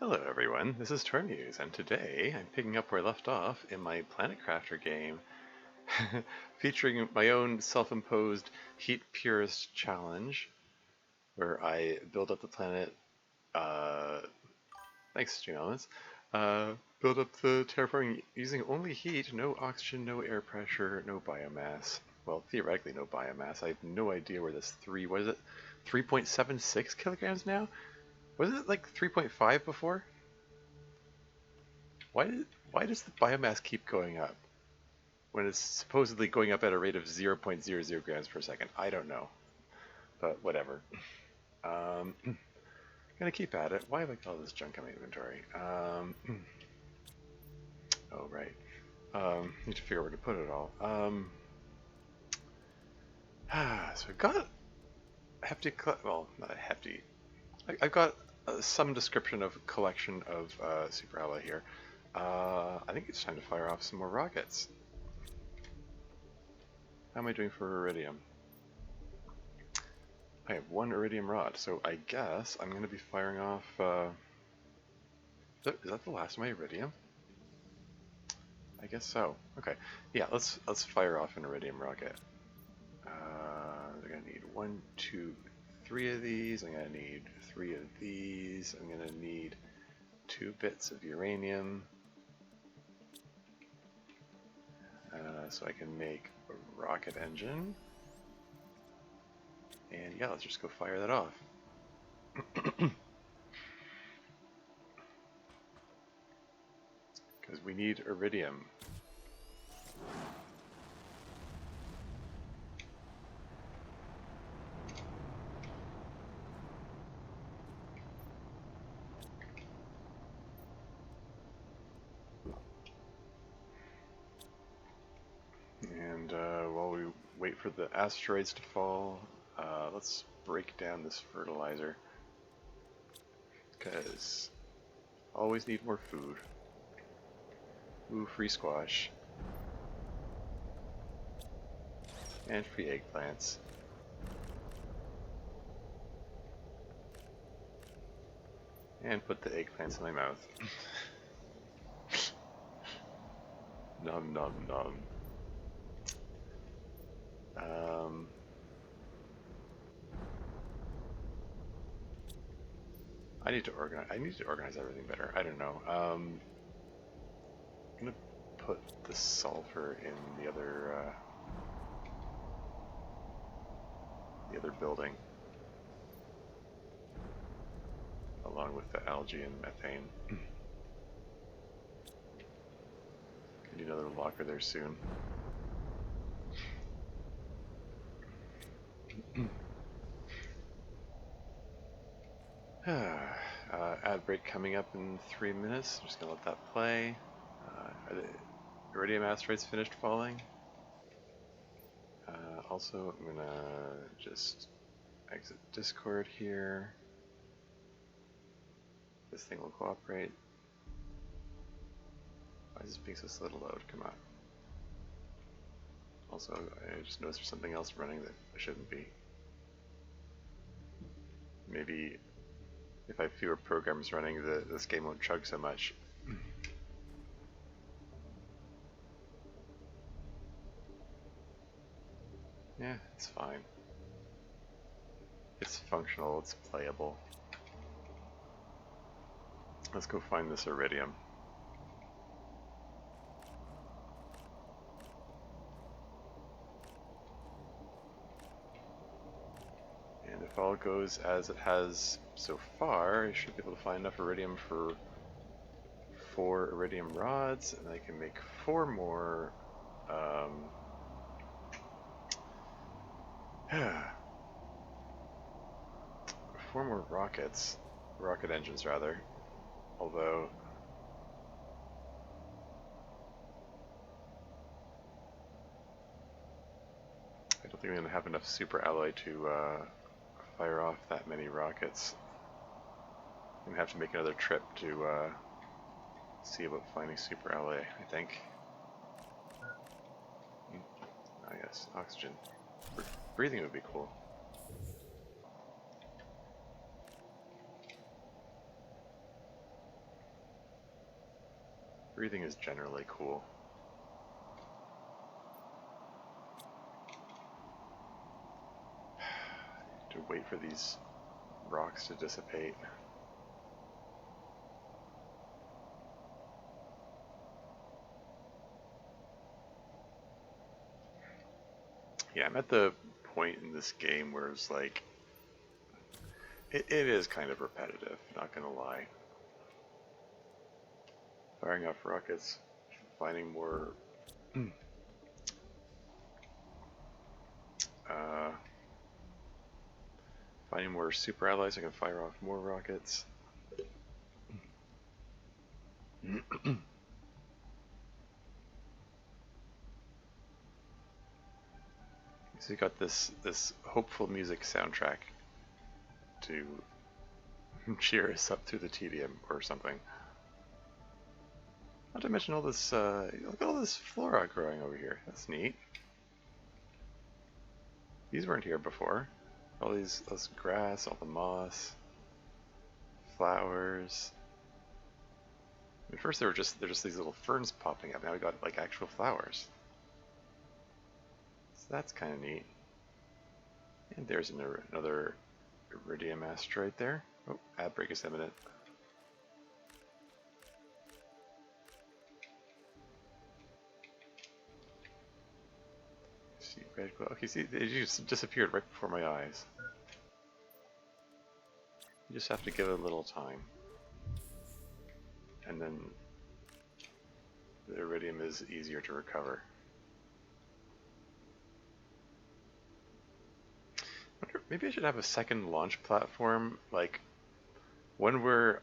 Hello everyone, this is Tormuse, and today I'm picking up where I left off in my Planet Crafter game, featuring my own self-imposed Heat Purist challenge, where I build up the planet, thanks Stream Elements, build up the terraforming using only heat, no oxygen, no air pressure, no biomass. Well, theoretically no biomass. I have no idea where this 3.76 kilograms now? Wasn't it like 3.5 before? Why does the biomass keep going up when it's supposedly going up at a rate of 0.00 grams per second? I don't know, but whatever. I'm gonna keep at it. Why have I got all this junk in my inventory? Oh right. Need to figure out where to put it all. So I've got a hefty, well, not a hefty. I've got some description of collection of super alloy here. I think it's time to fire off some more rockets. How am I doing for iridium? I have one iridium rod, so I guess I'm going to be firing off... is that the last of my iridium? I guess so. Okay, yeah, let's fire off an iridium rocket. I'm going to need 1, 2, 3 of these. I'm going to need 3 of these. I'm going to need 2 bits of uranium. So I can make a rocket engine. And yeah, let's just go fire that off. Because we need iridium. And while we wait for the asteroids to fall, let's break down this fertilizer. Because always need more food. Ooh, free squash. And free eggplants. And put the eggplants in my mouth. Nom nom nom. I need to organize everything better. I don't know. I'm gonna put the sulfur in the other building, along with the algae and methane. Need another locker there soon. Ad break coming up in 3 minutes. I'm just gonna let that play. Are the iridium asteroids finished falling? Also, I'm gonna just exit Discord here. This thing will cooperate. Why is this being so slow to load? Come on. Also, I just noticed there's something else running that I shouldn't be. Maybe if I have fewer programs running, this game won't chug so much. Yeah, it's fine. It's functional, it's playable. Let's go find this iridium. And if all goes as it has so far, I should be able to find enough iridium for 4 iridium rods, and I can make 4 more 4 more rocket engines rather, although I don't think I'm going to have enough super alloy to fire off that many rockets. I'm going to have to make another trip to see about finding super alloy, I think. Ah yes, oxygen. Breathing would be cool. Breathing is generally cool. To wait for these rocks to dissipate. Yeah, I'm at the point in this game where it's like, it is kind of repetitive, not gonna lie. Firing off rockets, finding more uh, finding more super allies, I can fire off more rockets. So you got this hopeful music soundtrack to cheer us up through the tedium or something. Not to mention all this, look at all this flora growing over here. That's neat. These weren't here before. All this grass, all the moss, flowers. At first they're just these little ferns popping up. Now we got like actual flowers. So that's kind of neat. And there's another iridium asteroid there. Oh, ad break is imminent. See red glow. Okay, see, they just disappeared right before my eyes. You just have to give it a little time. And then the iridium is easier to recover. Maybe I should have a second launch platform, like one where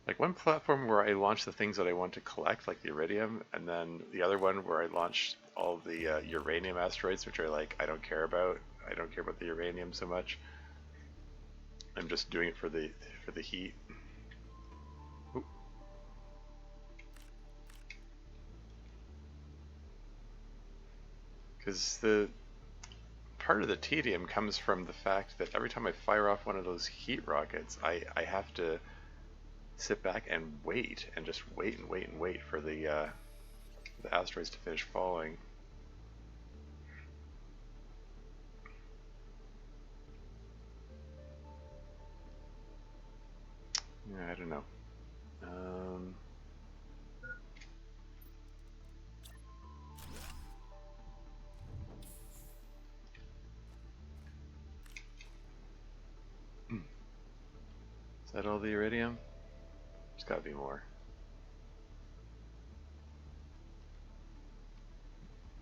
like one platform where I launch the things that I want to collect, like the iridium, and then the other one where I launch all the uranium asteroids, which are like I don't care about. I don't care about the uranium so much. I'm just doing it for the heat. Because the part of the tedium comes from the fact that every time I fire off one of those heat rockets, I have to sit back and wait, and just wait and wait and wait for the asteroids to finish falling. Yeah, I don't know. Is that all the iridium? There's gotta be more.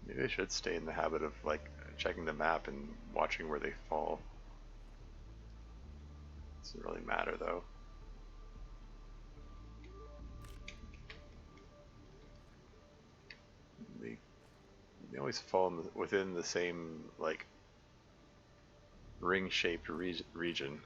Maybe I should stay in the habit of like checking the map and watching where they fall. Doesn't really matter though. They always fall within the same like ring-shaped region.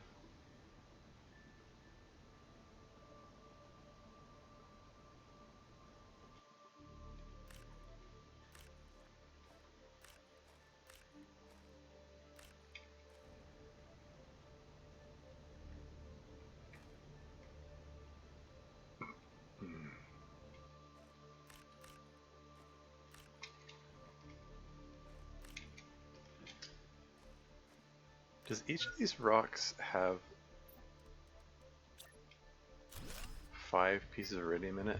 Does each of these rocks have 5 pieces of iridium in it?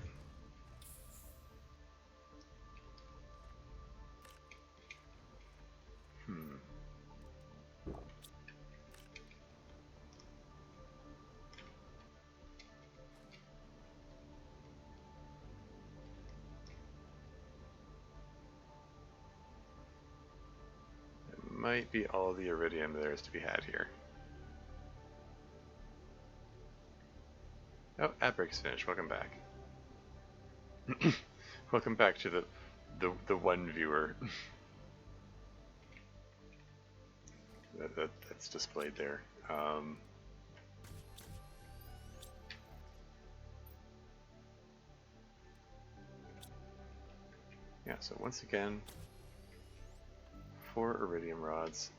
Might be all the iridium there is to be had here. Oh, ad break's finished. Welcome back. Welcome back to the one viewer that's displayed there. Yeah. So once again, 4 iridium rods.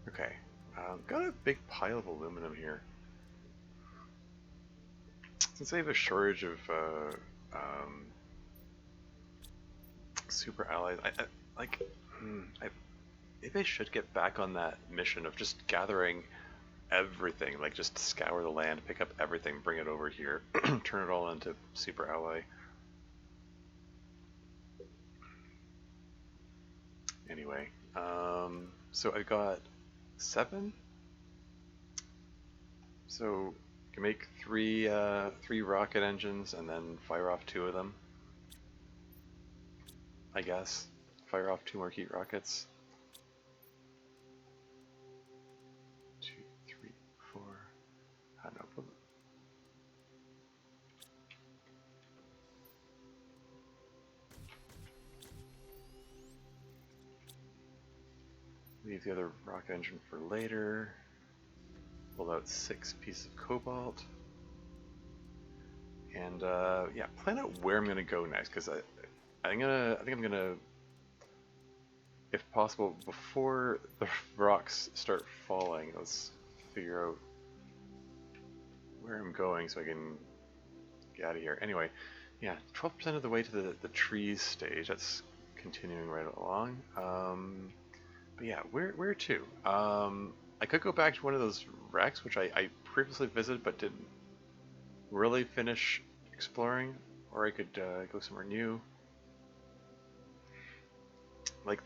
Okay. Got a big pile of aluminum here. Since I have a shortage of super allies, I like. Maybe I should get back on that mission of just gathering everything. Like just scour the land, pick up everything, bring it over here, turn it all into super ally. Anyway, so I got 7. So I can make three rocket engines and then fire off 2 of them. I guess fire off 2 more heat rockets. 2, 3, 4. I don't know. Leave the other rocket engine for later. Pull out 6 pieces of cobalt. And yeah, plan out where I'm gonna go next, because I think I'm gonna, if possible, before the rocks start falling, let's figure out where I'm going so I can get out of here. Anyway, yeah, 12% of the way to the trees stage. That's continuing right along. But yeah, where to? I could go back to one of those wrecks, which I previously visited but didn't really finish exploring, or I could go somewhere new. Like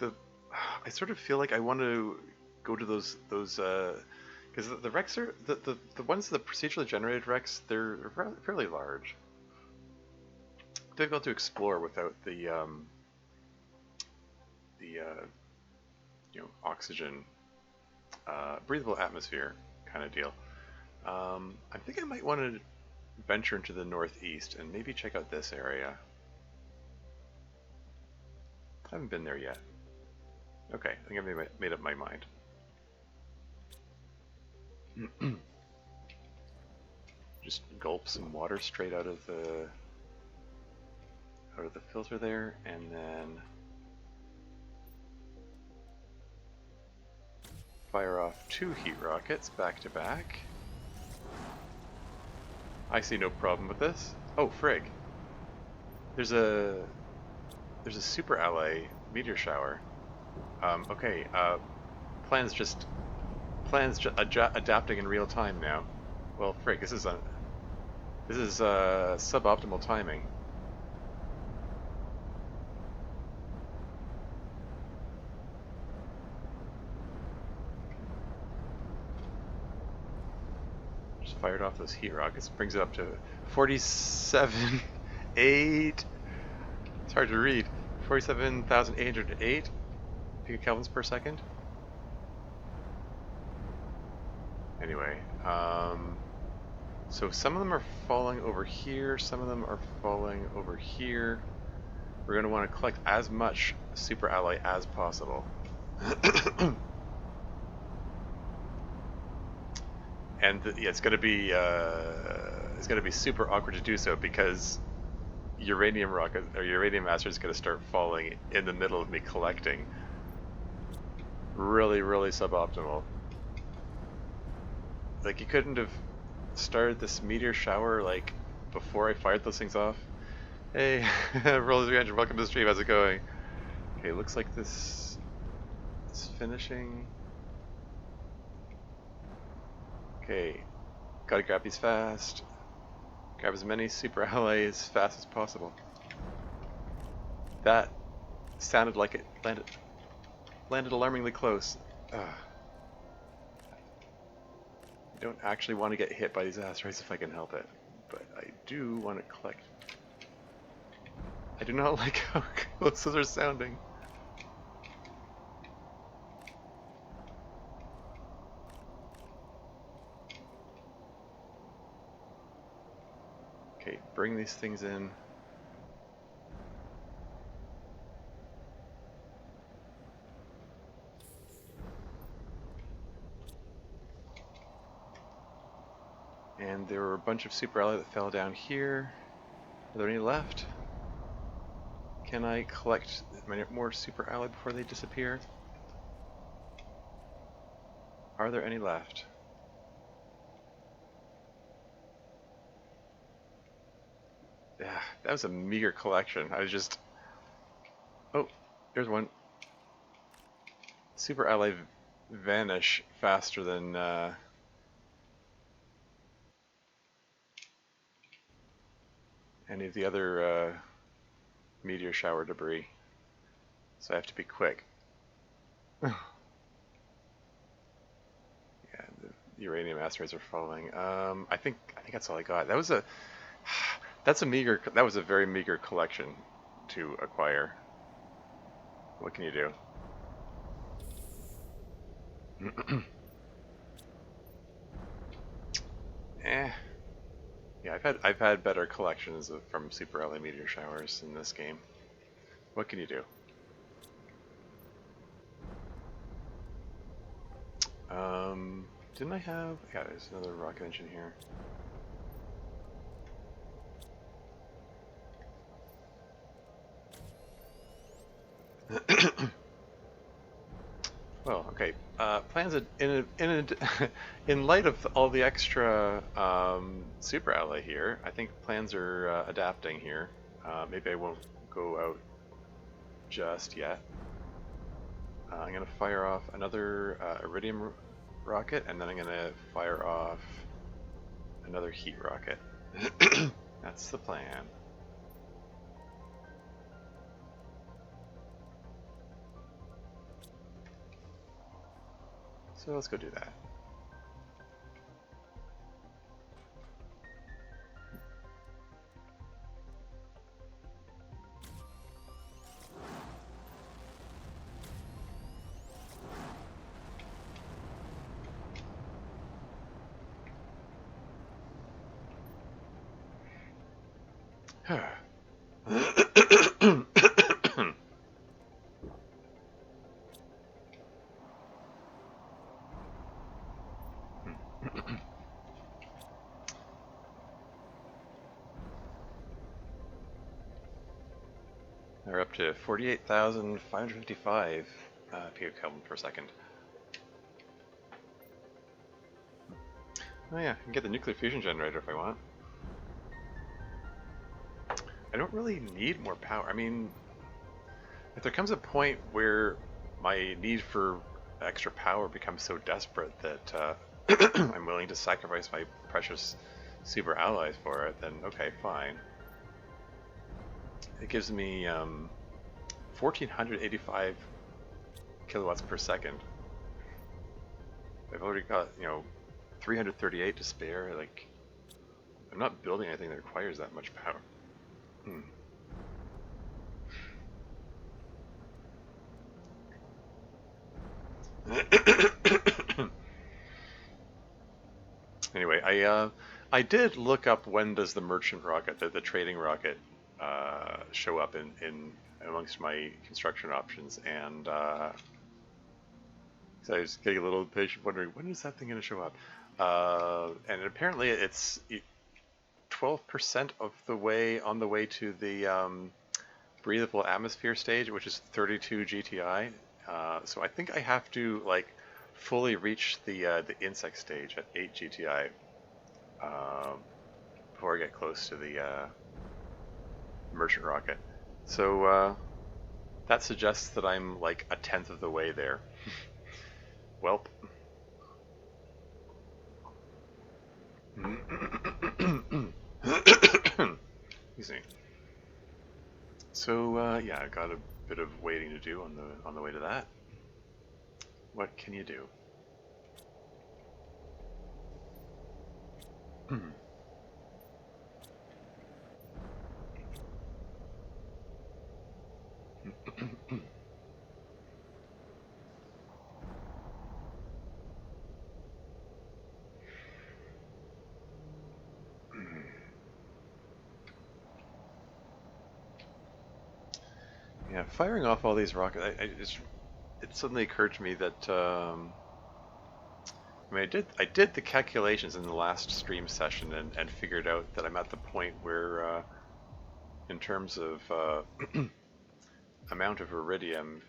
I sort of feel like I want to go to those because the wrecks are the ones, the procedurally generated wrecks, they're fairly large. Difficult to explore without the you know, oxygen, breathable atmosphere kind of deal. I think I might want to venture into the northeast and maybe check out this area. I haven't been there yet. Okay, I think I've made up my mind. Just gulp some water straight out of the filter there, and then fire off 2 heat rockets back to back. I see no problem with this. Oh, frig. There's a super ally meteor shower. Okay, plans adapting in real time now. Well, frig, this is suboptimal timing. Just fired off those heat rockets, brings it up to 47, 8. It's hard to read. 47,808 picokelvins per second. Anyway, so some of them are falling over here, some of them are falling over here. We're going to want to collect as much super alloy as possible. And yeah, it's going to be super awkward to do so, because uranium rocket or uranium master is going to start falling in the middle of me collecting. Really, really suboptimal. Like, you couldn't have started this meteor shower like before I fired those things off. Hey, Roller 300, welcome to the stream. How's it going? Okay, looks like this is finishing. Okay, gotta grab these fast. Grab as many super alloys as fast as possible. That sounded like it landed alarmingly close. Ugh. I don't actually want to get hit by these asteroids if I can help it, but I do want to collect. I do not like how close those are sounding. Okay, bring these things in. And there were a bunch of super alloy that fell down here. Are there any left? Can I collect more super alloy before they disappear? Are there any left? Yeah, that was a meager collection. I was just... Oh, there's one. Super ally vanish faster than any of the other meteor shower debris. So I have to be quick. Yeah, the uranium asteroids are falling. I think that's all I got. That was a that was a very meager collection to acquire. What can you do? Eh. Yeah, I've had better collections from super early meteor showers in this game. What can you do? Didn't I have? Yeah, there's another rocket engine here. Well, okay. Plans in light of all the extra super ally here, I think plans are adapting here. Maybe I won't go out just yet. I'm gonna fire off another iridium rocket, and then I'm gonna fire off another heat rocket. That's the plan. So let's go do that. They're up to 48,555 picokelvin per second. Oh yeah, I can get the nuclear fusion generator if I want. I don't really need more power. I mean, if there comes a point where my need for extra power becomes so desperate that I'm willing to sacrifice my precious super allies for it, then okay, fine. It gives me 1,485 kilowatts per second. I've already got, 338 to spare. Like, I'm not building anything that requires that much power. Anyway, I did look up when does the merchant rocket, the trading rocket, show up in amongst my construction options, and so I was getting a little impatient, wondering when is that thing going to show up? And apparently it's 12% of the way on the way to the breathable atmosphere stage, which is 32 GTI. So I think I have to like fully reach the insect stage at 8 GTI before I get close to the merchant rocket. So that suggests that I'm like a tenth of the way there. Welp. Excuse me. So yeah, I got a bit of waiting to do on the way to that. What can you do? Yeah, firing off all these rockets, it suddenly occurred to me that I mean, I did the calculations in the last stream session and figured out that I'm at the point where, in terms of amount of iridium,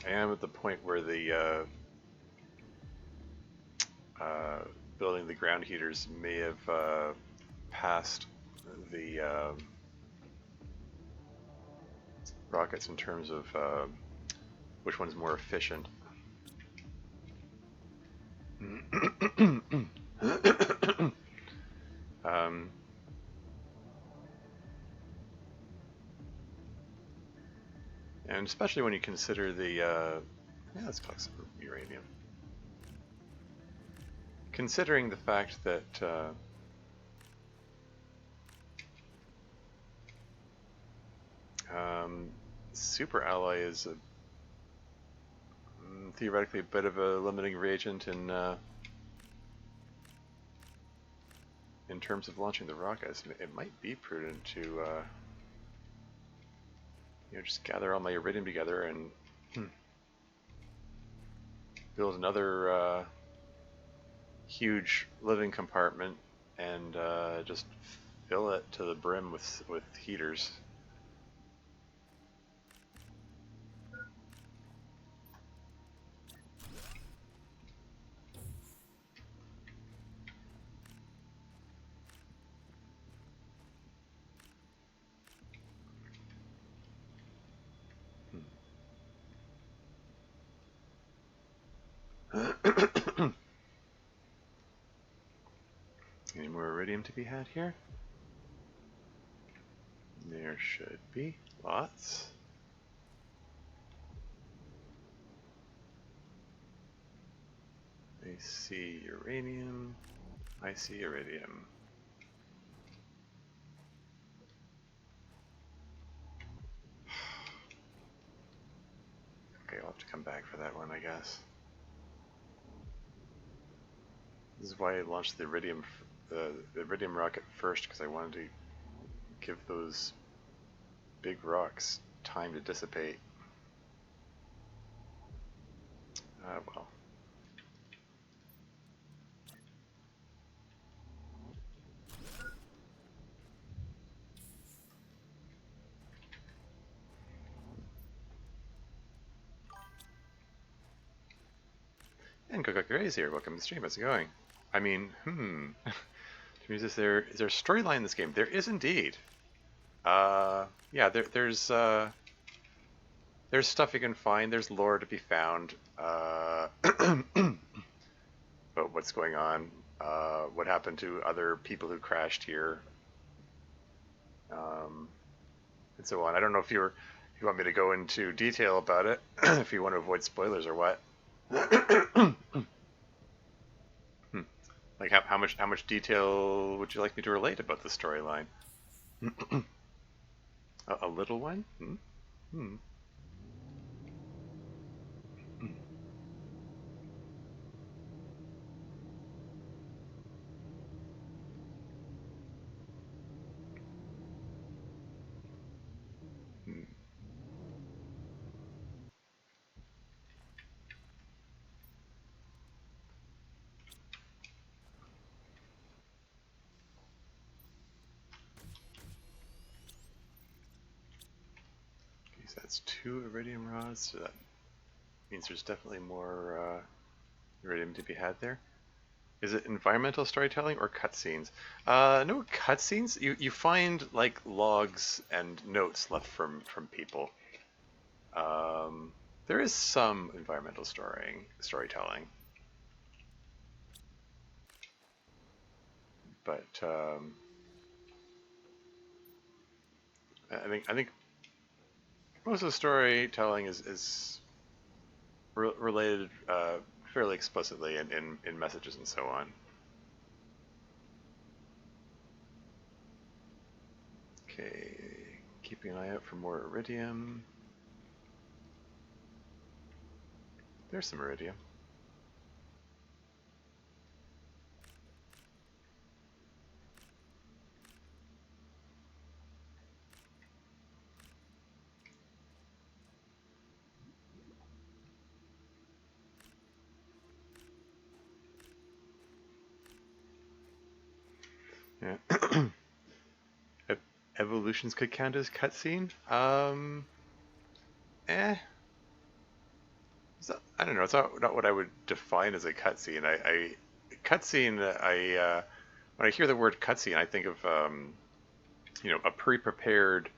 I am at the point where the building the ground heaters may have passed the rockets in terms of which one's more efficient. um, and especially when you consider the yeah, let's collect some uranium. Considering the fact that super alloy is theoretically a bit of a limiting reagent in terms of launching the rockets. It might be prudent to you know, just gather all my iridium together and build another huge living compartment and just fill it to the brim with heaters. Any more iridium to be had here? There should be lots. I see uranium. I see iridium. Okay, I'll have to come back for that one, I guess. This is why I launched the iridium rocket first, because I wanted to give those big rocks time to dissipate. Well. And Kokakure is here. Welcome to the stream. How's it going? I mean, is there a storyline in this game? There is indeed. Yeah, there's stuff you can find. There's lore to be found. About what's going on. What happened to other people who crashed here. And so on. I don't know if you want me to go into detail about it, if you want to avoid spoilers or what. Like how much detail would you like me to relate about the storyline? A little one? Okay, so that's 2 iridium rods, so that means there's definitely more iridium to be had there. Is it environmental storytelling or cutscenes? No cutscenes. You find like logs and notes left from people. There is some environmental storytelling, but I think most of the storytelling is related fairly explicitly in messages and so on. Okay, keeping an eye out for more iridium. There's some iridium. Yeah. Evolutions could count as cutscene. Eh. I don't know. It's not what I would define as a cutscene. Cutscene. When I hear the word cutscene, I think of a pre-prepared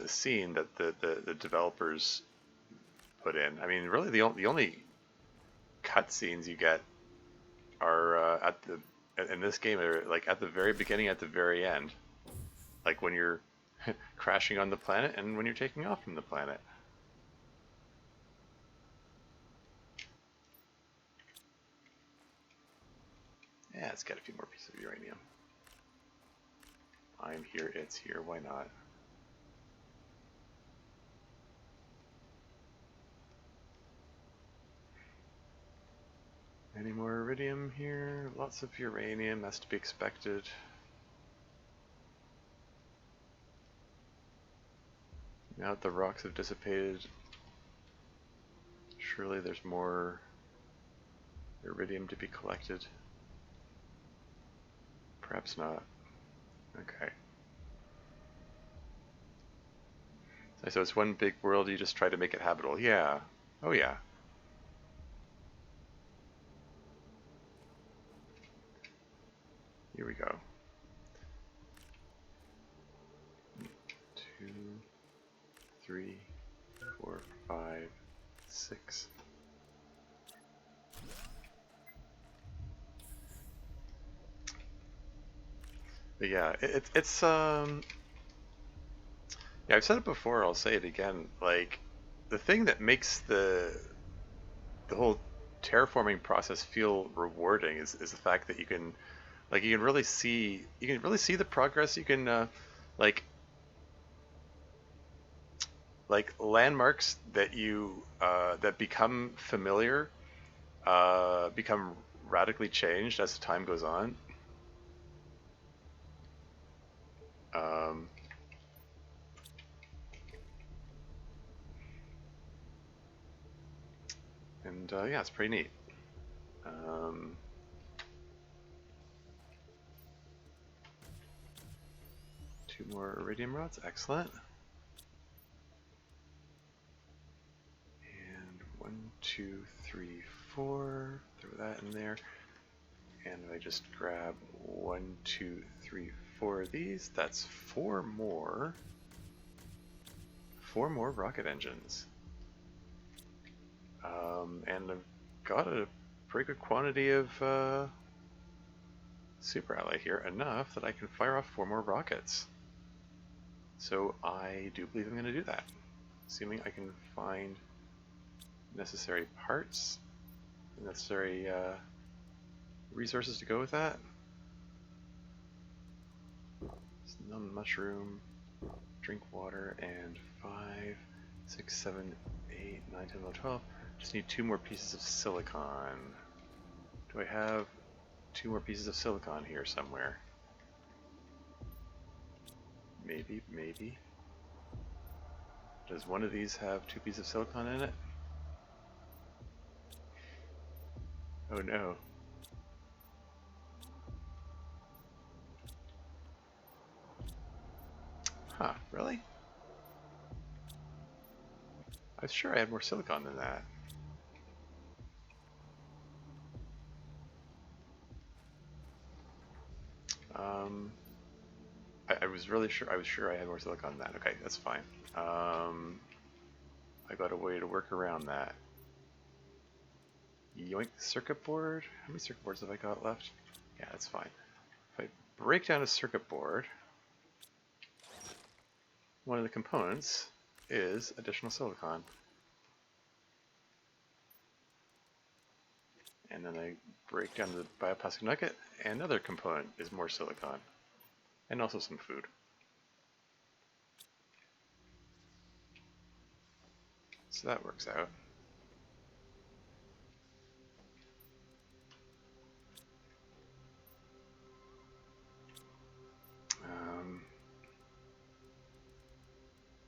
scene that the developers put in. I mean, really, the only cutscenes you get are at the in this game are like at the very beginning, at the very end, like when you're crashing on the planet and when you're taking off from the planet. Yeah, let's get a few more pieces of uranium. I'm here, it's here, why not? Any more iridium here? Lots of uranium, that's to be expected. Now that the rocks have dissipated, surely there's more iridium to be collected. Perhaps not. Okay. So it's one big world, you just try to make it habitable. Yeah. Oh yeah. Here we go. 2, 3, 4, 5, 6. But yeah, it's yeah, I've said it before, I'll say it again. Like the thing that makes the whole terraforming process feel rewarding is the fact that you can really see the progress. You can like landmarks that you that become familiar become radically changed as the time goes on. Um, and yeah, it's pretty neat. Um, 2 more iridium rods, excellent. And 1, 2, 3, 4. Throw that in there. And I just grab 1, 2, 3, 4 of these. That's 4 more. 4 more rocket engines. And I've got a pretty good quantity of super alloy here, enough that I can fire off 4 more rockets. So I do believe I'm going to do that, assuming I can find necessary parts, necessary resources to go with that. Numb mushroom, drink water, and 5, 6, 7, 8, 9, 10, 11, 12. Just need 2 more pieces of silicon. Do I have 2 more pieces of silicon here somewhere? Maybe, maybe. Does one of these have 2 pieces of silicon in it? Oh no. Huh, really? I was sure I had more silicon than that. I was really sure, I was sure I had more silicon than that. Okay, that's fine. I got a way to work around that. Yoink the circuit board. How many circuit boards have I got left? Yeah, that's fine. If I break down a circuit board, one of the components is additional silicon. And then I break down the bioplastic nugget, and another component is more silicon. And also some food. So that works out.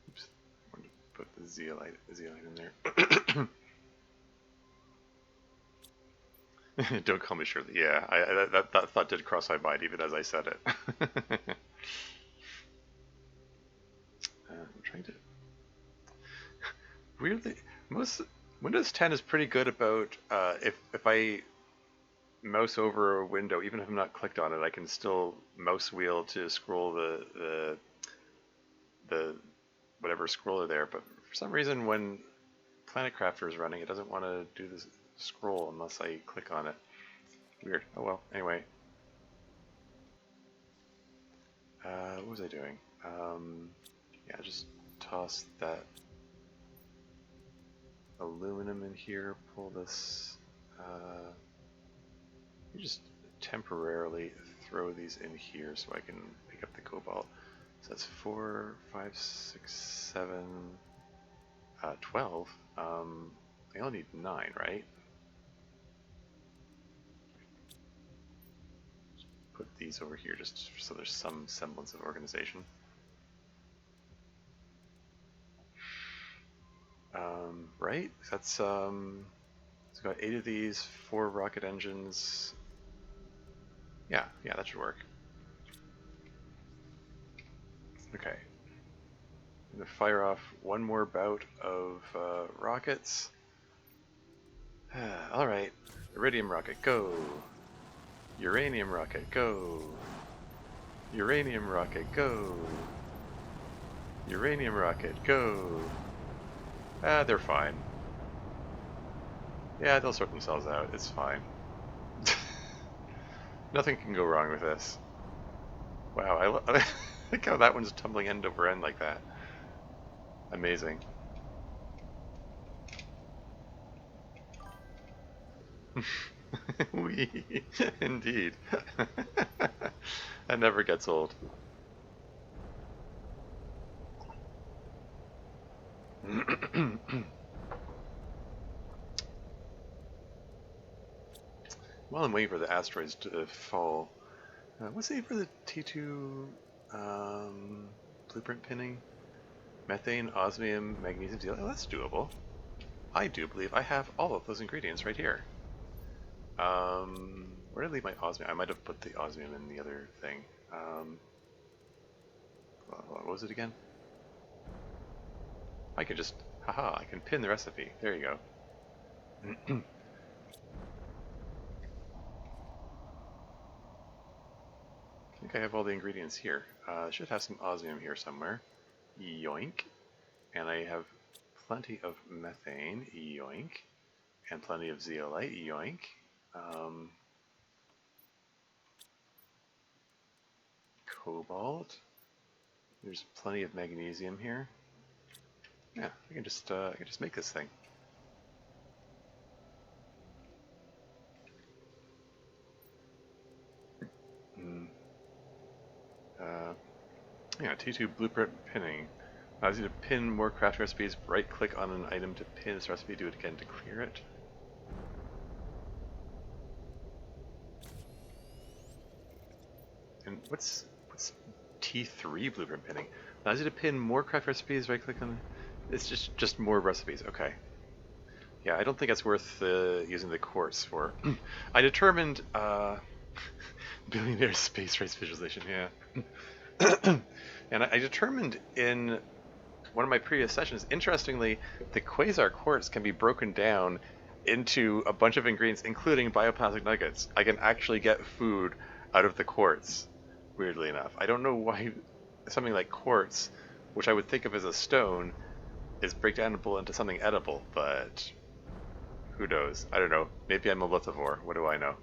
Oops, I wanted to put the zeolite in there. Don't call me Shirley. Yeah, that thought did cross my mind even as I said it. I'm trying to. Weirdly, most Windows 10 is pretty good about if I mouse over a window, even if I'm not clicked on it, I can still mouse wheel to scroll the whatever scroller there. But for some reason, when Planet Crafter is running, it doesn't want to do this scroll unless I click on it. Weird. Oh well. Anyway, what was I doing? Yeah, just toss that aluminum in here. Pull this. You just temporarily throw these in here so I can pick up the cobalt. So that's 4, 5, 6, 7, 12. I only need 9, right? Just put these over here just so there's some semblance of organization. Right? That's it's got 8 of these, 4 rocket engines. Yeah, that should work. Okay. I'm going to fire off one more bout of rockets. Alright. Iridium rocket, go! Uranium rocket, go! Uranium rocket, go! Uranium rocket, go! They're fine. Yeah, they'll sort themselves out. It's fine. Nothing can go wrong with this. Wow, I like how that one's tumbling end over end like that. Amazing. Wee, indeed. That never gets old. While I'm waiting for the asteroids to fall, what's the name for the T2 blueprint pinning? Methane, osmium, magnesium, steel. Oh, that's doable. I do believe I have all of those ingredients right here. Where did I leave my osmium? I might have put the osmium in the other thing. What was it again? I can just, haha, I can pin the recipe. There you go. I think I have all the ingredients here. I should have some osmium here somewhere. Yoink. And I have plenty of methane. Yoink. And plenty of zeolite. Yoink. Cobalt. There's plenty of magnesium here. Yeah, I can just make this thing. Yeah, T2 blueprint pinning. Allows you to pin more craft recipes. Right click on an item to pin this recipe. Do it again to clear it. And what's T3 blueprint pinning? Allows you to pin more craft recipes. Right click on. It's just more recipes. Okay. Yeah, I don't think it's worth using the quartz for. I determined billionaire space race visualization. Yeah. And I determined in one of my previous sessions, interestingly, the quasar quartz can be broken down into a bunch of ingredients, including bioplastic nuggets. I can actually get food out of the quartz, weirdly enough. I don't know why something like quartz, which I would think of as a stone, is breakdownable into something edible, but who knows? I don't know. Maybe I'm a lithivore. What do I know?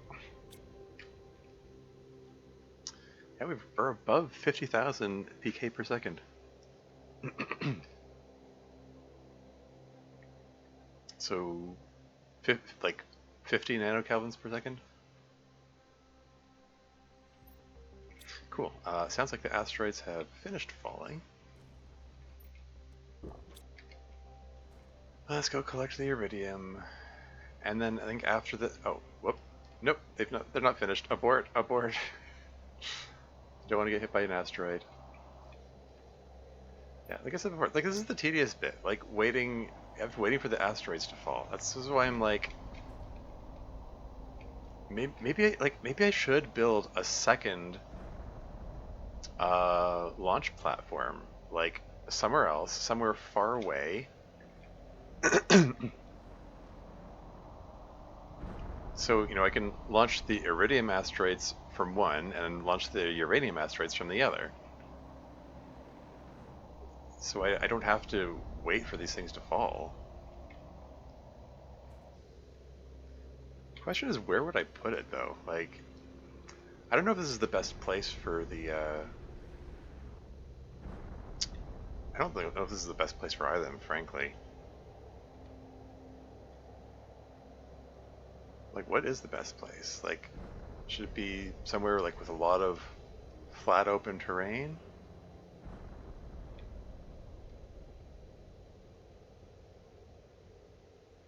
Yeah, we're above 50,000 PK per second. So, like 50 nanokelvins per second? Cool. Sounds like the asteroids have finished falling. Let's go collect the iridium. And then I think after the... Oh, whoop. Nope, they're not finished. Abort, abort. Don't want to get hit by an asteroid. Yeah, like I said before, like this is the tedious bit. Like waiting for the asteroids to fall. This is why I'm like, maybe I should build a second launch platform, like somewhere else, somewhere far away. So, I can launch the iridium asteroids from one and launch the uranium asteroids from the other. So I don't have to wait for these things to fall. The question is, where would I put it, though? Like, I don't know if this is the best place for the, I don't know if this is the best place for either of them, frankly. Like, what is the best place? Like, should it be somewhere, like, with a lot of flat open terrain?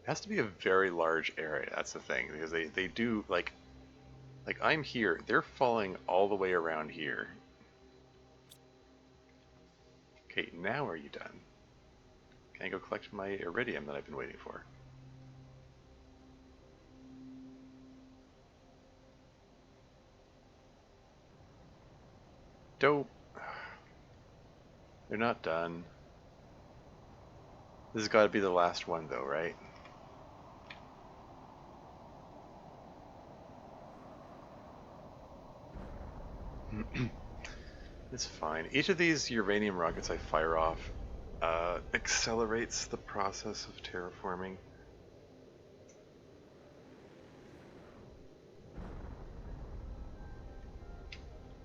It has to be a very large area, that's the thing, because they do, like I'm here, they're falling all the way around here. Okay, now are you done? Can I go collect my iridium that I've been waiting for? Dope. They're not done. This has got to be the last one, though, right? It's fine. Each of these uranium rockets I fire off accelerates the process of terraforming.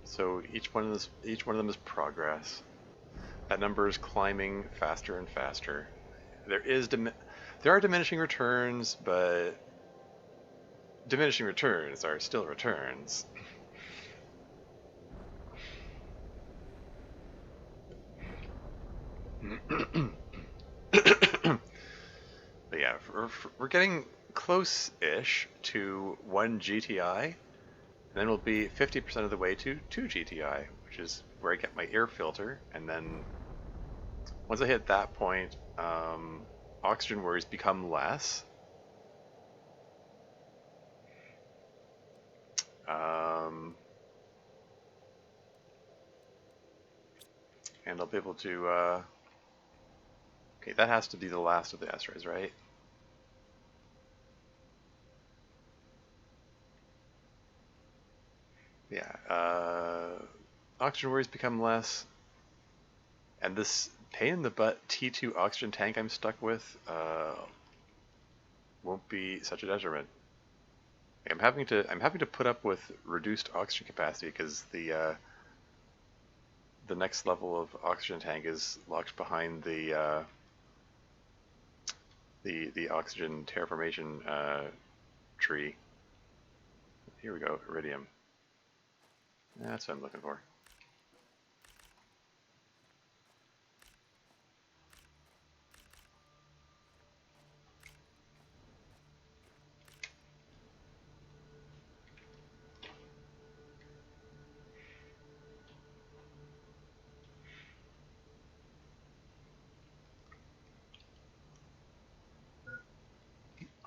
So each one of them is progress. That number is climbing faster and faster. There are diminishing returns, but diminishing returns are still returns. But yeah, we're getting close-ish to 1 GTI, and then we'll be 50% of the way to 2 GTI, which is where I get my air filter, and then once I hit that point, oxygen worries become less. And I'll be able to, okay, that has to be the last of the asteroids, right? Yeah, oxygen worries become less, and this pain in the butt T2 oxygen tank I'm stuck with won't be such a detriment. I'm having to put up with reduced oxygen capacity because the next level of oxygen tank is locked behind the oxygen terraformation tree. Here we go, iridium. That's what I'm looking for.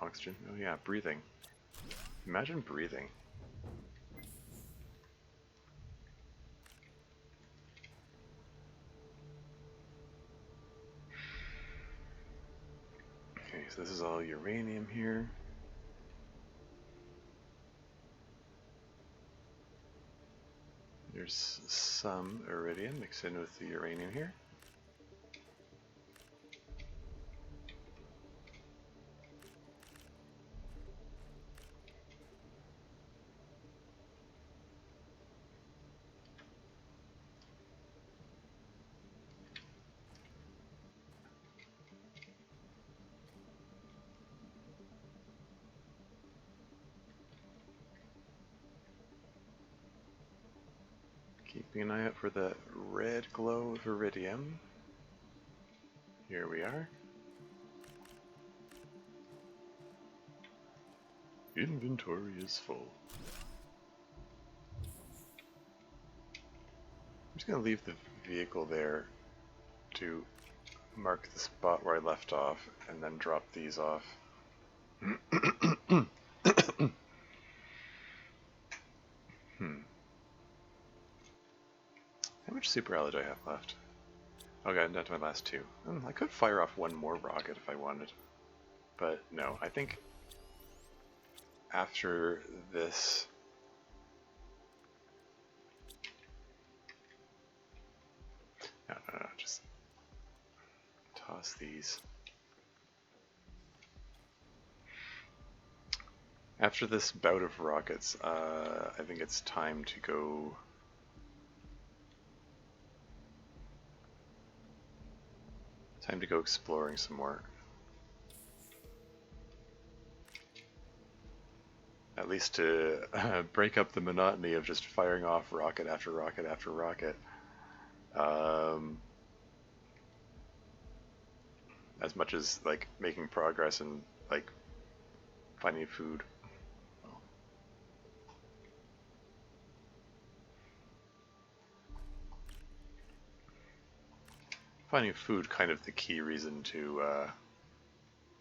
Oxygen. Oh yeah, breathing. Imagine breathing. Okay, so this is all uranium here. There's some iridium mixed in with the uranium here. Keeping an eye out for the red glow of iridium. Here we are. Inventory is full. I'm just going to leave the vehicle there to mark the spot where I left off and then drop these off. How much super alloy do I have left? Okay, I'm down to my last two. I could fire off one more rocket if I wanted, but no. I think after this, no, just toss these. After this bout of rockets, I think it's time to go. Time to go exploring some more. At least to break up the monotony of just firing off rocket after rocket after rocket. As much as like making progress and like finding food. Finding food kind of the key reason to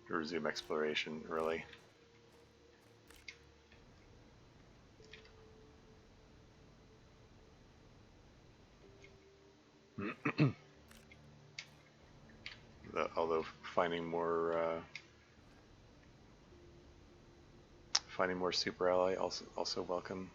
resume exploration, really. Although finding more super ally also welcome.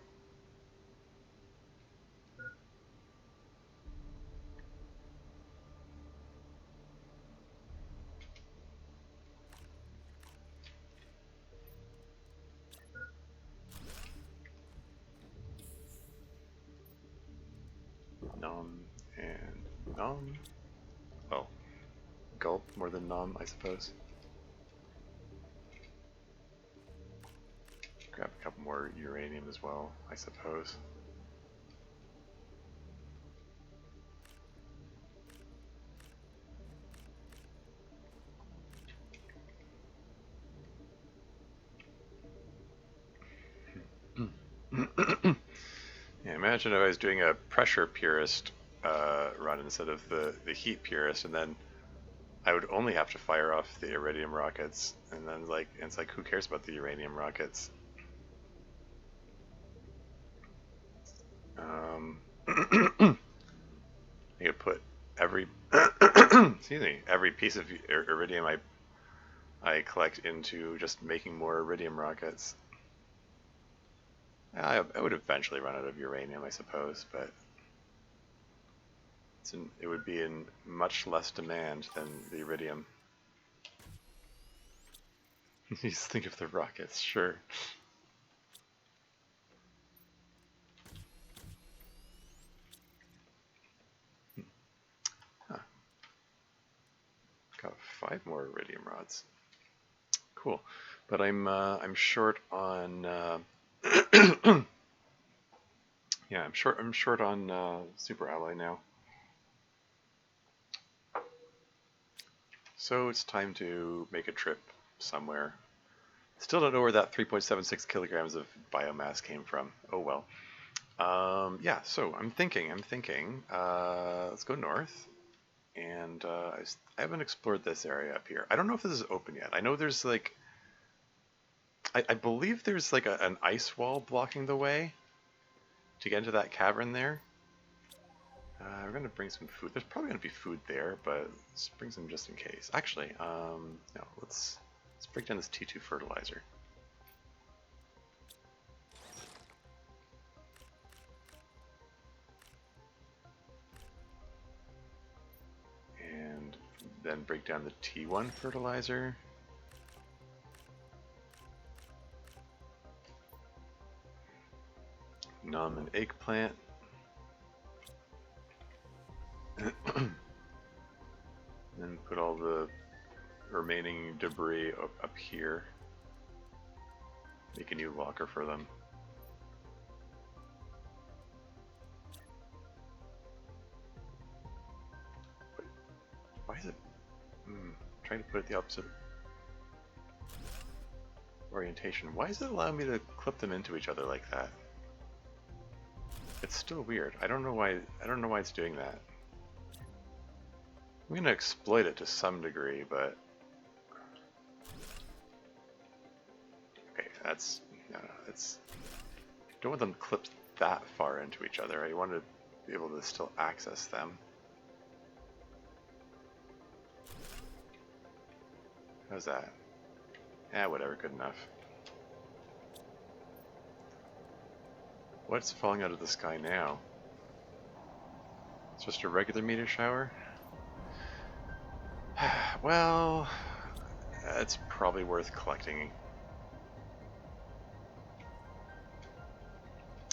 Nom and nom. Oh, gulp more than nom, I suppose. Grab a couple more uranium as well, I suppose. Yeah, imagine if I was doing a pressure purist run instead of the heat purist, and then I would only have to fire off the iridium rockets, and then like it's like, who cares about the uranium rockets? I could put every excuse me, every piece of iridium I collect into just making more iridium rockets. I would eventually run out of uranium, I suppose, but it would be in much less demand than the iridium. You just think of the rockets, sure. Huh. Got 5 more iridium rods. Cool, but I'm short on. Yeah, I'm short on super ally now. So it's time to make a trip somewhere. Still don't know where that 3.76 kilograms of biomass came from. Oh well. Yeah, so I'm thinking, let's go north. And I haven't explored this area up here. I don't know if this is open yet. I know there's like, I believe there's like an ice wall blocking the way to get into that cavern there. We're gonna bring some food. There's probably gonna be food there, but let's bring some just in case. Actually, no, let's break down this T2 fertilizer. And then break down the T1 fertilizer. Nom and eggplant. Then put all the remaining debris up here. Make a new locker for them. Why is it? Trying to put it the opposite orientation. Why is it allowing me to clip them into each other like that? It's still weird. I don't know why it's doing that. I'm gonna exploit it to some degree, but okay, that's no, it's. Don't want them clipped that far into each other. I want to be able to still access them. How's that? Yeah, whatever, good enough. What's falling out of the sky now? It's just a regular meteor shower? Well, it's probably worth collecting.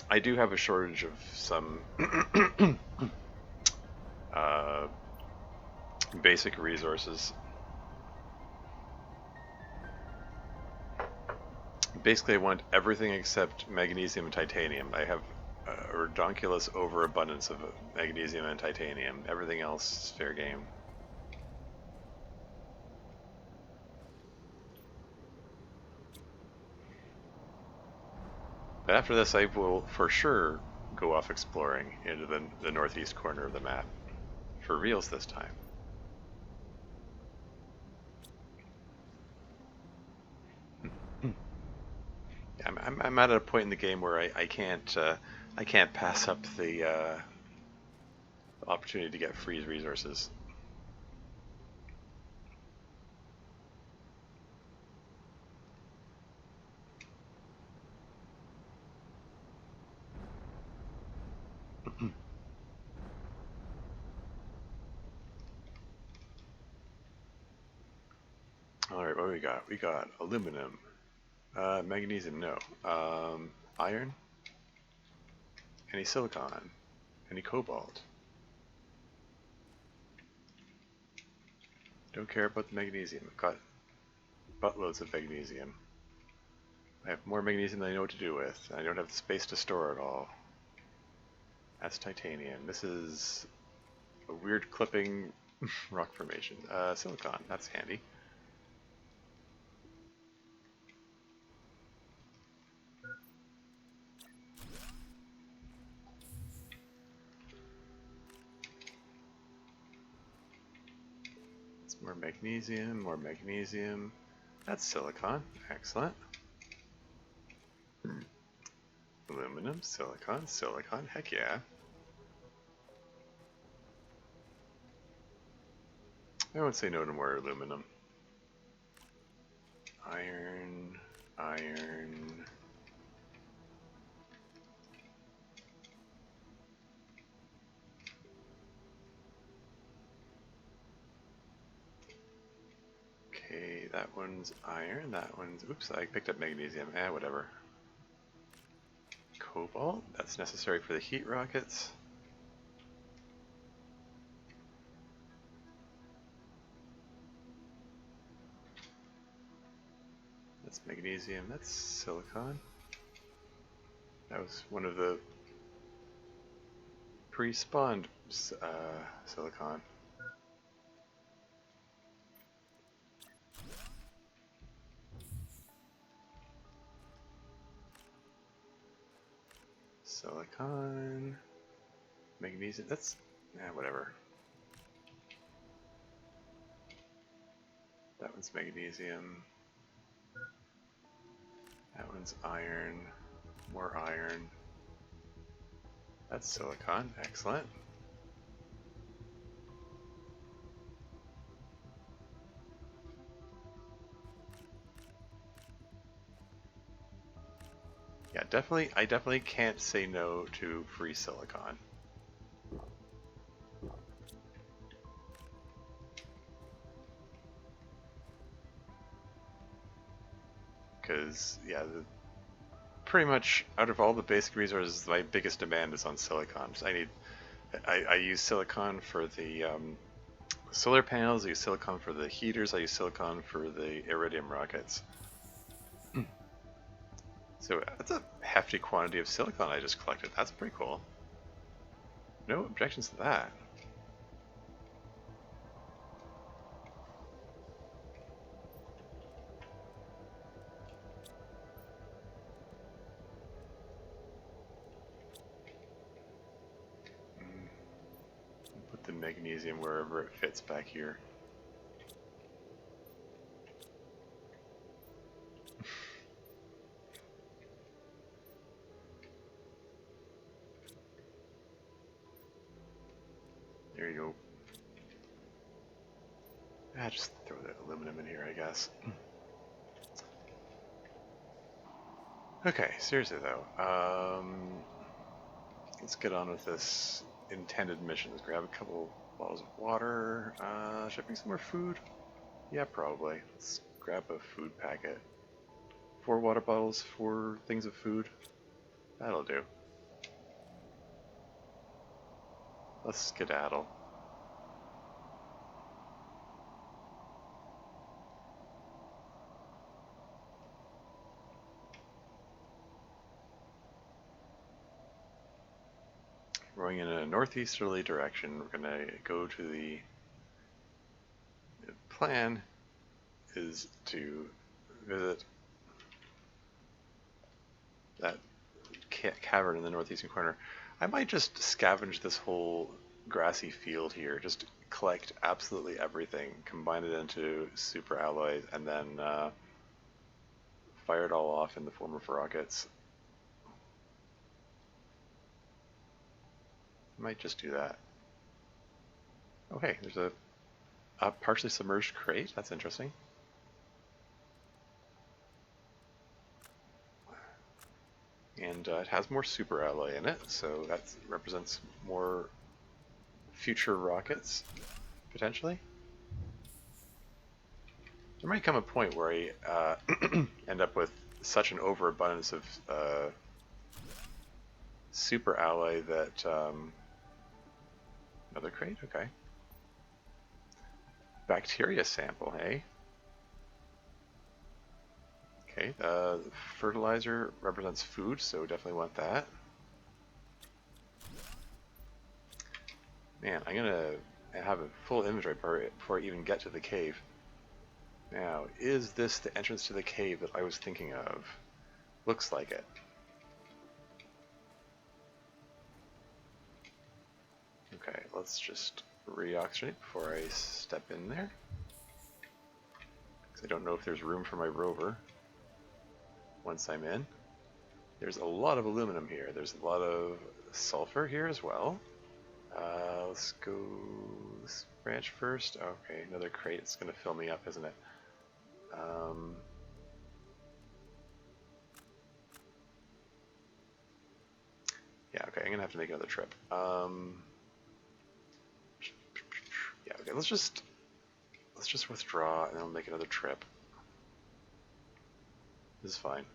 I do have a shortage of some uh, basic resources. Basically, I want everything except magnesium and titanium. I have a redonkulous overabundance of magnesium and titanium. Everything else is fair game. But after this, I will for sure go off exploring into the northeast corner of the map. For reals this time. I'm at a point in the game where I can't pass up the opportunity to get free resources. All right, what do we got? We got aluminum, magnesium, no, iron, any silicon, any cobalt. Don't care about the magnesium. I've got buttloads of magnesium. I have more magnesium than I know what to do with. I don't have the space to store it all. That's titanium. This is a weird clipping rock formation. Silicon, that's handy. It's more magnesium, more magnesium. That's silicon. Excellent. Aluminum, silicon, silicon. Heck yeah. I won't say no to more aluminum. Iron, iron. Okay, that one's iron, that one's... Oops, I picked up magnesium. Whatever. Cobalt, that's necessary for the heat rockets. That's magnesium, that's silicon. That was one of the pre-spawned silicon. Silicon, magnesium, that's, whatever. That one's magnesium. That one's iron, more iron. That's silicon, excellent. Yeah, definitely, I definitely can't say no to free silicon. Because, yeah, pretty much out of all the basic resources, my biggest demand is on silicon. So I use silicon for the solar panels, I use silicon for the heaters, I use silicon for the iridium rockets. So that's a hefty quantity of silicon I just collected. That's pretty cool. No objections to that. Put the magnesium wherever it fits back here. There you go. Just throw the aluminum in here, I guess. Okay, seriously though. let's get on with this intended mission. Let's grab a couple bottles of water. Should I bring some more food? Yeah, probably. Let's grab a food packet. 4 water bottles, 4 things of food. That'll do. Let's skedaddle. We're going in a northeasterly direction. We're going to go to the plan is to visit that cavern in the northeastern corner. I might just scavenge this whole grassy field here, just collect absolutely everything, combine it into super alloys, and then fire it all off in the form of rockets. I might just do that. Oh hey, there's a partially submerged crate. That's interesting. And it has more super alloy in it, so that represents more future rockets, potentially. There might come a point where I end up with such an overabundance of super alloy that... another crate? Okay. Bacteria sample, hey? Okay, fertilizer represents food, so definitely want that. Man, I'm gonna have a full inventory before I even get to the cave. Now, is this the entrance to the cave that I was thinking of? Looks like it. Okay, let's just reoxygenate before I step in there. Because I don't know if there's room for my rover once I'm in. There's a lot of aluminum here. There's a lot of sulfur here as well. Let's go this branch first. Okay, another crate. It's going to fill me up, isn't it? Yeah, okay, I'm going to have to make another trip. Yeah, okay, let's just withdraw and then I'll make another trip. This is fine.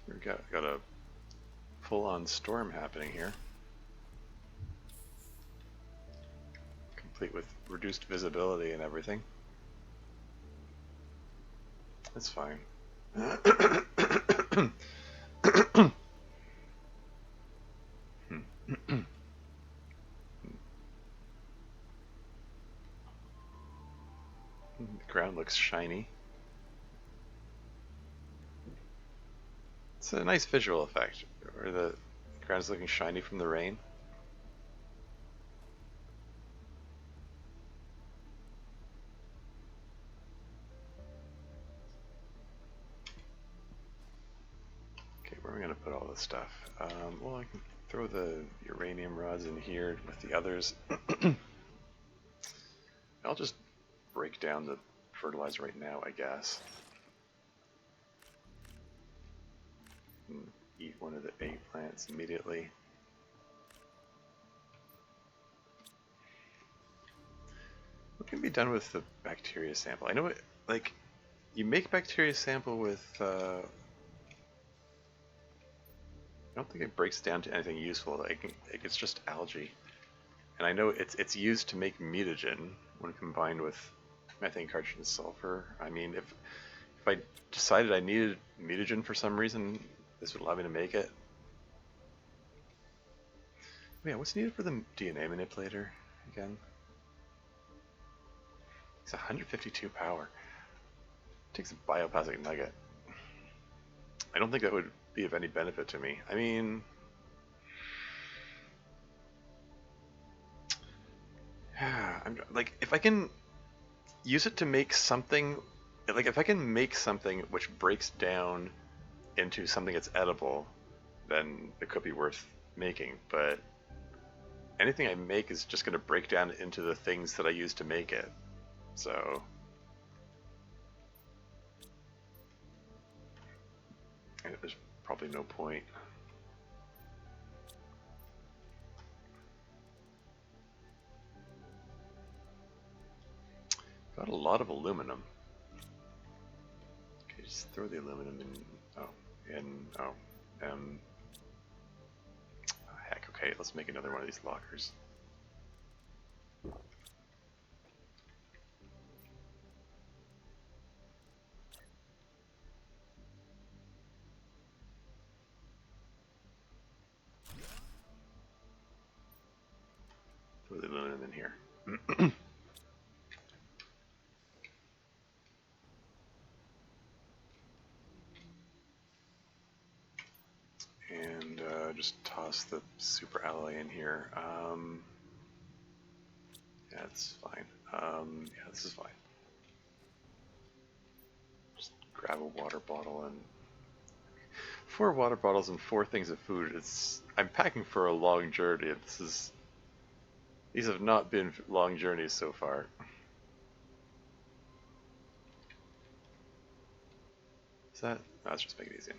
We've got a full-on storm happening here. Complete with reduced visibility and everything. That's fine. The ground looks shiny. It's a nice visual effect, where the ground's looking shiny from the rain. Okay, where am I going to put all this stuff? Well, I can throw the uranium rods in here with the others. I'll just break down the fertilizer right now, I guess. And eat one of the egg plants immediately. What can be done with the bacteria sample? I know it, like, you make bacteria sample with, I don't think it breaks down to anything useful. Like, it's just algae. And I know it's used to make mutagen when combined with methane, cartridge, and sulfur. I mean, if I decided I needed mutagen for some reason, this would allow me to make it. Oh yeah, what's needed for the DNA manipulator again? It's 152 power. Takes a bioplastic nugget. I don't think that would be of any benefit to me. I mean, I'm like, if I can use it to make something, like if I can make something which breaks down into something that's edible, then it could be worth making. But anything I make is just going to break down into the things that I use to make it. So there's probably no point. Got a lot of aluminum. Okay, just throw the aluminum in. Heck, okay, let's make another one of these lockers. Throw the aluminum in here. And just toss the super alloy in here. Yeah, it's fine. Yeah, this is fine. Just grab a water bottle and 4 water bottles and 4 things of food. I'm packing for a long journey. These have not been long journeys so far. Is that? No, let's just make it easy.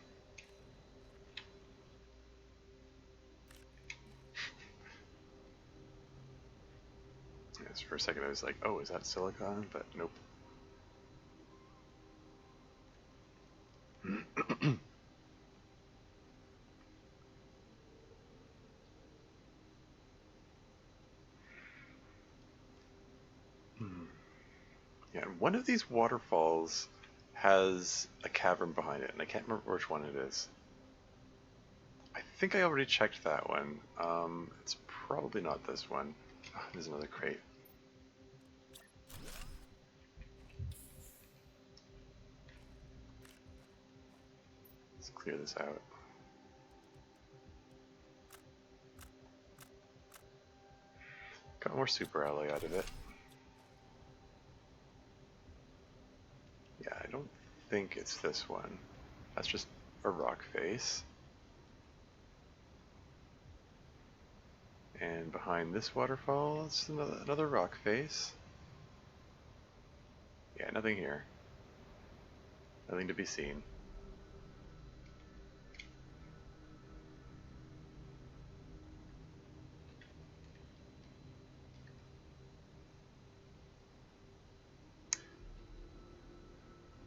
Yes, for a second I was like, oh, is that silicon? But nope. Yeah, one of these waterfalls has a cavern behind it, and I can't remember which one it is. I think I already checked that one. It's probably not this one. Oh, there's another crate. Let's clear this out. Got more super alloy out of it. Yeah, I don't think it's this one. That's just a rock face. And behind this waterfall, it's another rock face. Yeah, nothing here. Nothing to be seen.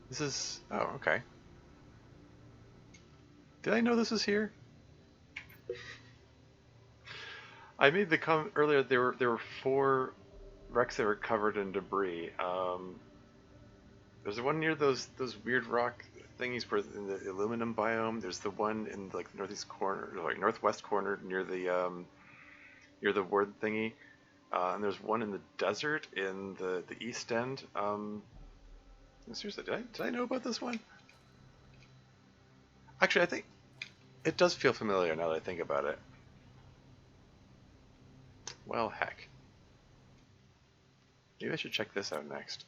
This is... oh, okay. Did I know this was here? I made the comment earlier. There were 4 wrecks that were covered in debris. There's one near those weird rock thingies where in the aluminum biome. There's the one in like the northeast corner, like northwest corner near the wood thingy. And there's one in the desert in the east end. Seriously, did I know about this one? Actually, I think it does feel familiar now that I think about it. Well, heck. Maybe I should check this out next.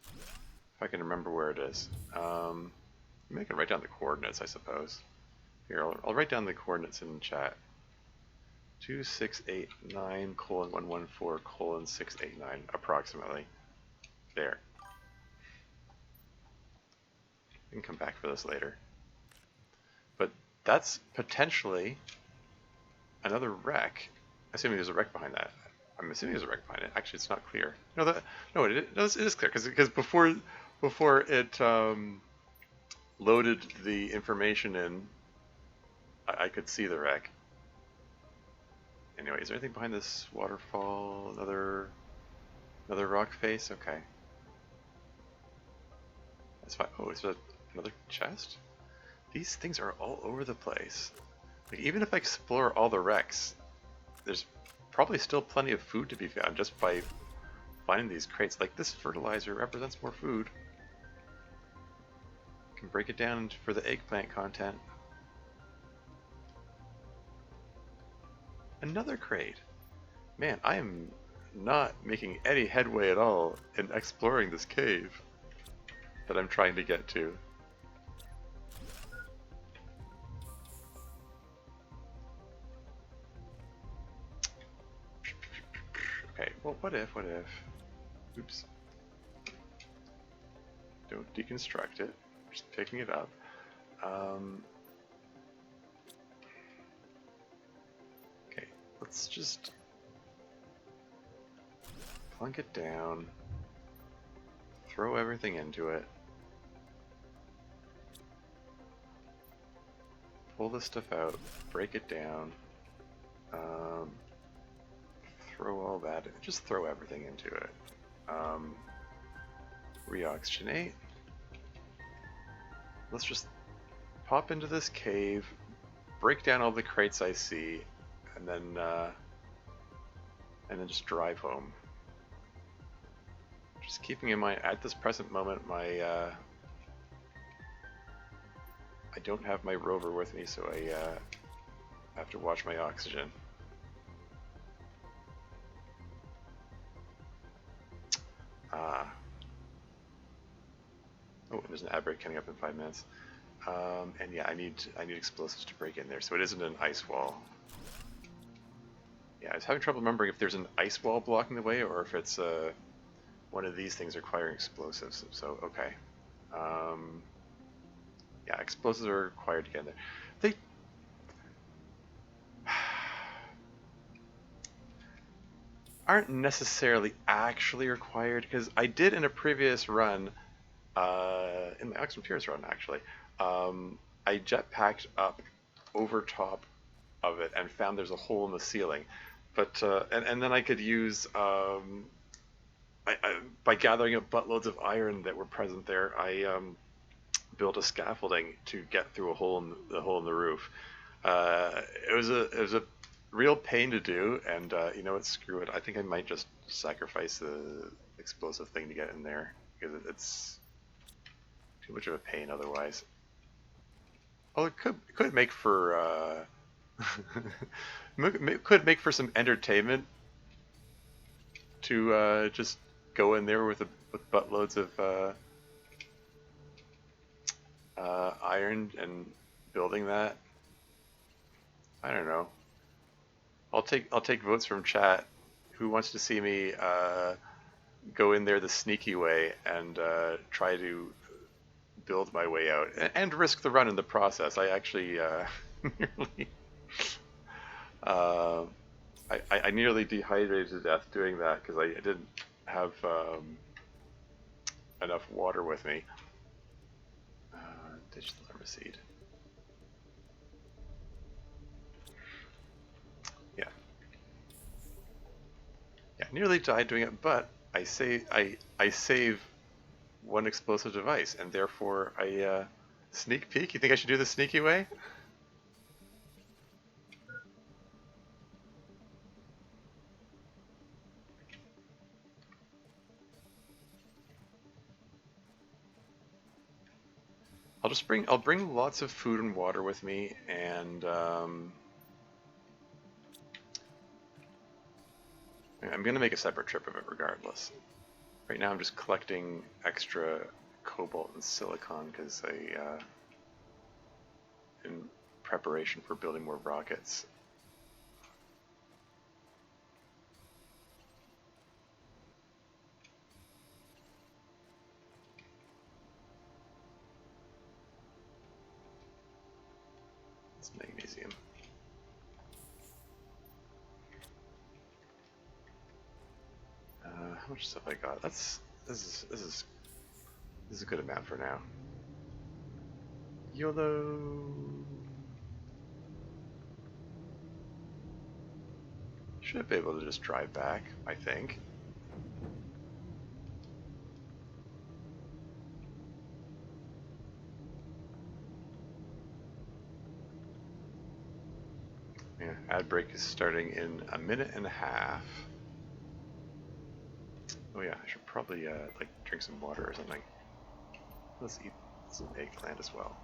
If I can remember where it is. Maybe I can write down the coordinates, I suppose. Here, I'll write down the coordinates in chat. 2689:114:689, approximately. There. We can come back for this later. But that's potentially another wreck. Assuming there's a wreck behind that. I'm assuming there's a wreck behind it. Actually, it's not clear. No, it is clear because before it loaded the information in, I could see the wreck. Anyway, is there anything behind this waterfall? Another rock face? Okay. That's fine. Oh, is there another chest? These things are all over the place. Like, even if I explore all the wrecks, there's probably still plenty of food to be found just by finding these crates. Like, this fertilizer represents more food. You can break it down for the eggplant content. Another crate. Man, I am not making any headway at all in exploring this cave that I'm trying to get to. Okay, well, what if? Oops. Don't deconstruct it. Just picking it up. Okay, let's just plunk it down, throw everything into it, pull this stuff out, break it down, throw all that, just throw everything into it. Reoxygenate. Let's just pop into this cave, break down all the crates I see, and then just drive home. Just keeping in mind, at this present moment, I don't have my rover with me, so I have to watch my oxygen. Oh, there's an ad break coming up in 5 minutes. And yeah, I need explosives to break in there, so it isn't an ice wall. Yeah, I was having trouble remembering if there's an ice wall blocking the way or if it's one of these things requiring explosives. So okay, yeah, explosives are required to get in there. They aren't necessarily actually required, because I did in a previous run, in my Oxygen Purist run actually, I jetpacked up over top of it and found there's a hole in the ceiling, but and then I could use by gathering up buttloads of iron that were present there, I built a scaffolding to get through a hole in the roof. It was a real pain to do, and you know what? Screw it. I think I might just sacrifice the explosive thing to get in there, because it's too much of a pain otherwise. Oh, it could make for could make for some entertainment to just go in there with buttloads of iron and building that. I don't know. I'll take votes from chat. Who wants to see me go in there the sneaky way and try to build my way out and risk the run in the process? I actually nearly I nearly dehydrated to death doing that because I didn't have enough water with me. Ditch the Lermaseed. Yeah. Yeah, nearly died doing it, but I save one explosive device, and therefore I sneak peek. You think I should do the sneaky way? I'll bring lots of food and water with me, and I'm gonna make a separate trip of it regardless. Right now I'm just collecting extra cobalt and silicon because in preparation for building more rockets. It's magnesium. How much stuff I got? This is a good amount for now. YOLO. Should be able to just drive back, I think. Yeah, ad break is starting in a minute and a half. Oh yeah, I should probably like drink some water or something. Let's eat some eggplant as well.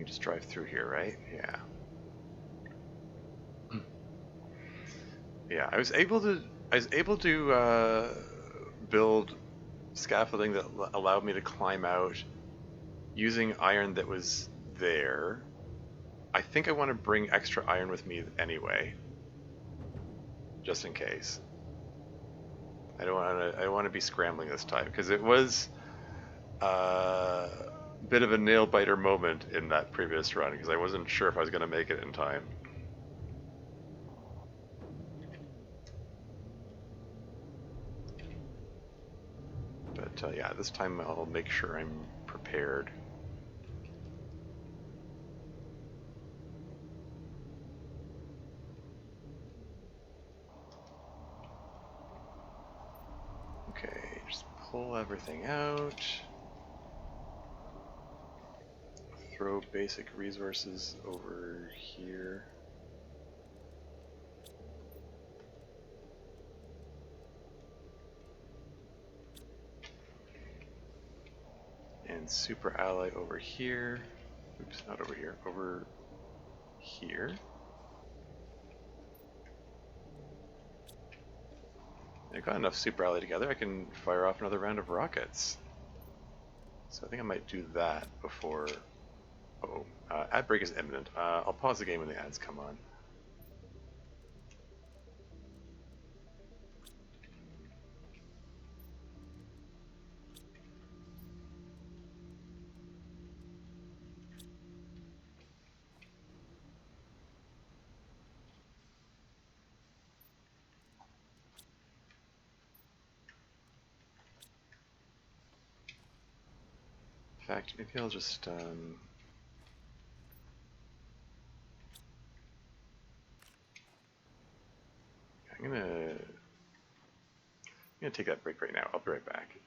just drive through here, right? Yeah. Yeah, I was able to build scaffolding that allowed me to climb out using iron that was there. I think I want to bring extra iron with me anyway, just in case. I don't want to be scrambling this time because it was a bit of a nail biter moment in that previous run because I wasn't sure if I was going to make it in time. But yeah, this time I'll make sure I'm prepared. Okay, just pull everything out. Throw basic resources over here. And super ally over here. Oops, not over here, over here. I got enough super ally together, I can fire off another round of rockets. So I think I might do that before... Oh, ad break is imminent. I'll pause the game when the ads come on. In fact, maybe I'll just... I'm gonna take that break right now. I'll be right back.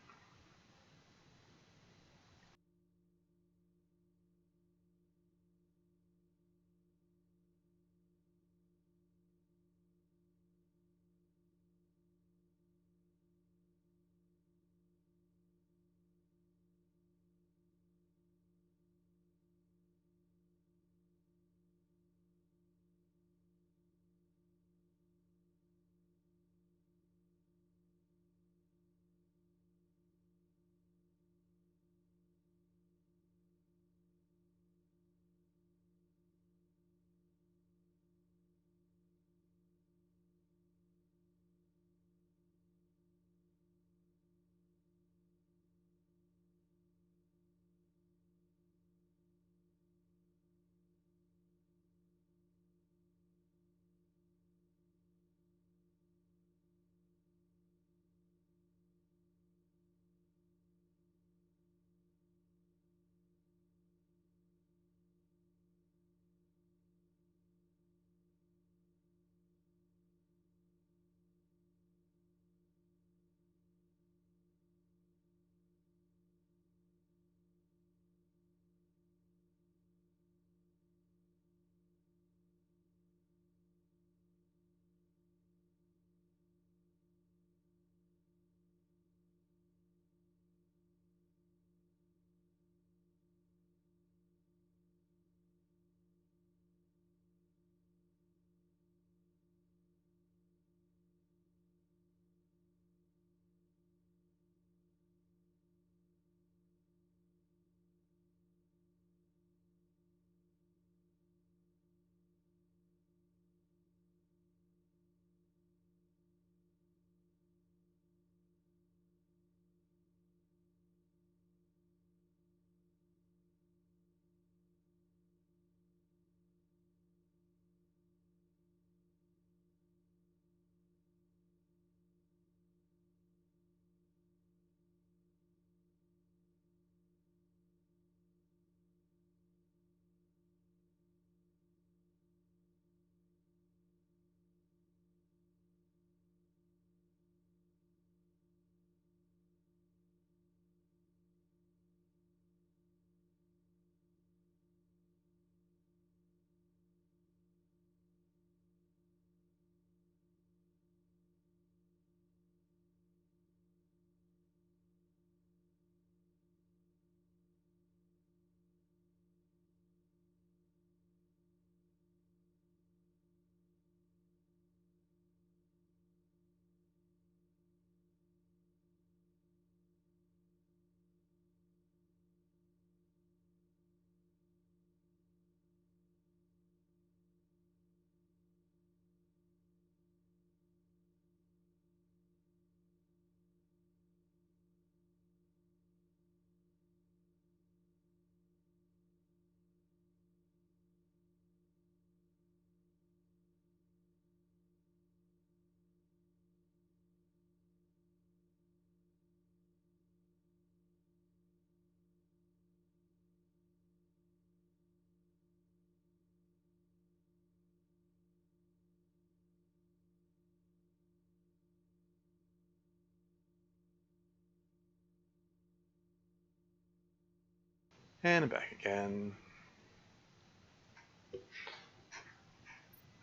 And back again.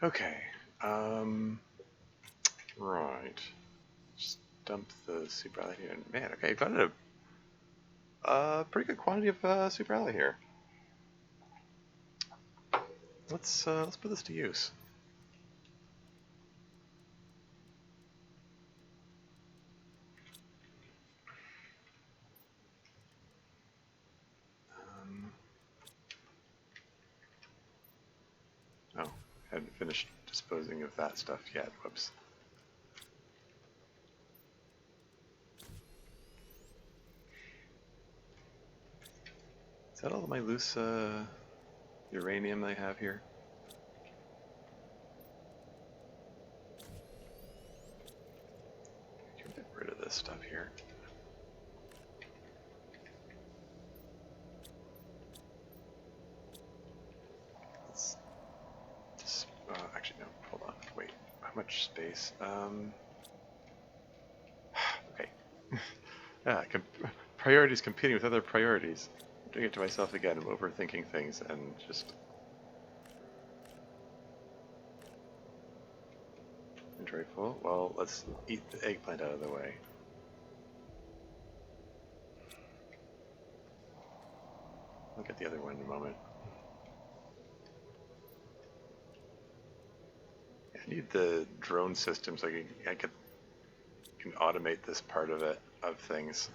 Okay. Right. Just dump the super alloy here. Man, okay, got a pretty good quantity of super alloy here. Let's put this to use. Oh, hadn't finished disposing of that stuff yet. Whoops. Is that all of my loose uranium I have here? Get rid of this stuff here. Let's just, actually no, hold on, wait. How much space? Okay. Yeah, priorities competing with other priorities. I'm doing it to myself again. I'm overthinking things and just inventory full. Well, let's eat the eggplant out of the way. I'll get the other one in a moment. I need the drone system so I can automate this part of it, of things.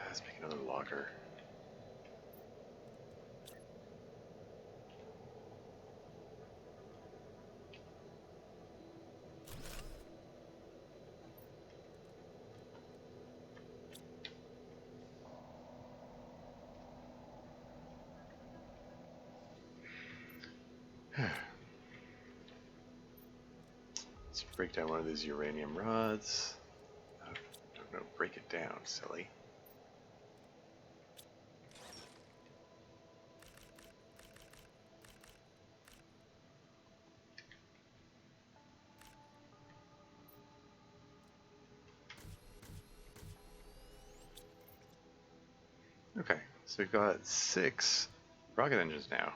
Let's make another logger. Let's break down one of these uranium rods. No, break it down, silly. Okay, so we've got 6 rocket engines now.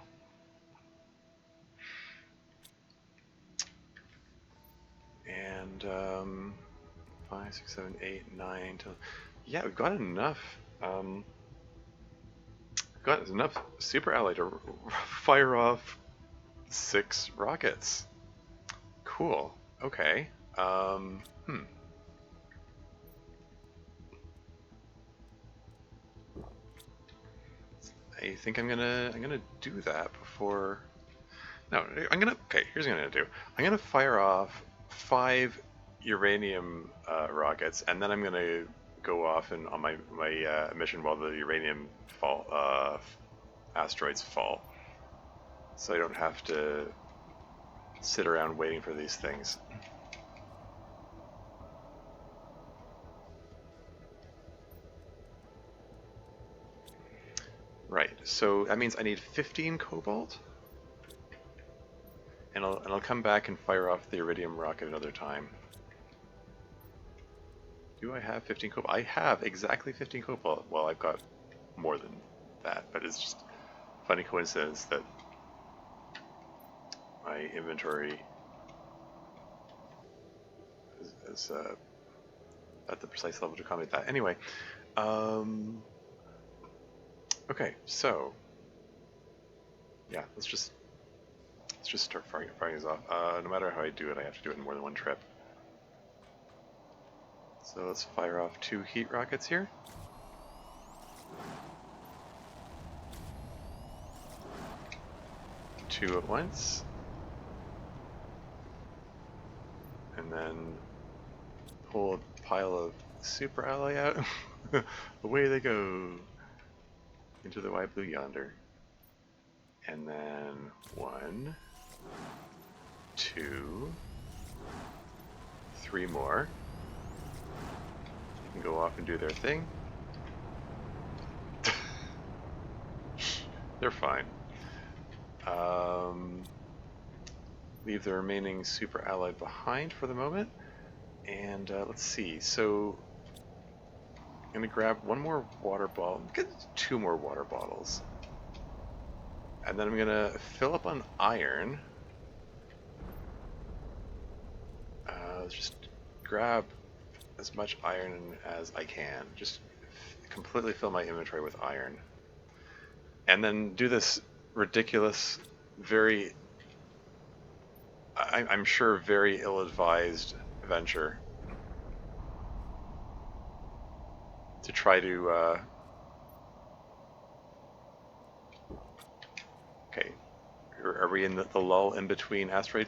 And 5, 6, 7, 8, 9, 10. Yeah, we've got enough. Got enough super alloy to fire off 6 rockets. Cool. Okay. I think I'm gonna do that before. No, okay, here's what I'm gonna do. I'm gonna fire off 5 uranium rockets, and then I'm gonna go off and on my mission while the uranium asteroids fall, so I don't have to sit around waiting for these things. Right. So that means I need 15 cobalt. And I'll come back and fire off the iridium rocket another time. Do I have 15 cobalt? I have exactly 15 cobalt. Well, I've got more than that, but it's just a funny coincidence that my inventory is at the precise level to accommodate that. Anyway, okay, so yeah, let's just start firing these off. No matter how I do it, I have to do it in more than one trip. So let's fire off 2 heat rockets here. Two at once. And then pull a pile of super alloy out. Away they go into the wide blue yonder. And then 1, 2, 3 more. You can go off and do their thing. They're fine. Leave the remaining super alloy behind for the moment. And let's see. So I'm gonna grab one more water bottle. Get two more water bottles, and then I'm gonna fill up on iron. Just grab as much iron as I can. Just completely fill my inventory with iron. And then do this ridiculous, very, I'm sure, very ill-advised venture to try to, okay, are we in the lull in between asteroid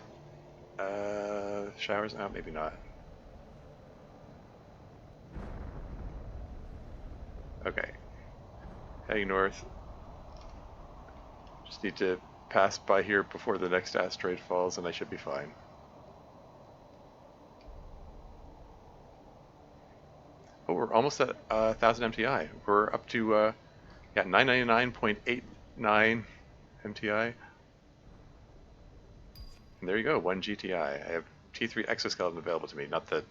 showers? Oh, maybe not. Okay, heading north. Just need to pass by here before the next asteroid falls and I should be fine. Oh, we're almost at 1,000 MTI. We're up to, yeah, 999.89 MTI. And there you go, 1 GTI. I have T3 exoskeleton available to me. Not that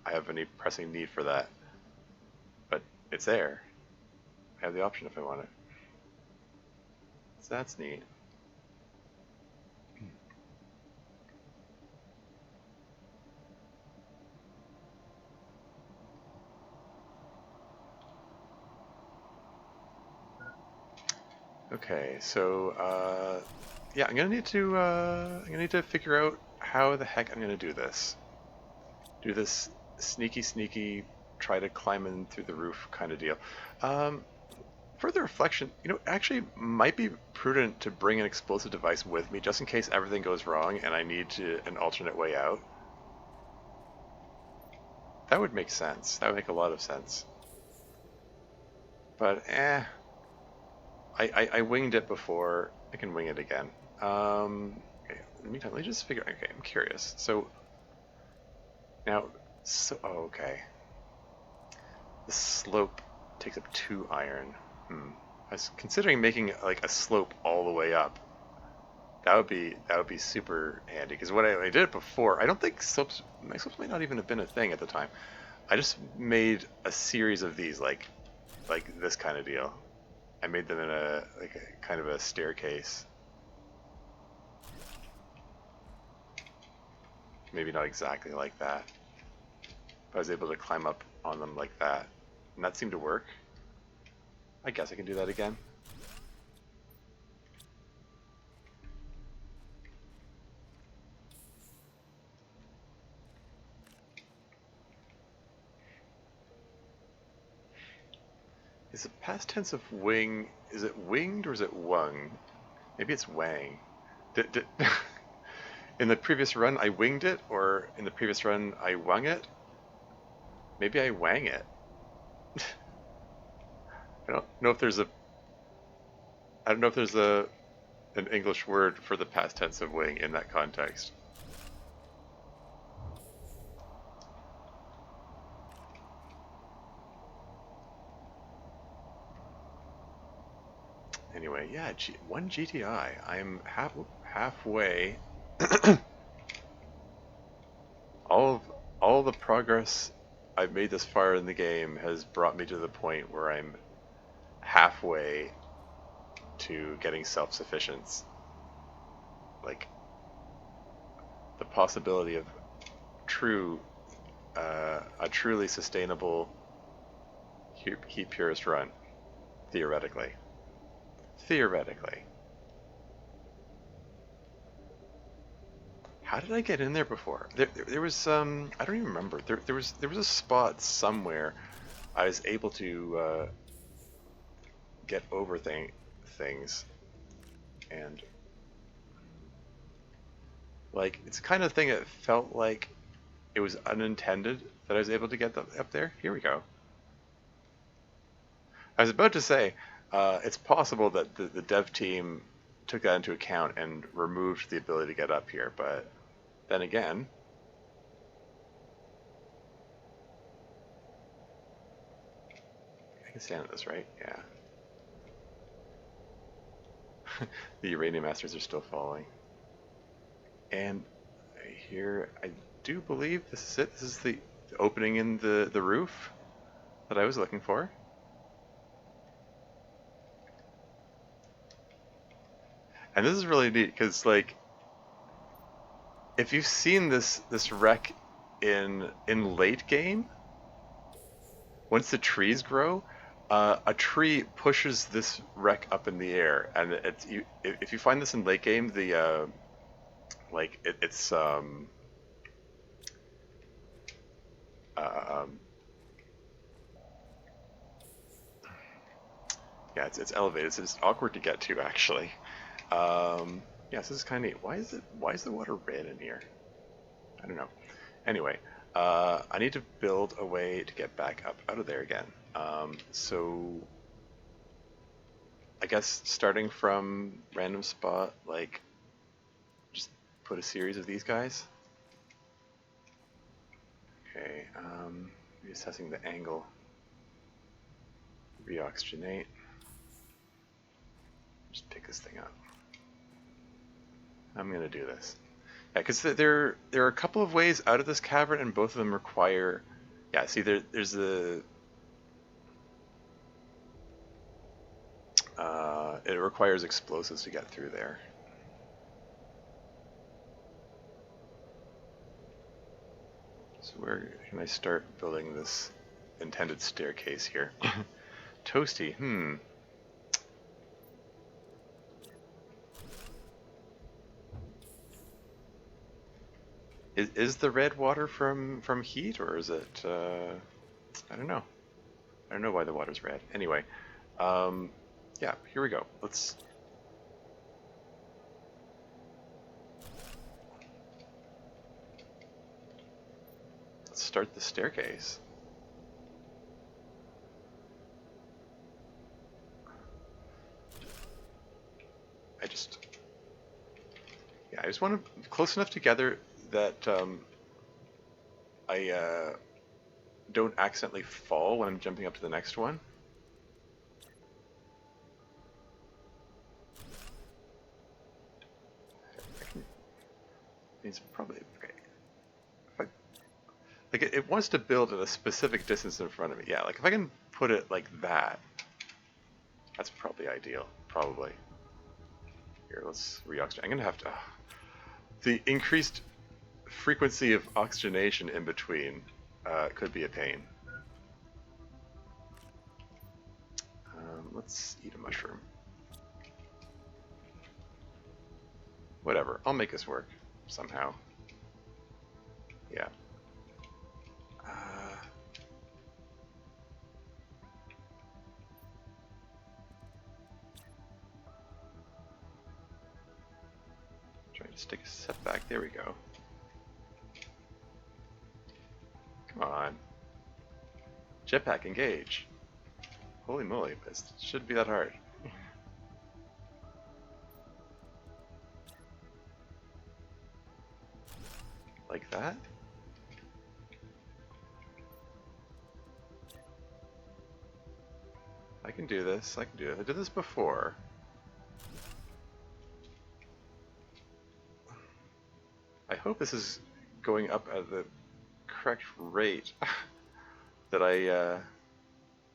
I have any pressing need for that, but it's there. I have the option if I want it. So that's neat. Okay, so yeah, I'm gonna need to figure out how the heck I'm gonna do this. Do this sneaky, try to climb in through the roof kind of deal. Further reflection, actually might be prudent to bring an explosive device with me just in case everything goes wrong and I need an alternate way out. That would make sense. That would make a lot of sense. But I winged it before. I can wing it again. Okay, in the meantime, let me just figure. Okay, I'm curious. So now, okay. The slope takes up 2 iron. I was considering making like a slope all the way up. That would be super handy because when I did it before, I don't think my slopes might not even have been a thing at the time. I just made a series of these like this kind of deal. I made them in a kind of a staircase. Maybe not exactly like that, but I was able to climb up on them like that, and that seemed to work. I guess I can do that again. Is the past tense of wing, is it winged or is it wung? Maybe it's wang. In the previous run I winged it, or in the previous run I wung it? Maybe I wang it. I don't know if there's an English word for the past tense of wing in that context. Anyway, yeah, 1 GTI. I'm halfway. all the progress I've made this far in the game has brought me to the point where I'm halfway to getting self-sufficiency. Like the possibility of a truly sustainable heat purist run, theoretically. Theoretically. How did I get in there before? There was some. I don't even remember. There was a spot somewhere I was able to get over things, and like it's the kind of thing that felt like it was unintended that I was able to get up there. Here we go. I was about to say it's possible that the dev team took that into account and removed the ability to get up here, but then again, I can stand this, right? Yeah. The uranium masters are still falling. And here, do believe this is it. This is the opening in the roof that I was looking for. And this is really neat because, like, if you've seen this wreck in late game, once the trees grow, a tree pushes this wreck up in the air, and if you find this in late game, the like it's um, yeah, it's elevated. It's just awkward to get to actually. Yeah, so this is kind of neat. Why is the water red in here? I don't know. Anyway, I need to build a way to get back up out of there again. So I guess starting from random spot, like just put a series of these guys. Okay, reassessing the angle. Reoxygenate. Just pick this thing up. I'm gonna do this. Yeah, because there are a couple of ways out of this cavern, and both of them require. Yeah, see, there's the. It requires explosives to get through there. So where can I start building this intended staircase here? Toasty, Is the red water from heat, or is it, I don't know. I don't know why the water's red. Anyway, yeah, here we go. Let's start the staircase. I just want to close enough together that I don't accidentally fall when I'm jumping up to the next one. It's probably okay. Like it wants to build at a specific distance in front of me. Yeah, like if I can put it like that, that's probably ideal. Probably. Here, let's reoxygenate. I'm gonna have to. The increased frequency of oxygenation in between could be a pain. Let's eat a mushroom. Whatever, I'll make this work somehow. Yeah. Trying to stick a step back. There we go. Come on. Jetpack, engage. Holy moly, this shouldn't be that hard. Like that? I can do this, I can do it. I did this before. I hope this is going up at the correct rate. That I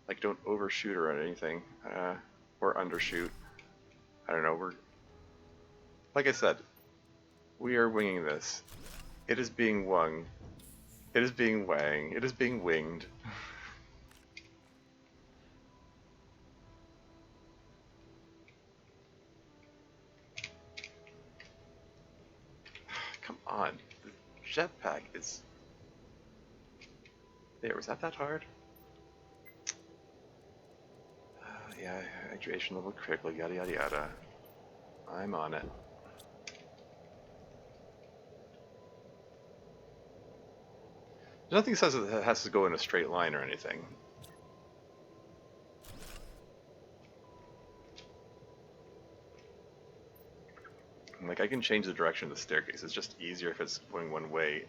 like don't overshoot or anything, or undershoot. I don't know. We're like I said, we are winging this. It is being wung. It is being wang. It is being winged. Come on, the jetpack is. There, was that hard? Yeah, hydration level critical, yada yada yada. I'm on it. There's nothing that says it has to go in a straight line or anything. Like, I can change the direction of the staircase. It's just easier if it's going one way.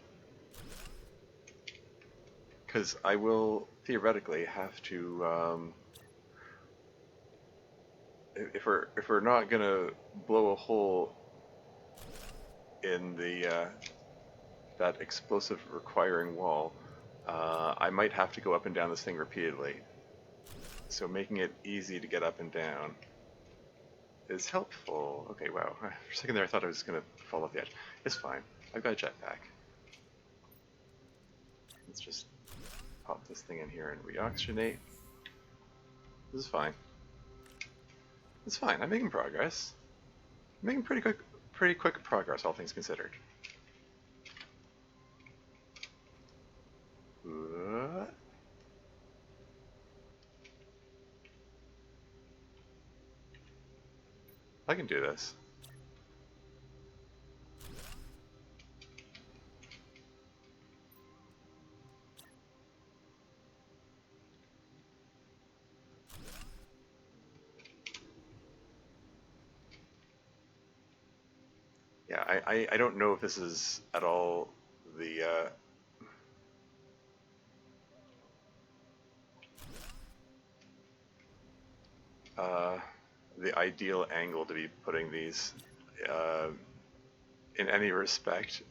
Because I will theoretically have to, if we're not gonna blow a hole in the that explosive requiring wall, I might have to go up and down this thing repeatedly. So making it easy to get up and down is helpful. Okay, wow. For a second there I thought I was going to fall off the edge. It's fine. I've got a jetpack. Let's just pop this thing in here and reoxygenate. This is fine. It's fine. I'm making progress. I'm making pretty quick progress, all things considered. I can do this. Yeah, I don't know if this is at all the ideal angle to be putting these in any respect.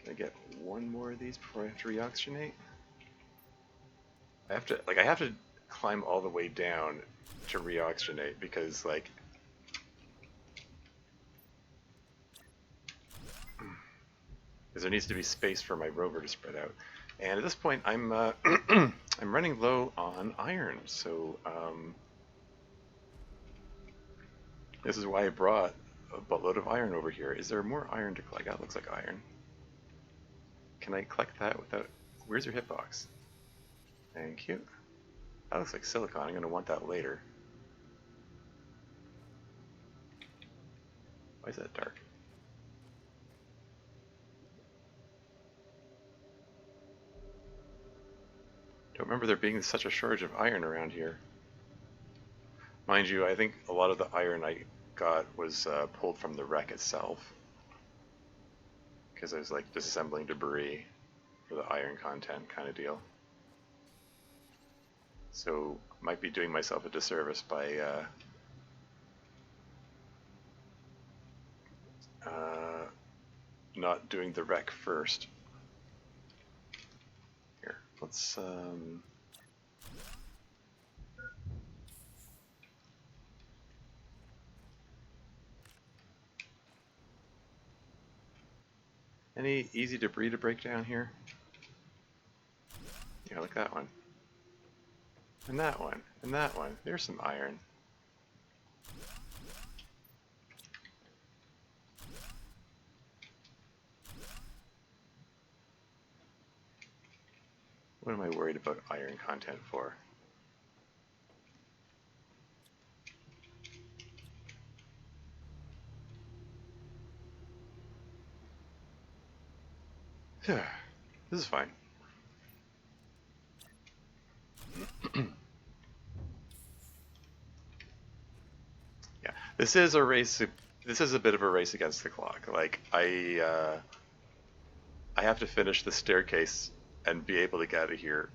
Can I get one more of these before I have to reoxygenate? I have to climb all the way down to reoxygenate because like there needs to be space for my rover to spread out. And at this point, I'm I'm running low on iron, so this is why I brought a buttload of iron over here. Is there more iron to collect? That looks like iron. Can I collect that without... Where's your hitbox? Thank you. That looks like silicon. I'm going to want that later. Why is that dark? Don't remember there being such a shortage of iron around here. Mind you, I think a lot of the iron I got was pulled from the wreck itself. Because I was like disassembling debris for the iron content kind of deal. So might be doing myself a disservice by not doing the wreck first. Here, let's any easy debris to break down here? Yeah, like that one. And that one. And that one. There's some iron. What am I worried about iron content for? This is fine. Yeah, this is a race. This is a bit of a race against the clock. Like I have to finish the staircase and be able to get out of here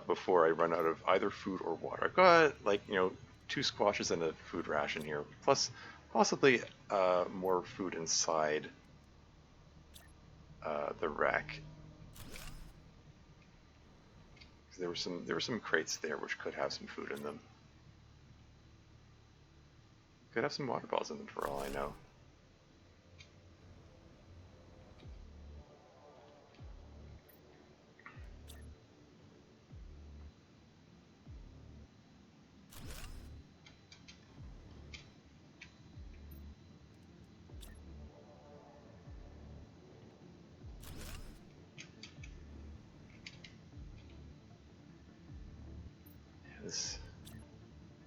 before I run out of either food or water. I've got like 2 squashes and a food ration here, plus possibly more food inside the wreck. There were some crates there which could have some food in them. Could have some water balls in them for all I know.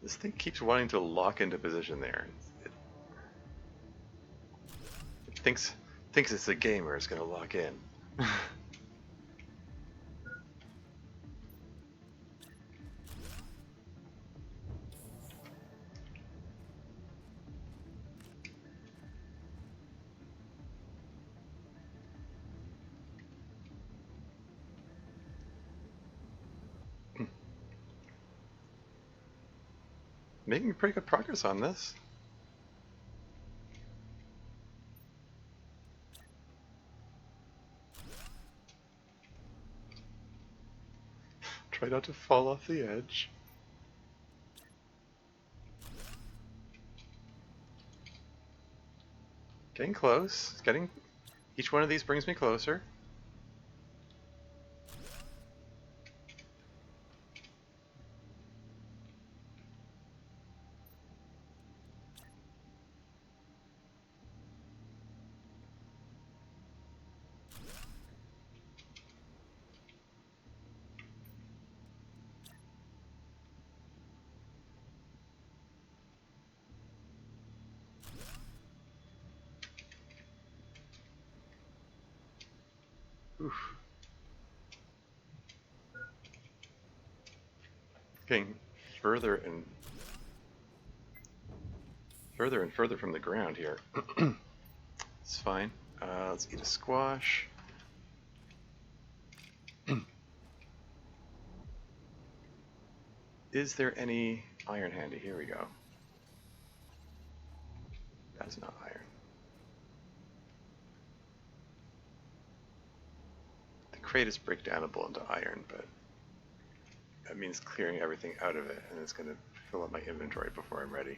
This thing keeps wanting to lock into position there. It thinks it's a gamer. It's going to lock in. Making pretty good progress on this. Try not to fall off the edge. Getting close. Getting. Each one of these brings me closer. Oof. Getting further and further from the ground here. It's fine. Let's eat a squash. Is there any iron handy? Here we go. That's not iron. The crate is breakdownable into iron, but that means clearing everything out of it, and it's going to fill up my inventory before I'm ready.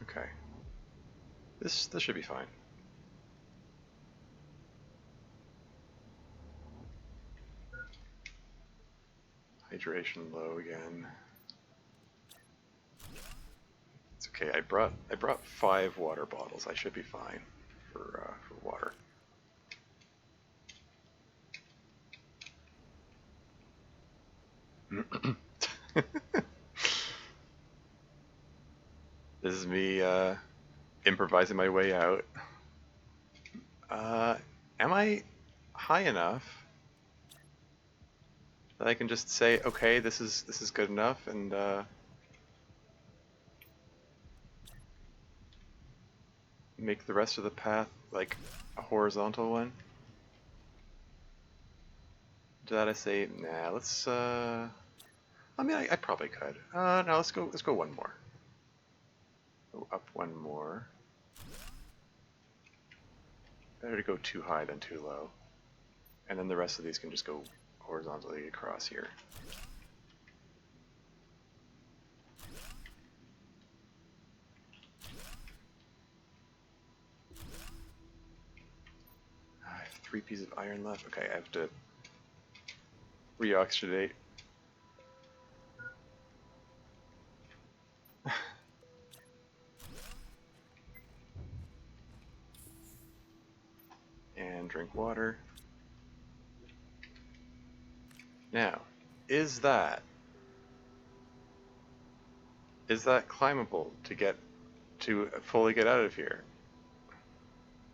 Okay. This should be fine. Hydration low again. It's okay. I brought 5 water bottles. I should be fine for water. This is me improvising my way out. Am I high enough that I can just say, okay, this is good enough, and make the rest of the path like a horizontal one? To that I say, nah. Let's. I mean, I probably could. No, let's go one more. Go up one more. Better to go too high than too low. And then the rest of these can just go horizontally across here. I have 3 pieces of iron left. Okay, I have to reoxidate. And drink water. Now, is that climbable to fully get out of here?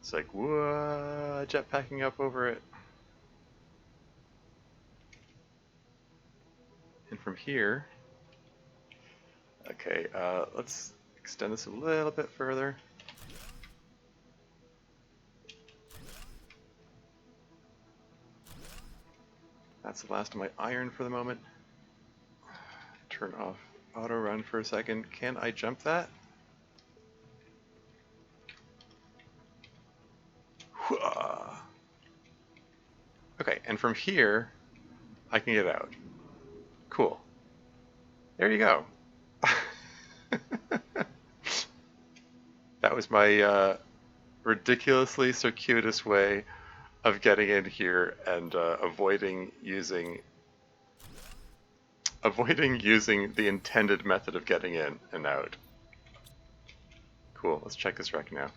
It's like, whoa, jetpacking up over it. And from here, okay, let's extend this a little bit further. That's the last of my iron for the moment. Turn off auto run for a second. Can I jump that? Okay, and from here, I can get out. Cool. There you go. That was my ridiculously circuitous way of getting in here and avoiding using the intended method of getting in and out. Cool, let's check this wreck now.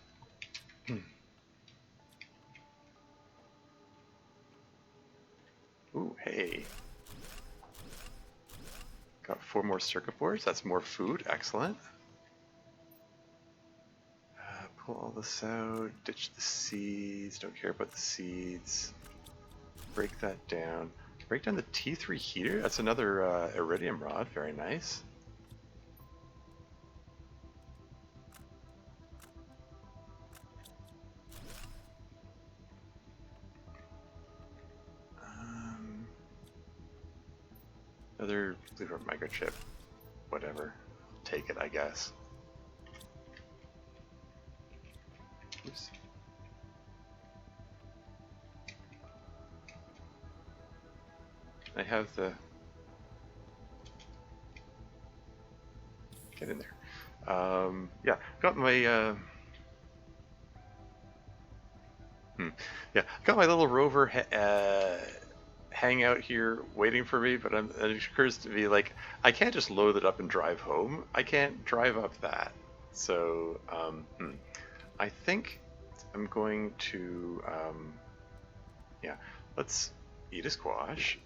Ooh, hey. Got 4 more circuit boards, that's more food, excellent. Pull all this out, ditch the seeds, don't care about the seeds. Break that down. Break down the T3 heater, that's another iridium rod, very nice. Other Blueprint microchip. Whatever. Take it, I guess. Oops. I have the... Get in there. Yeah, got my... Yeah, got my little rover hang out here waiting for me, but it occurs to me, like, I can't just load it up and drive home. I can't drive up that. So, I think I'm going to, yeah, let's eat a squash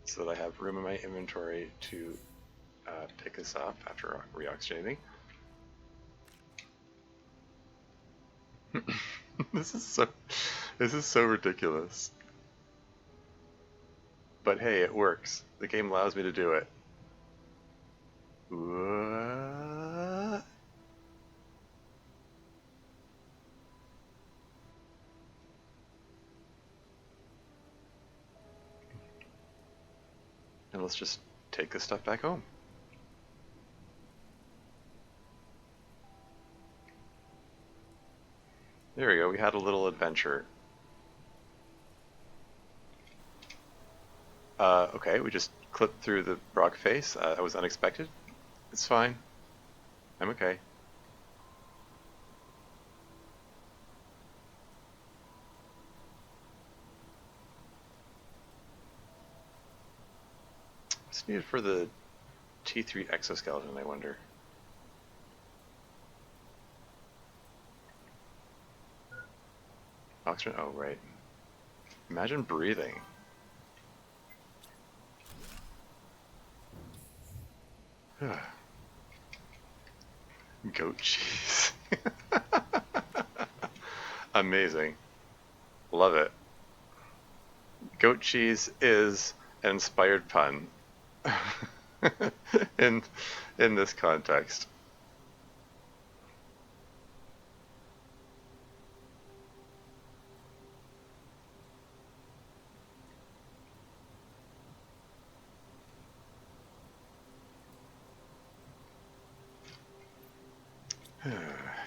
so that I have room in my inventory to pick this up after reoxygenating. This is so ridiculous. But hey, it works. The game allows me to do it. What? And let's just take this stuff back home. There we go, we had a little adventure. Okay, we just clipped through the rock face. That was unexpected. It's fine. I'm okay. What's needed for the T3 exoskeleton, I wonder? Oxygen? Oh, right. Imagine breathing. Goat cheese. Amazing. Love it. Goat cheese is an inspired pun in this context.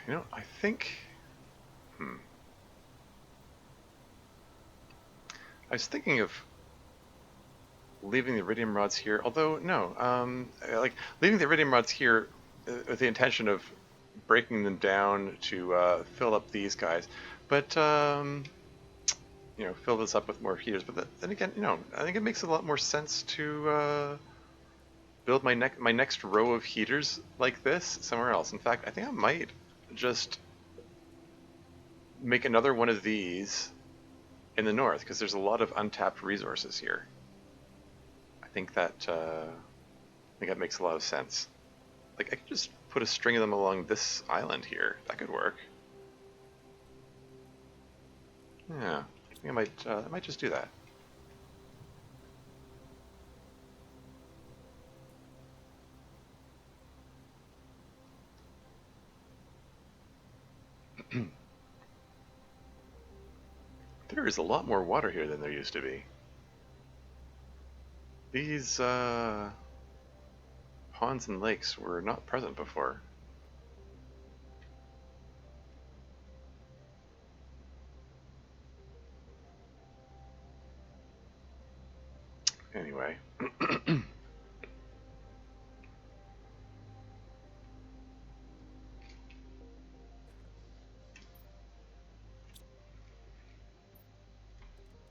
You know, I think... I was thinking of leaving the iridium rods here, although, no, like, leaving the iridium rods here with the intention of breaking them down to fill up these guys, but, you know, fill this up with more heaters, but then again, you know, I think it makes a lot more sense to build my next row of heaters like this somewhere else. In fact, I think I might just make another one of these in the north, because there's a lot of untapped resources here. I think that makes a lot of sense. Like, I could just put a string of them along this island here. That could work. Yeah, I think I might just do that. There is a lot more water here than there used to be. These ponds and lakes were not present before. Anyway.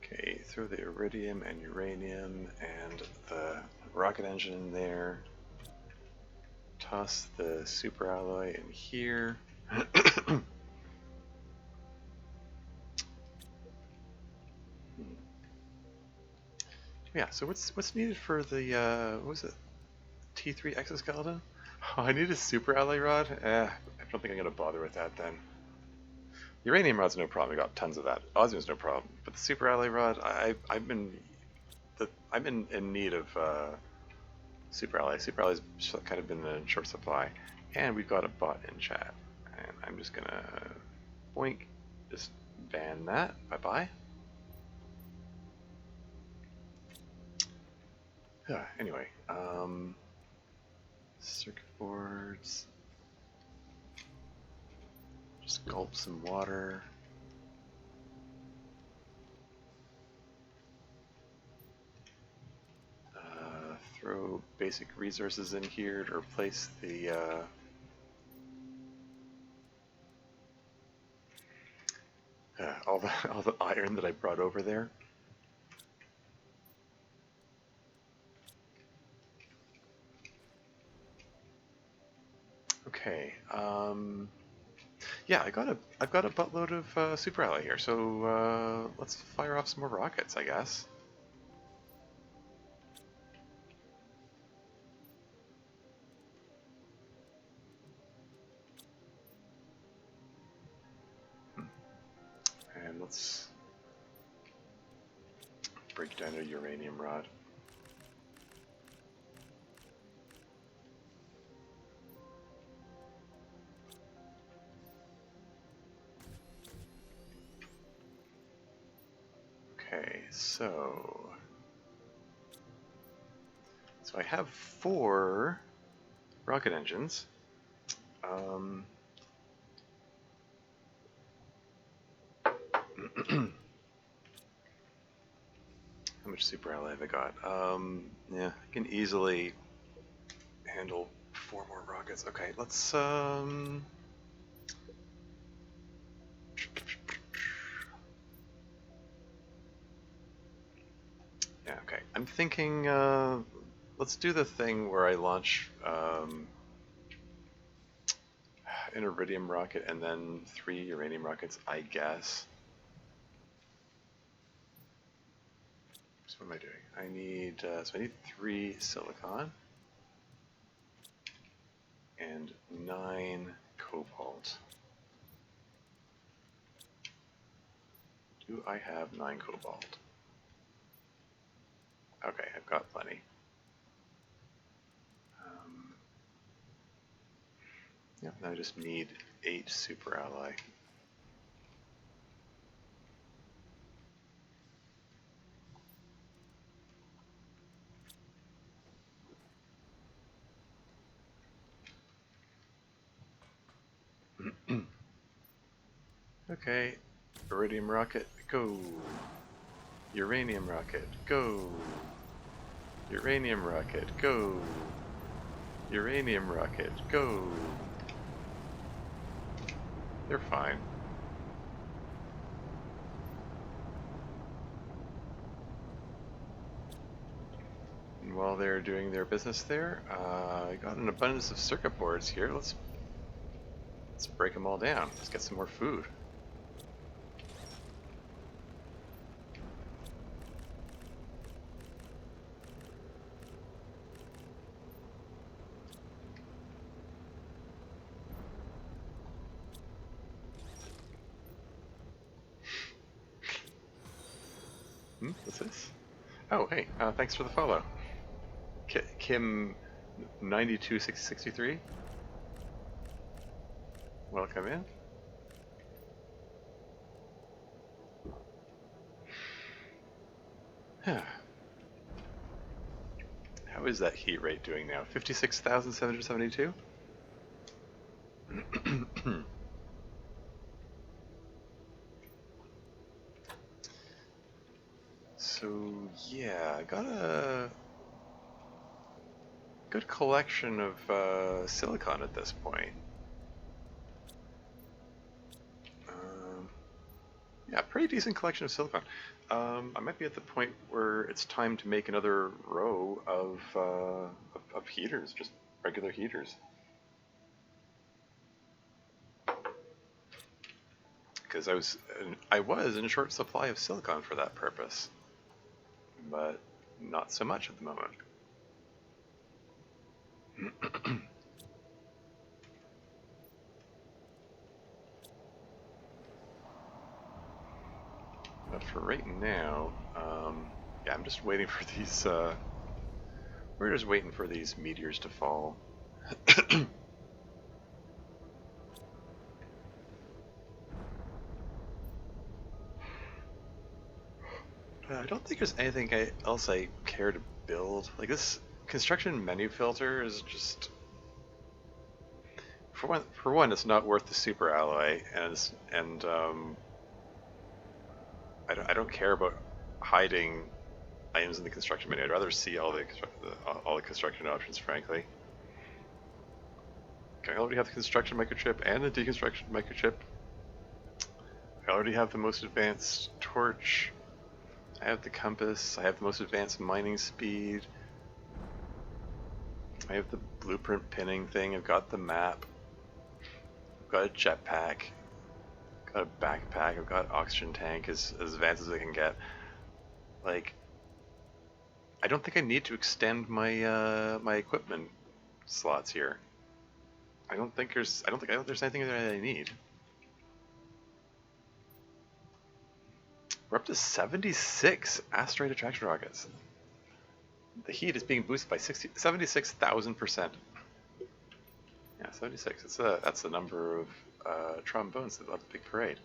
Okay, throw the iridium and uranium and the rocket engine in there. Toss the super alloy in here. Yeah, so what's needed for the what was it? T3 exoskeleton? Oh, I need a super alloy rod? I don't think I'm gonna bother with that then. Uranium rod's no problem, I got tons of that. Osmio's no problem. But the super alloy rod, I'm in need of super alloy. Super alloy's kind of been in short supply. And we've got a bot in chat. And I'm just gonna boink, just ban that. Bye bye. Anyway, circuit boards. Just gulp some water. Throw basic resources in here to replace the all the iron that I brought over there. Okay. Yeah, I've got a buttload of super ally here, so let's fire off some more rockets, I guess. And let's break down a uranium rod. Okay, so I have 4 rocket engines. How much super ally have I got? Yeah, I can easily handle 4 more rockets. Okay, let's yeah, okay. I'm thinking let's do the thing where I launch an iridium rocket and then 3 uranium rockets, I guess. So what am I doing? I need so I need 3 silicon and 9 cobalt. Do I have 9 cobalt? Okay, I've got plenty. Yeah, now I just need 8 super ally. Okay, iridium rocket, go. Uranium rocket, go. Uranium rocket, go. Uranium rocket, go. They're fine. And while they're doing their business there, I got an abundance of circuit boards here. Let's break them all down. Let's get some more food. What's this? Oh, hey, thanks for the follow. Kim 92663. Welcome in. How is that heat rate doing now? 56,772? So, yeah, I got a good collection of silicon at this point. Yeah, pretty decent collection of silicon. I might be at the point where it's time to make another row of heaters, just regular heaters. Because I was in a short supply of silicon for that purpose, but not so much at the moment. But for right now, yeah, I'm just waiting for these. We're just waiting for these meteors to fall. I don't think there's anything else I care to build. Like this construction menu filter is just, for one, it's not worth the super alloy, and I don't care about hiding items in the construction menu. I'd rather see all the construction options, frankly. Okay, I already have the construction microchip and the deconstruction microchip. I already have the most advanced torch. I have the compass. I have the most advanced mining speed. I have the blueprint pinning thing. I've got the map. I've got a jetpack. I've got a backpack. I've got oxygen tank as advanced as I can get. Like, I don't think I need to extend my my equipment slots here. I don't think there's anything that I need. We're up to 76 asteroid attraction rockets. The heat is being boosted by 76,000%. Yeah, 76. That's the number of trombones that left the big parade.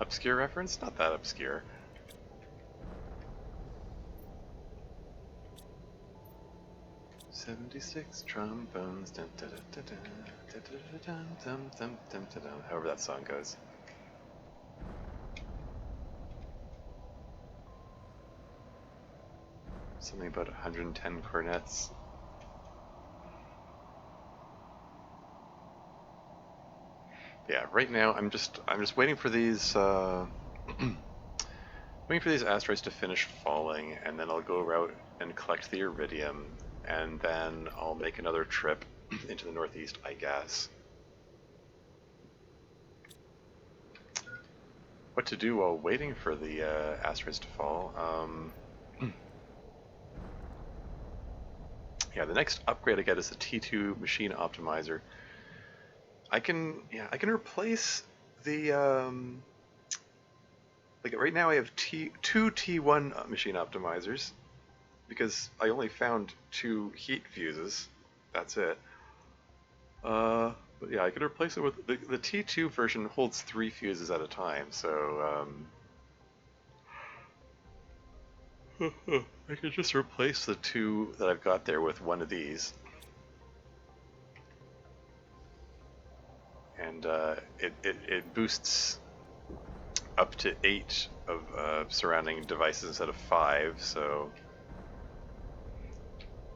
Obscure reference? Not that obscure. "76 trombones, dun, dun, dun, dun, dun, dun, dun, dun, dun, dun, dun, dun," however that song goes. Something about 110 cornets. Yeah, right now I'm just waiting for these waiting for these asteroids to finish falling, and then I'll go out and collect the iridium, and then I'll make another trip into the northeast, I guess. What to do while waiting for the asteroids to fall? Yeah, the next upgrade I get is the T2 machine optimizer. I can replace the like right now I have two T1 machine optimizers because I only found 2 heat fuses. That's it. But yeah, I could replace it with the T2 version holds 3 fuses at a time, so I could just replace the 2 that I've got there with one of these. And it boosts up to 8 of surrounding devices instead of 5, so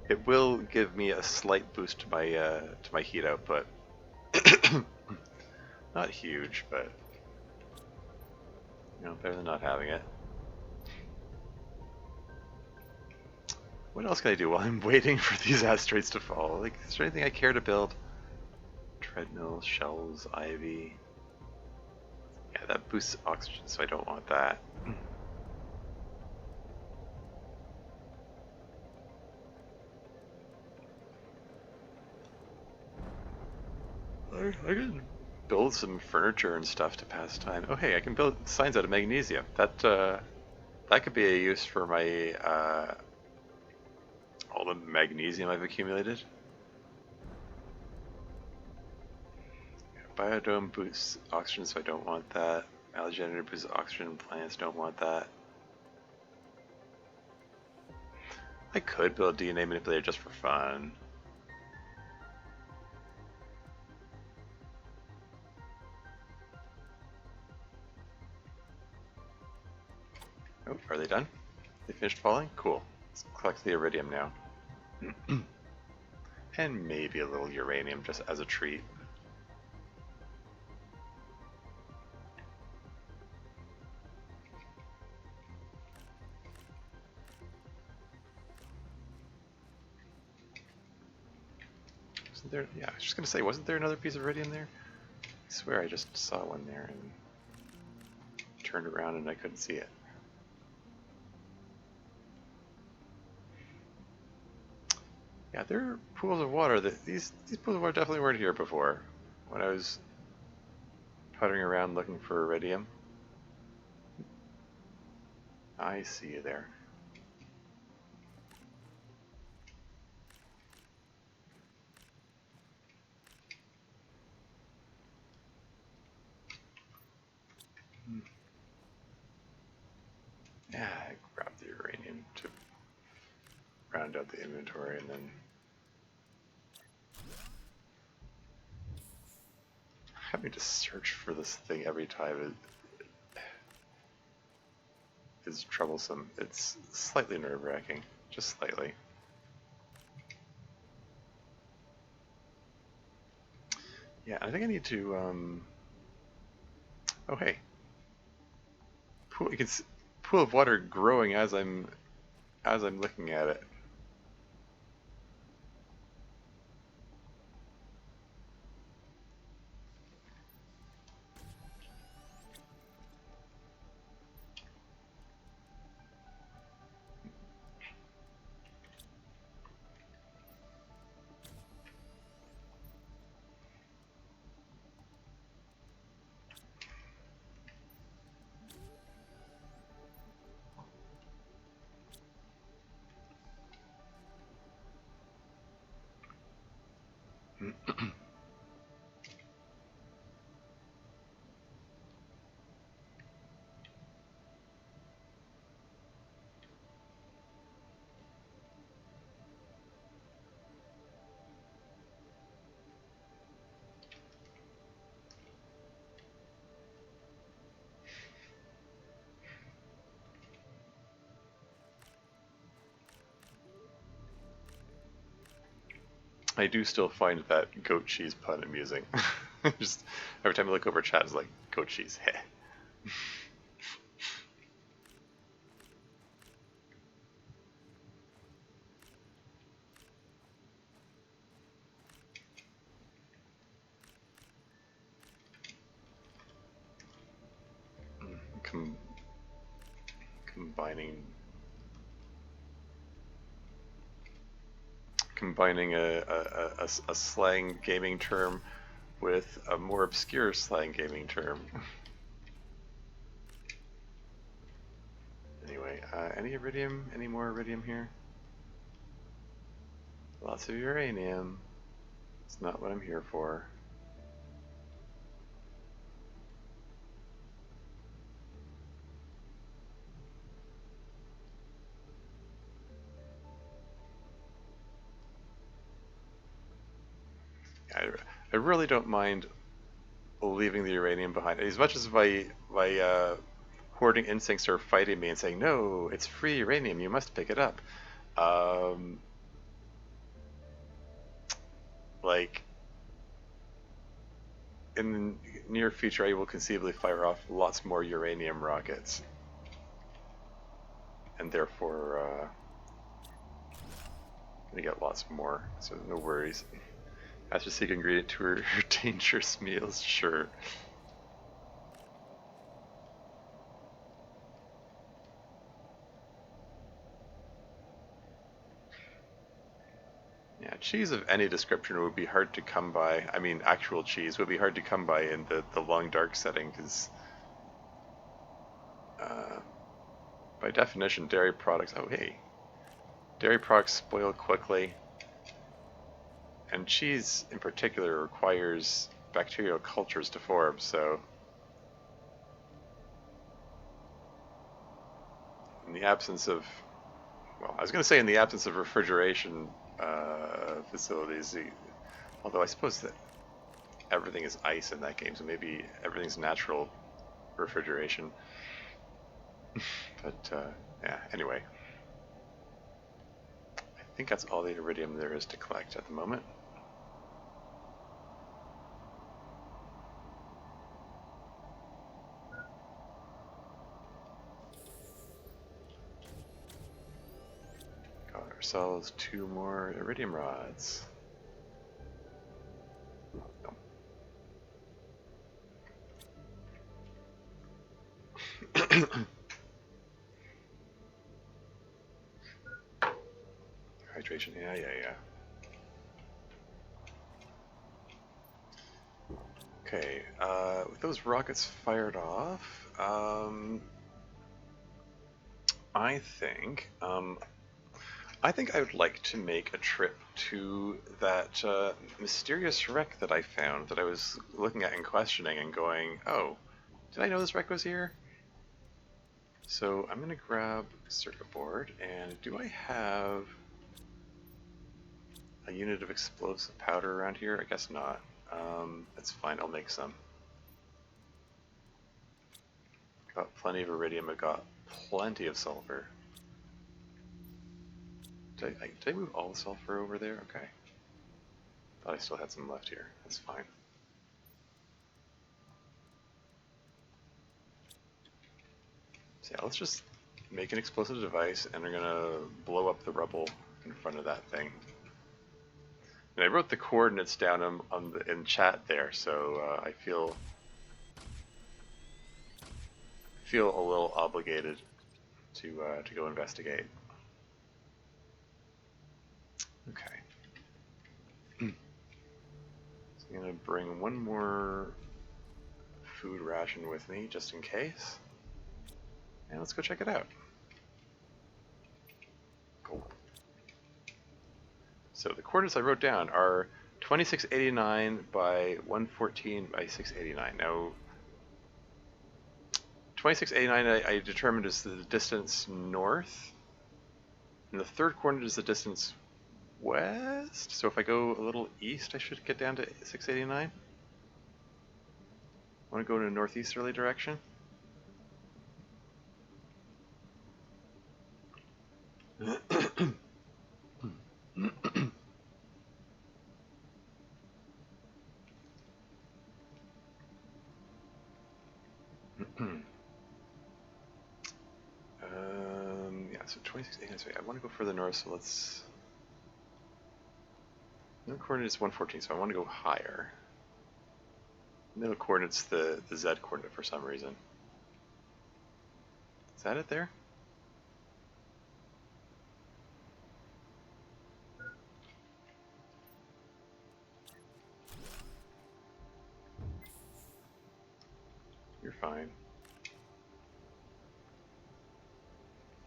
it will give me a slight boost to my heat output. Not huge, but you know, better than not having it. What else can I do while I'm waiting for these asteroids to fall? Like, is there anything I care to build? Treadmill, shells, ivy. Yeah, that boosts oxygen, so I don't want that. I can build some furniture and stuff to pass time. Oh hey, I can build signs out of magnesium. That could be a use for my all the magnesium I've accumulated. Biodome boosts oxygen, so I don't want that. Allogenerator boosts oxygen, plants don't want that. I could build a DNA manipulator just for fun. Oh, are they done? They finished falling? Cool. Let's collect the iridium now. And maybe a little uranium just as a treat. Wasn't there? Yeah, I was just gonna say, wasn't there another piece of iridium there? I swear I just saw one there and turned around and I couldn't see it. Yeah, there are pools of water that these pools of water definitely weren't here before when I was puttering around looking for iridium. I see you there. round out the inventory and then having to search for this thing every time is troublesome. It's slightly nerve-wracking, just slightly. Yeah, I think I need to. Oh hey, pool. You can see pool of water growing as I'm looking at it. I do still find that goat cheese pun amusing. Just every time I look over chat, it's like goat cheese. Heh. Com combining a slang gaming term with a more obscure slang gaming term. Anyway, any iridium? Any more iridium here? Lots of uranium. It's not what I'm here for. I really don't mind leaving the uranium behind. As much as my hoarding instincts are fighting me and saying, no, it's free uranium, you must pick it up. Like, in the near future, I will conceivably fire off lots more uranium rockets. And therefore, gonna get lots more, so no worries. That's your secret ingredient to her dangerous meals, sure. Yeah, cheese of any description would be hard to come by. I mean, actual cheese would be hard to come by in the long dark setting, because by definition, dairy products. Oh, hey, dairy products spoil quickly, and cheese in particular requires bacterial cultures to form. So, in the absence of, well, I was going to say in the absence of refrigeration facilities, although I suppose that everything is ice in that game, so maybe everything's natural refrigeration. But yeah, anyway, I think that's all the iridium there is to collect at the moment. Got ourselves 2 more iridium rods. Hydration, yeah. Okay, with those rockets fired off, I think I would like to make a trip to that mysterious wreck that I found that I was looking at and questioning and going, oh, did I know this wreck was here? So I'm going to grab a circuit board, and do I have a unit of explosive powder around here? I guess not. That's fine, I'll make some. Got plenty of iridium, I got plenty of sulfur. Did I move all the sulfur over there? Okay. Thought I still had some left here. That's fine. So yeah, let's just make an explosive device and we're gonna blow up the rubble in front of that thing. And I wrote the coordinates down in chat there, so I feel a little obligated to go investigate. Okay. So I'm gonna bring one more food ration with me just in case. And let's go check it out. Cool. So the coordinates I wrote down are 2689 by 114 by 689. Now, 2689 I determined is the distance north, and the third coordinate is the distance west. So if I go a little east, I should get down to 689. I want to go in a northeasterly direction. Yeah, so 2689. I want to go further north, so let's. The coordinate is 114, so I want to go higher. Middle coordinate's the Z coordinate for some reason. Is that it there? You're fine.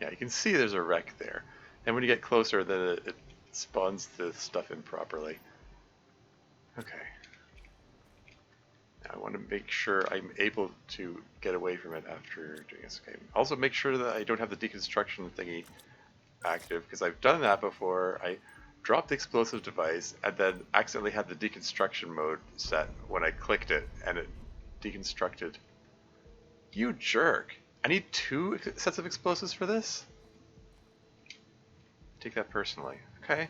Yeah, you can see there's a wreck there. And when you get closer, then it spawns the stuff improperly. Okay. Now I want to make sure I'm able to get away from it after doing this. Okay. Also make sure that I don't have the deconstruction thingy active, because I've done that before. I dropped the explosive device and then accidentally had the deconstruction mode set when I clicked it, and it deconstructed. You jerk! I need 2 sets of explosives for this? Take that personally. Okay.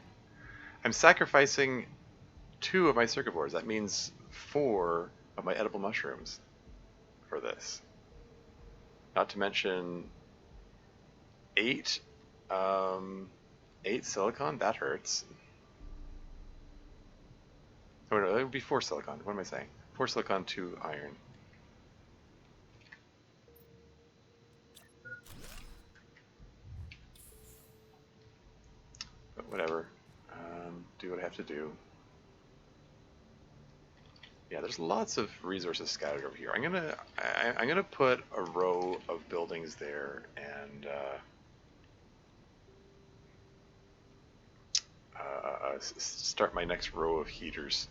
I'm sacrificing 2 of my circuit boards. That means 4 of my edible mushrooms for this. Not to mention 8 silicon. That hurts. Oh no, it would be 4 silicon. What am I saying? 4 silicon, 2 iron. But whatever. Do what I have to do. Yeah, there's lots of resources scattered over here. I'm gonna put a row of buildings there and start my next row of heaters.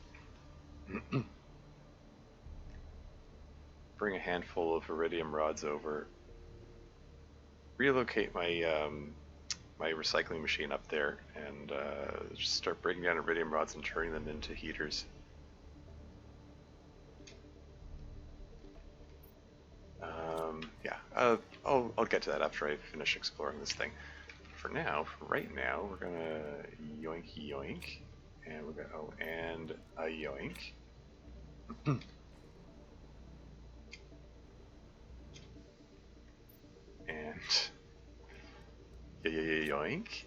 Bring a handful of iridium rods over. Relocate my my recycling machine up there and just start breaking down iridium rods and turning them into heaters. Yeah, I'll get to that after I finish exploring this thing. For now, for right now, we're gonna yoink yoink, and we're gonna and a yoink. And yoink.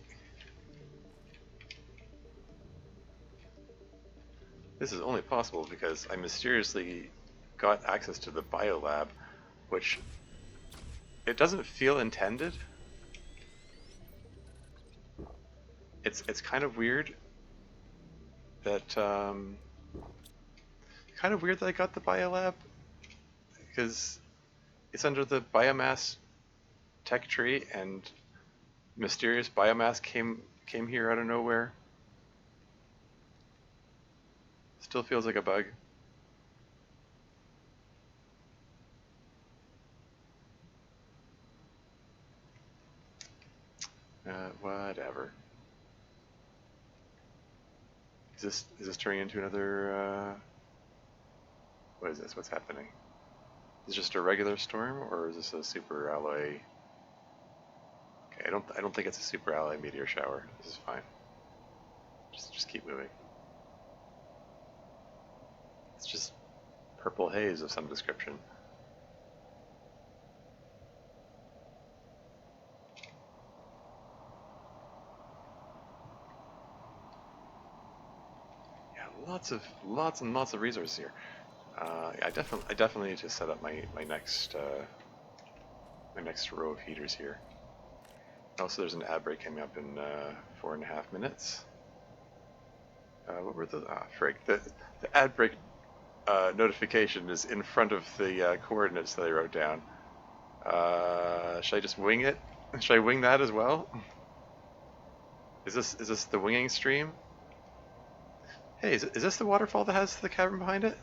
This is only possible because I mysteriously got access to the biolab, which it doesn't feel intended. It's kind of weird that kind of weird that I got the biolab, because it's under the biomass tech tree and mysterious biomass came here out of nowhere. Still feels like a bug. Whatever. this turning into another? What is this? What's happening? Is this just a regular storm, or is this a super alloy? Okay, I don't think it's a super alloy meteor shower. This is fine. Just keep moving. It's just purple haze of some description. Yeah, lots and lots of resources here. I definitely need to set up my next row of heaters here. Also, there's an ad break coming up in 4.5 minutes. What were the frig? The ad break notification is in front of the coordinates that I wrote down. Should I just wing it? Should I wing that as well? Is this the winging stream? Hey, is this the waterfall that has the cavern behind it?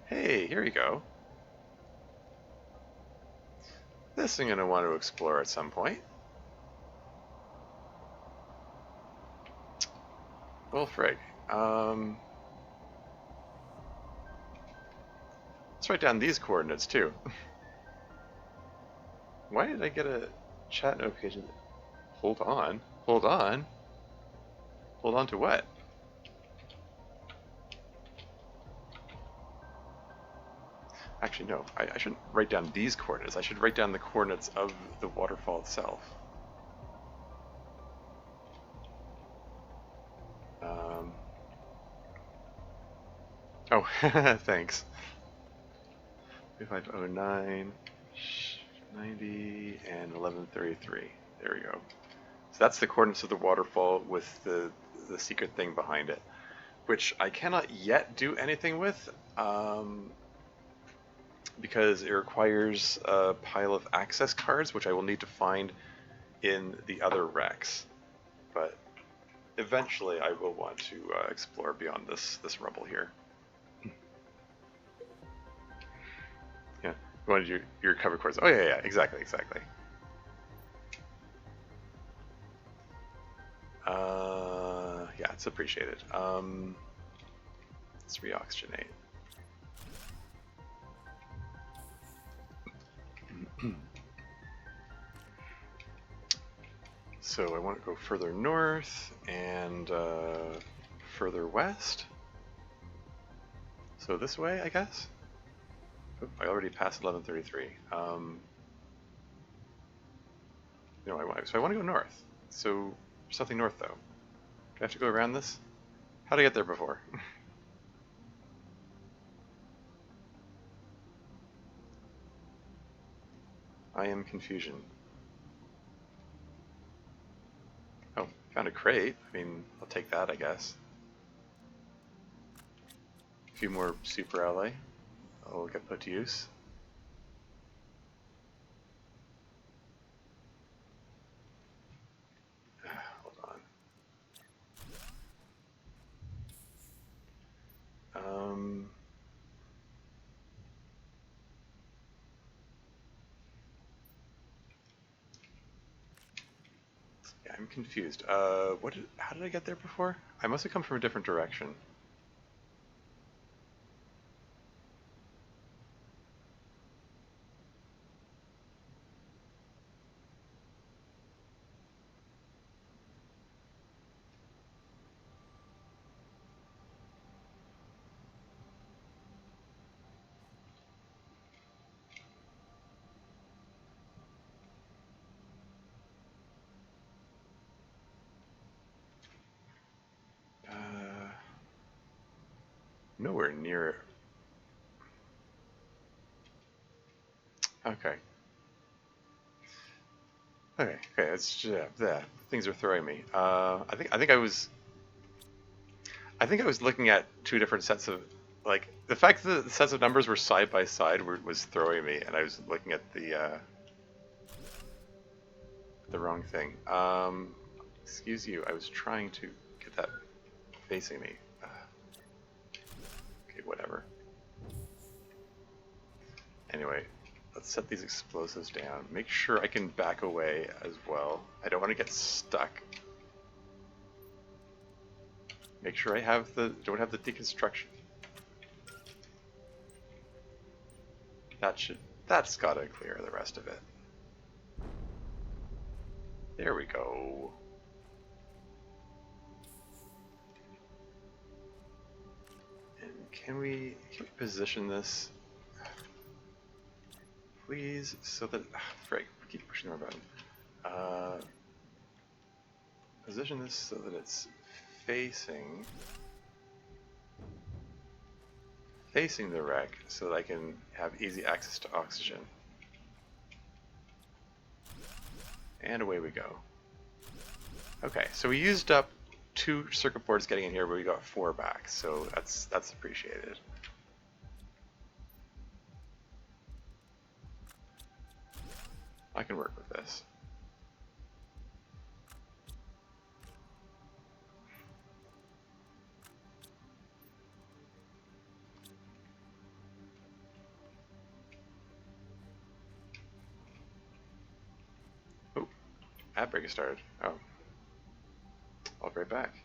Hey, here you go. This I'm going to want to explore at some point. Well, frig. Let's write down these coordinates too. Why did I get a chat notification? Hold on. Hold on. Hold on to what? Actually, no. I shouldn't write down these coordinates. I should write down the coordinates of the waterfall itself. Oh, thanks. 2509, 90, and 1133. There we go. So that's the coordinates of the waterfall with the secret thing behind it, which I cannot yet do anything with because it requires a pile of access cards, which I will need to find in the other racks. But eventually I will want to explore beyond this rubble here. Yeah, you wanted your cover course. Oh yeah, exactly. Yeah, it's appreciated. Let's reoxygenate. So I want to go further north and further west. So this way, I guess? Oh, I already passed 1133. No, so I want to go north. So something north though. Do I have to go around this? How did I get there before? I am confusion. Oh, found a crate. I mean, I'll take that, I guess. A few more super alloy. I'll get put to use. Hold on. Yeah, I'm confused. How did I get there before? I must have come from a different direction. Nowhere near it. Okay. Okay. It's yeah. Things are throwing me. I think I was looking at two different sets of the fact that the sets of numbers were side by side was throwing me, and I was looking at the wrong thing. Excuse you. I was trying to get that facing me. Okay, whatever. Anyway, let's set these explosives down. Make sure I can back away as well. I don't want to get stuck. Make sure I don't have the deconstruction. That's gotta clear the rest of it. There we go. And can we position this, please, so that, frig, keep pushing the wrong button. Position this so that it's facing the wreck so that I can have easy access to oxygen. And away we go. Okay, so we used up 2 circuit boards getting in here, but we got 4 back, so that's appreciated. I can work with this. Oh, ad break has started. Oh. I'll be right back.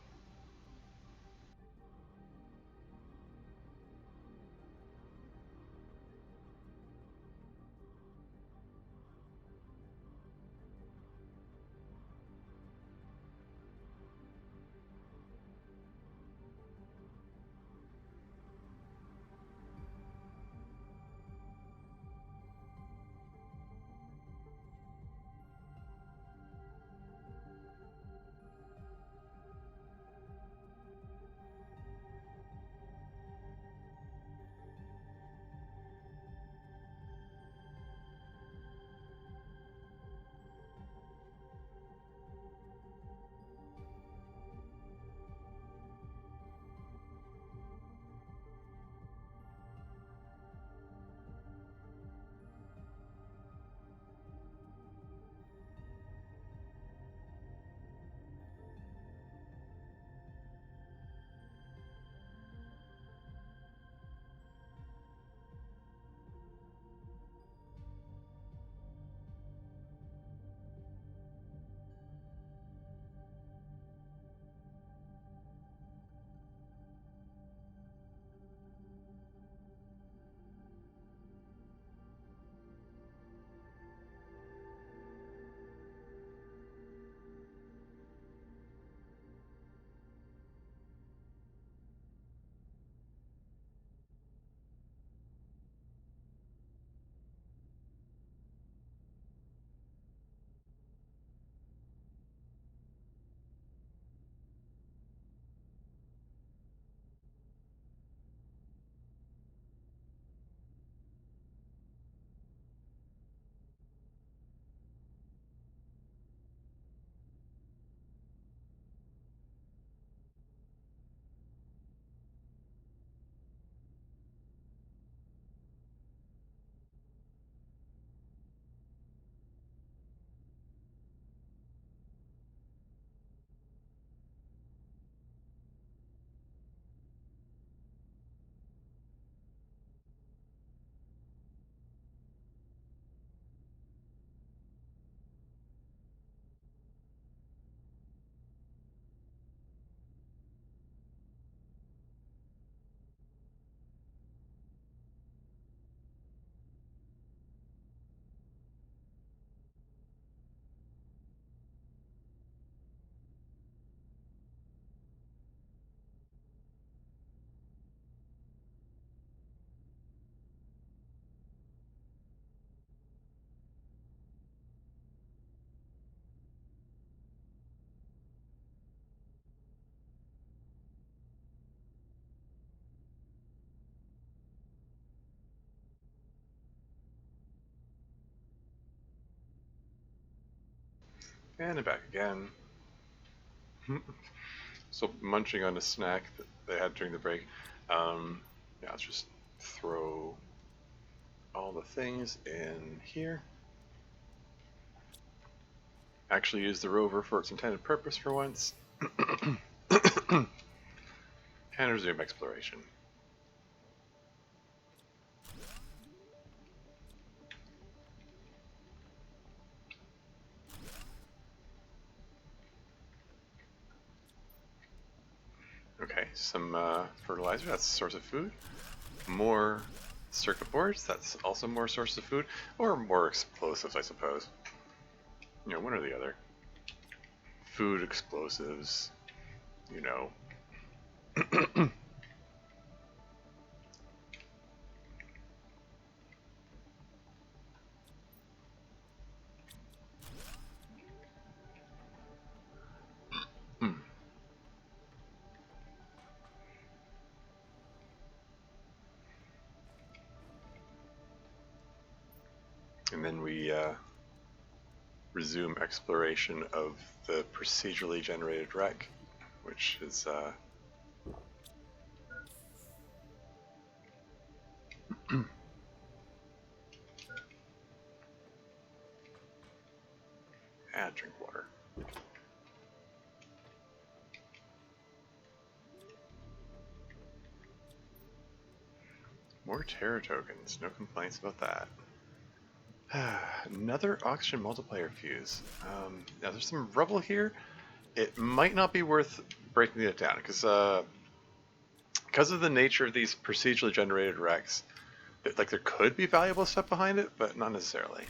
And I'm back again. So munching on a snack that they had during the break. Yeah, let's just throw all the things in here. Actually use the rover for its intended purpose for once. And resume exploration. Okay, some fertilizer, that's a source of food. More circuit boards, that's also more source of food. Or more explosives, I suppose. You know, one or the other. Food, explosives, you know. And then we resume exploration of the procedurally generated wreck, which is drink water. More terror tokens, no complaints about that. Another oxygen multiplier fuse. Now there's some rubble here. It might not be worth breaking it down because of the nature of these procedurally generated wrecks. Like there could be valuable stuff behind it, but not necessarily.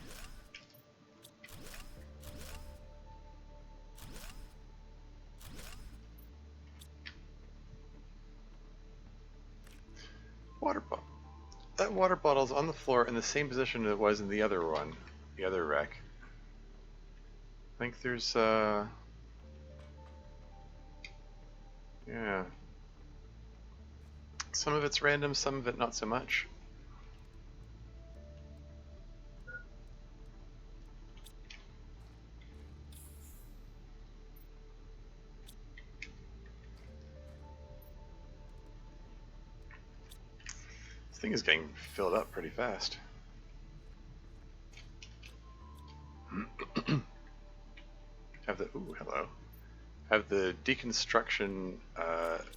Water bottle. That water bottle's on the floor in the same position it was in the other one, the other wreck. I think there's yeah. Some of it's random, some of it not so much. This thing is getting filled up pretty fast. Have the hello. Have the deconstruction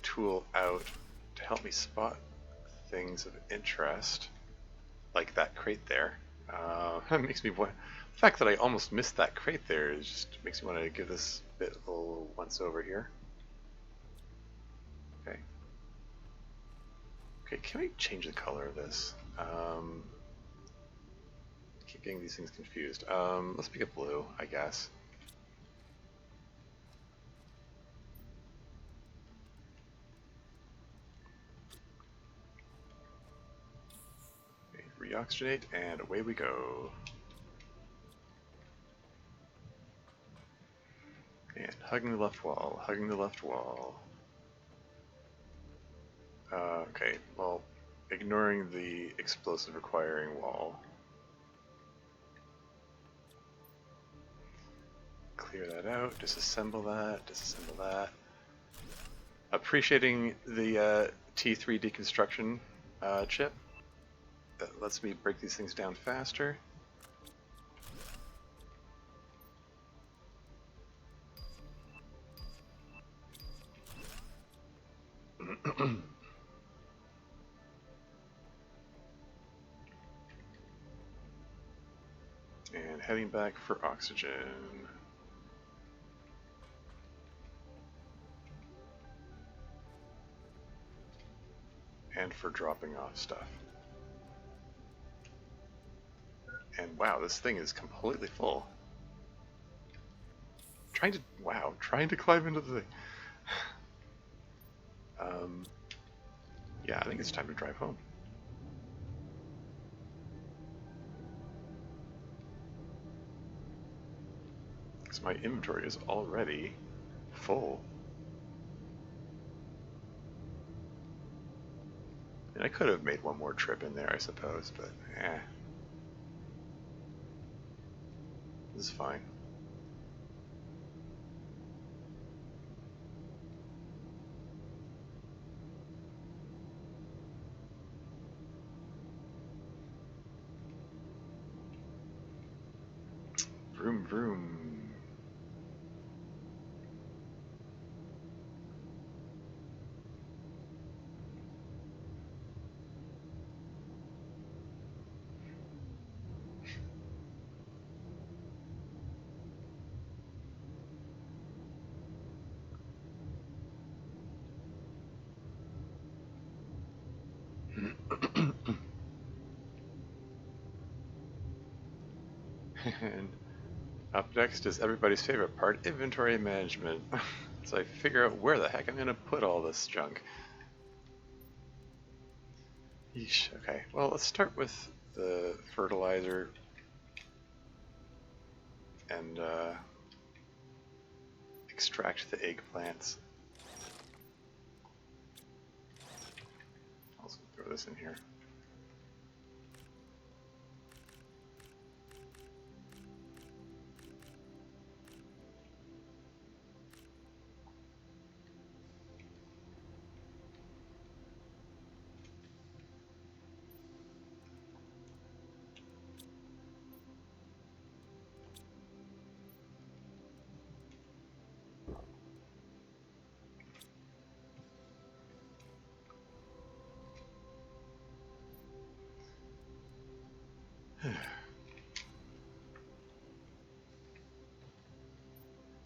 tool out to help me spot things of interest, like that crate there. That makes me the fact that I almost missed that crate there just makes me want to give this bit a little once over here. Okay. Okay, can we change the color of this? Keep getting these things confused. Let's pick a blue, I guess. Okay, reoxygenate, and away we go. And hugging the left wall, hugging the left wall. Okay, well, ignoring the explosive requiring wall. Clear that out, disassemble that. Appreciating the T3 deconstruction chip. That lets me break these things down faster. And heading back for oxygen. And for dropping off stuff. And wow, this thing is completely full. Trying to climb into the thing. Yeah, I think it's time to drive home. Because my inventory is already full. And I could have made one more trip in there, I suppose, but eh. This is fine. Vroom vroom. And up next is everybody's favorite part, inventory management. So I figure out where the heck I'm going to put all this junk. Yeesh, okay, well let's start with the fertilizer and extract the eggplants. I'll throw this in here.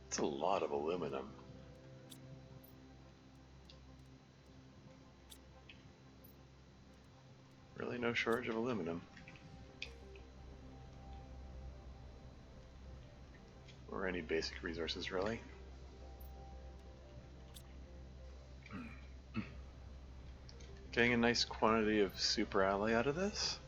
It's a lot of aluminum. Really no shortage of aluminum. Or any basic resources, really. Getting a nice quantity of super alloy out of this.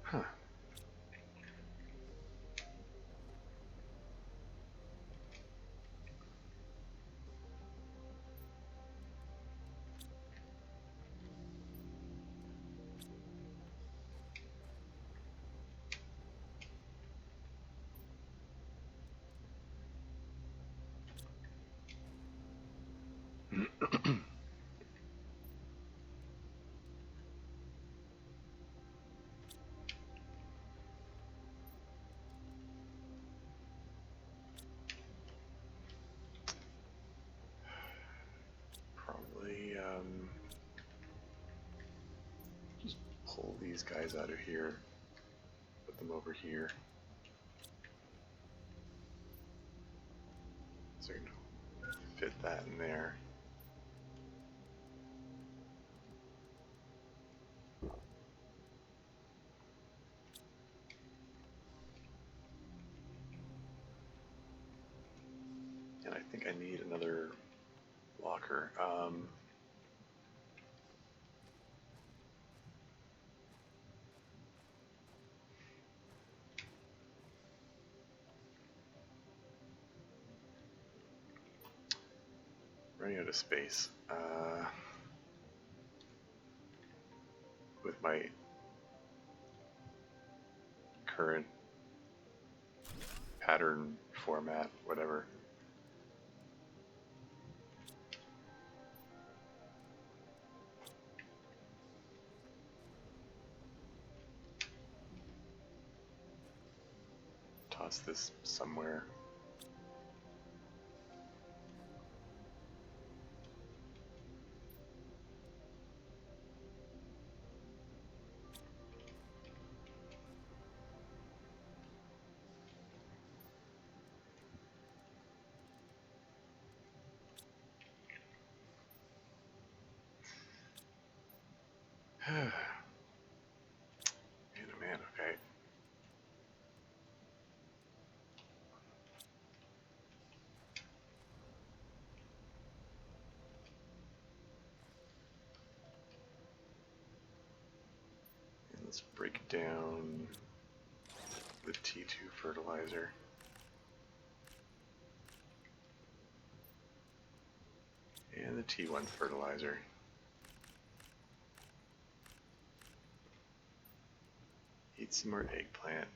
Huh. Probably just pull these guys out of here, put them over here. So you can fit that in there. And I think I need another locker. Running out of space. With my current pattern format, whatever. Toss this somewhere. Man, oh man, okay. And let's break down the T2 fertilizer. And the T1 fertilizer. Eat some more eggplant.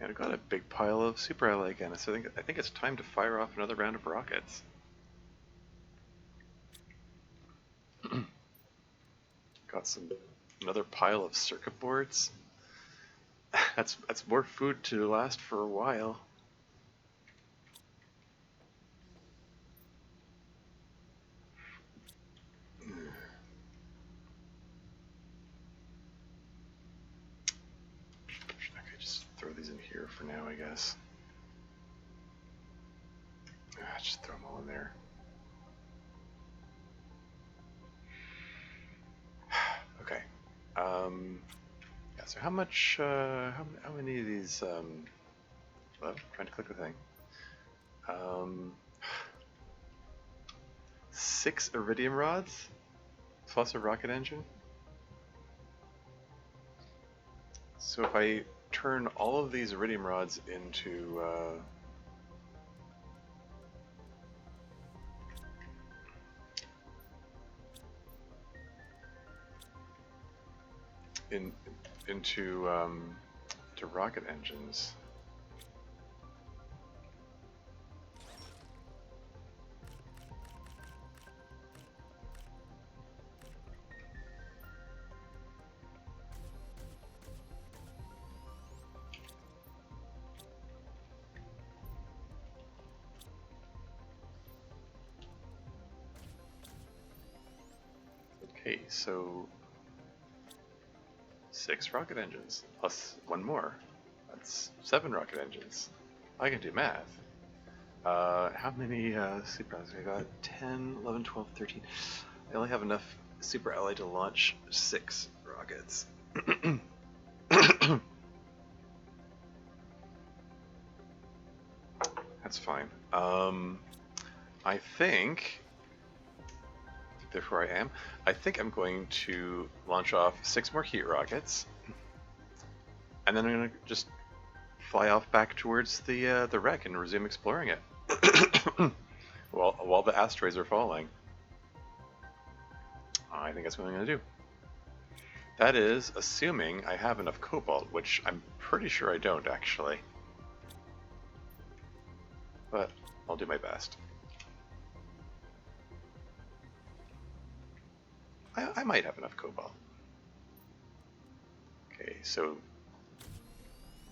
And I've got a big pile of super alloy again, so I think it's time to fire off another round of rockets. Got another pile of circuit boards. That's more food to last for a while. for now, I guess. Just throw them all in there. Okay. Yeah. So how much? How many of these? Well, trying to click the thing. 6 iridium rods plus a rocket engine. So if I turn all of these iridium rods into into to rocket engines. Okay, so 6 rocket engines plus 1 more. That's 7 rocket engines. I can do math. How many super allies? I got 10, 11, 12, 13. I only have enough super ally to launch 6 rockets. That's fine. I think, therefore I am, I think I'm going to launch off 6 more heat rockets, and then I'm going to just fly off back towards the wreck and resume exploring it. while the asteroids are falling. I think that's what I'm going to do. That is assuming I have enough cobalt, which I'm pretty sure I don't, actually. But I'll do my best. I might have enough cobalt. Okay, so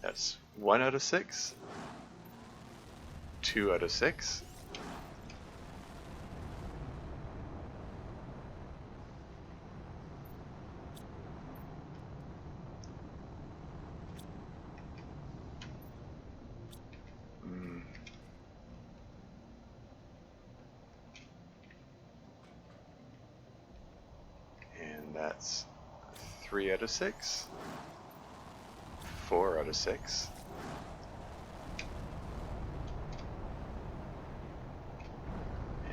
that's 1 out of 6, 2 out of 6, and that's 3 out of 6, 4 out of 6,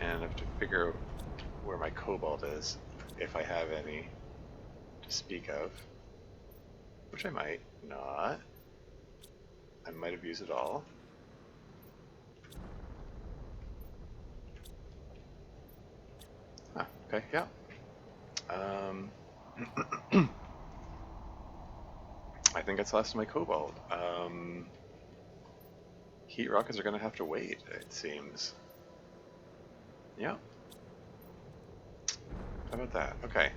and I have to figure out where my cobalt is, if I have any to speak of, which I might not. I might have used it all. Ah, okay, yeah. I think that's the last of my cobalt. Heat rockets are going to have to wait, it seems. Yeah. How about that? Okay.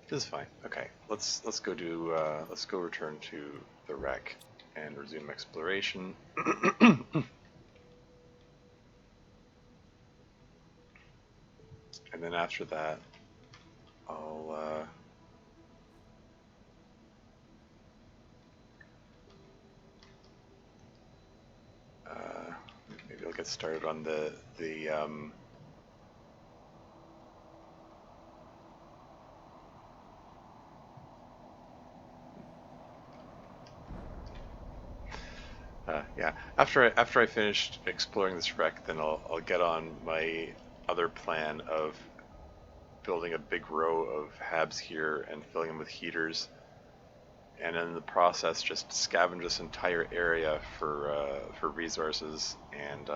This is fine. Okay, let's go do let's go return to the wreck and resume exploration. And then after that, I'll maybe I'll get started on the yeah. After I finished exploring this wreck, then I'll get on my other plan of building a big row of habs here and filling them with heaters, and in the process just scavenge this entire area for resources and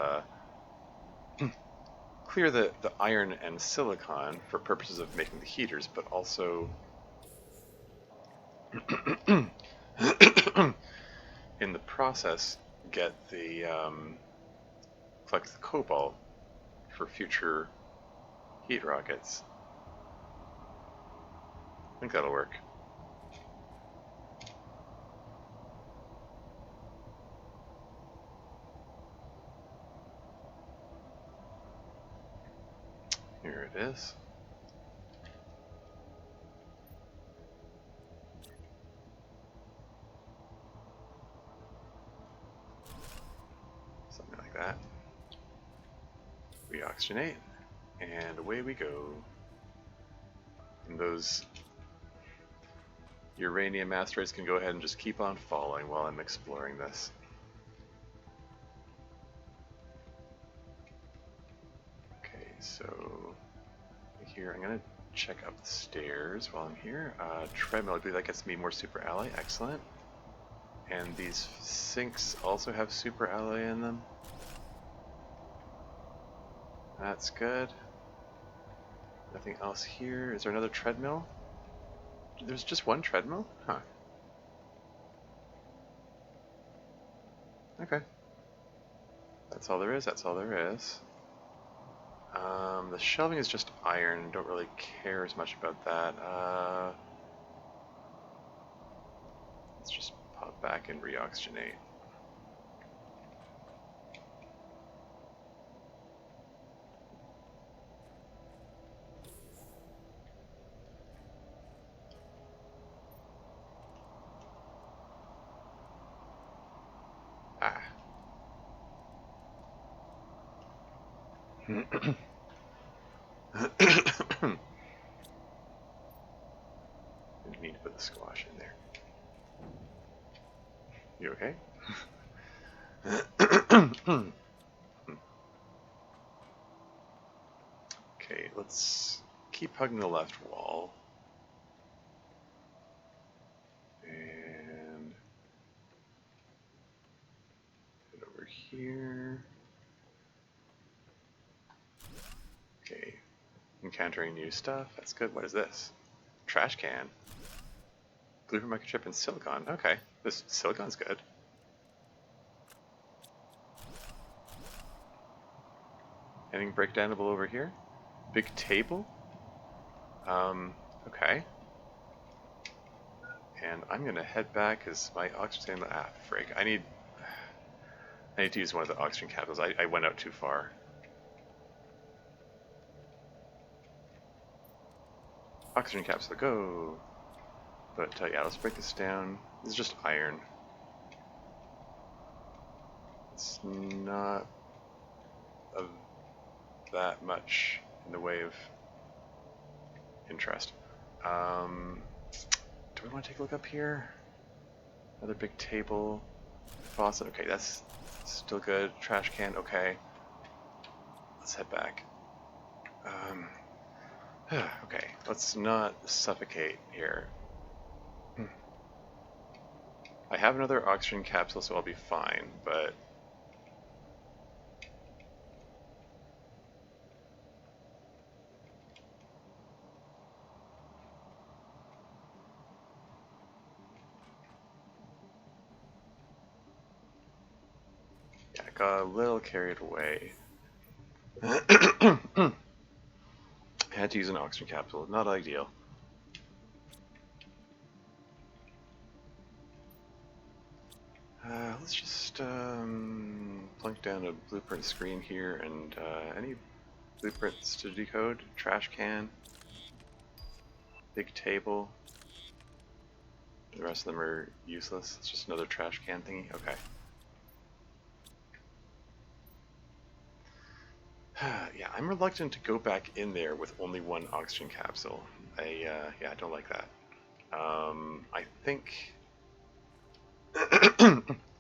clear the iron and silicon for purposes of making the heaters, but also in the process get the collect the cobalt for future heat rockets. think that'll work. Here it is. Something like that. We oxygenate, and away we go. And those uranium asteroids can go ahead and just keep on falling while I'm exploring this. Okay, so here I'm gonna check up the stairs while I'm here. Treadmill, I believe that gets me more super alloy. Excellent. And these sinks also have super alloy in them. That's good. Nothing else here. Is there another treadmill? There's just one treadmill? Huh. Okay. That's all there is, that's all there is. The shelving is just iron. Don't really care as much about that. Let's just pop back and reoxygenate. Ah. Didn't need to put the squash in there. You okay? Okay, let's keep hugging the left wall. And head over here. Okay, encountering new stuff. That's good. What is this? Trash can. Blueprint microchip and silicon. Okay, this silicon's good. Anything breakdownable over here? Big table? Okay. And I'm gonna head back because my oxygen, frig. I need to use one of the oxygen capsules. I went out too far. Oxygen capsule, go! But yeah, let's break this down. This is just iron. It's not of that much in the way of interest. Do we want to take a look up here? Another big table. Faucet, okay, that's still good. Trash can, okay. Let's head back. Okay, let's not suffocate here. I have another oxygen capsule, so I'll be fine, but... yeah, I got a little carried away. Had to use an oxygen capsule, not ideal. Let's just plunk down a blueprint screen here, and any blueprints to decode. Trash can, big table. The rest of them are useless. It's just another trash can thingy. Okay. Yeah, I'm reluctant to go back in there with only one oxygen capsule. Yeah, I don't like that. I think...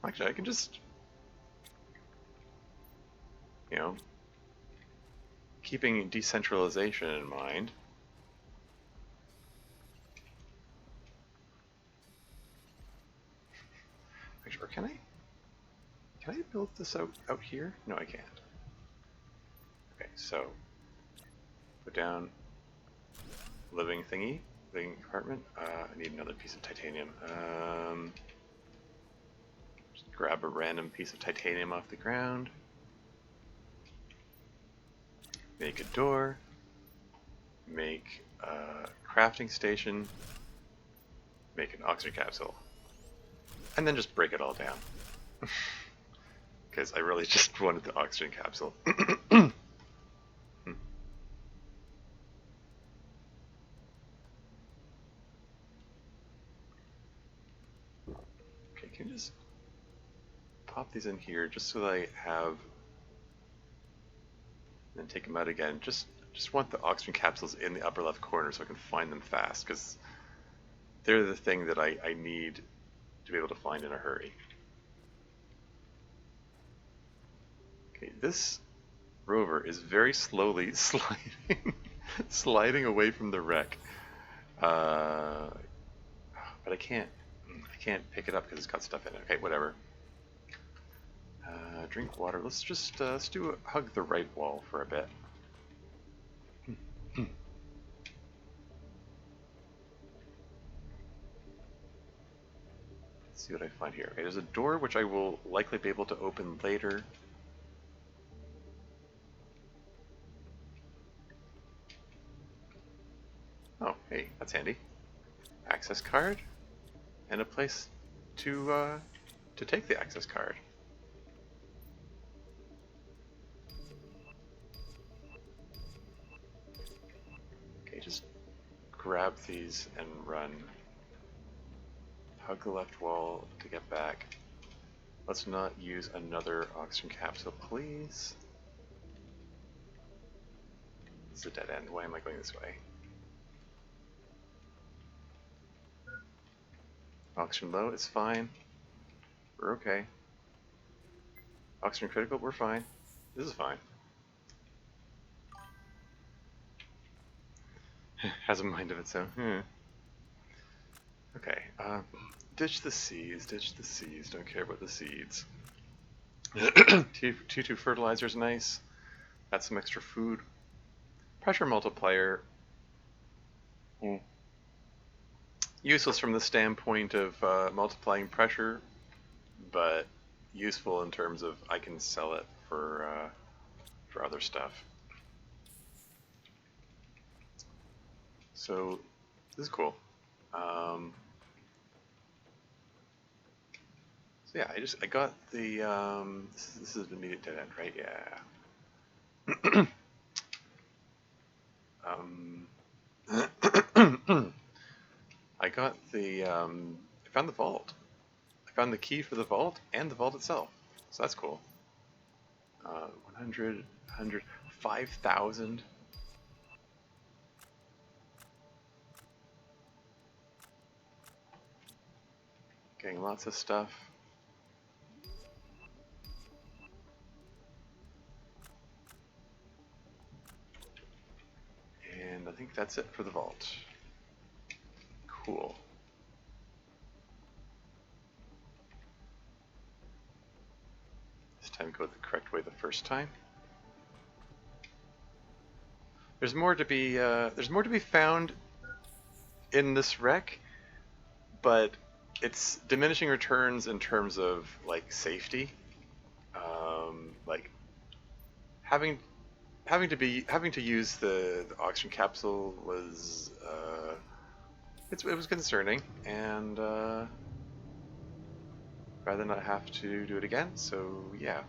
Actually, I can just... You know... Keeping decentralization in mind... Actually, or can I? Can I build this out here? No, I can't. Okay, so... Put down... Living thingy. Living compartment. I need another piece of titanium. Just grab a random piece of titanium off the ground. Make a door. Make a crafting station, make an oxygen capsule, and then just break it all down. Because I really just wanted the oxygen capsule. Okay, can you just pop these in here just so that I have, and then take them out again. Just want the oxygen capsules in the upper left corner so I can find them fast, because they're the thing that I need to be able to find in a hurry. Okay, this rover is very slowly sliding away from the wreck. But I can't pick it up because it's got stuff in it. Okay, whatever. Drink water. Let's just hug the right wall for a bit. Let's see what I find here. Okay, there's a door which I will likely be able to open later. Oh, hey, that's handy. Access card, and a place to take the access card. Okay, just grab these and run. Hug the left wall to get back. Let's not use another oxygen capsule, please. It's a dead end. Why am I going this way? Oxygen low, it's fine. We're okay. Oxygen critical, we're fine. This is fine. Has a mind of its own. Okay, ditch the seeds, don't care about the seeds. T2 fertilizer is nice. Got some extra food. Pressure multiplier. Useless from the standpoint of multiplying pressure, but useful in terms of I can sell it for other stuff. So this is cool. So yeah, I got the this is the immediate dead end, right? Yeah. I got the I found the vault. I found the key for the vault and the vault itself. So that's cool. 100, 5,000. Getting lots of stuff. And I think that's it for the vault. Cool. This time go the correct way the first time. There's more to be found in this wreck, but it's diminishing returns in terms of like safety. Like having to use the oxygen capsule was it was concerning, and rather not have to do it again. So yeah.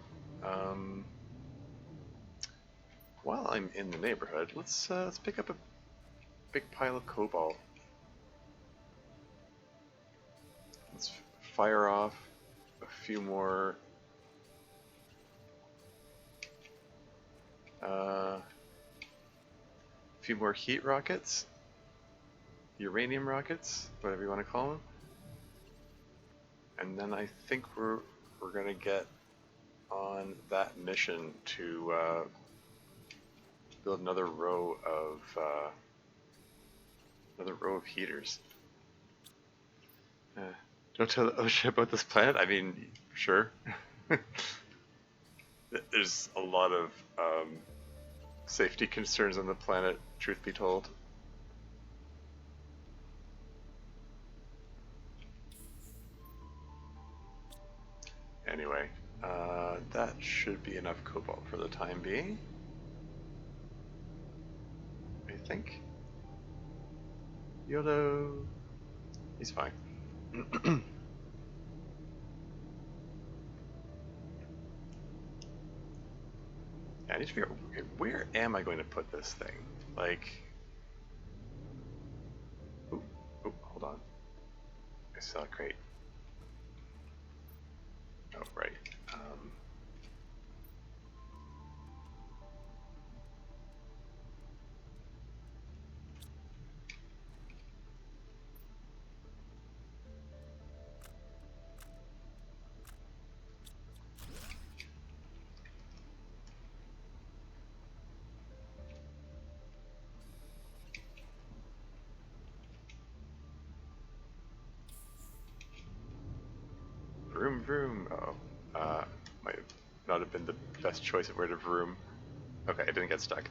While I'm in the neighborhood, let's pick up a big pile of cobalt. Let's fire off a few more heat rockets, uranium rockets, whatever you want to call them, and then I think we're gonna get on that mission to build another row of heaters. Don't tell the OSHA about this planet. I mean, sure. There's a lot of safety concerns on the planet, truth be told. Anyway, that should be enough cobalt for the time being, I think. YOLO! He's fine. I need to figure out, okay, where am I going to put this thing? Like, ooh, hold on. I saw a crate. Oh, right. Vroom vroom. Uh-oh. Might not have been the best choice of where to vroom. Okay, I didn't get stuck.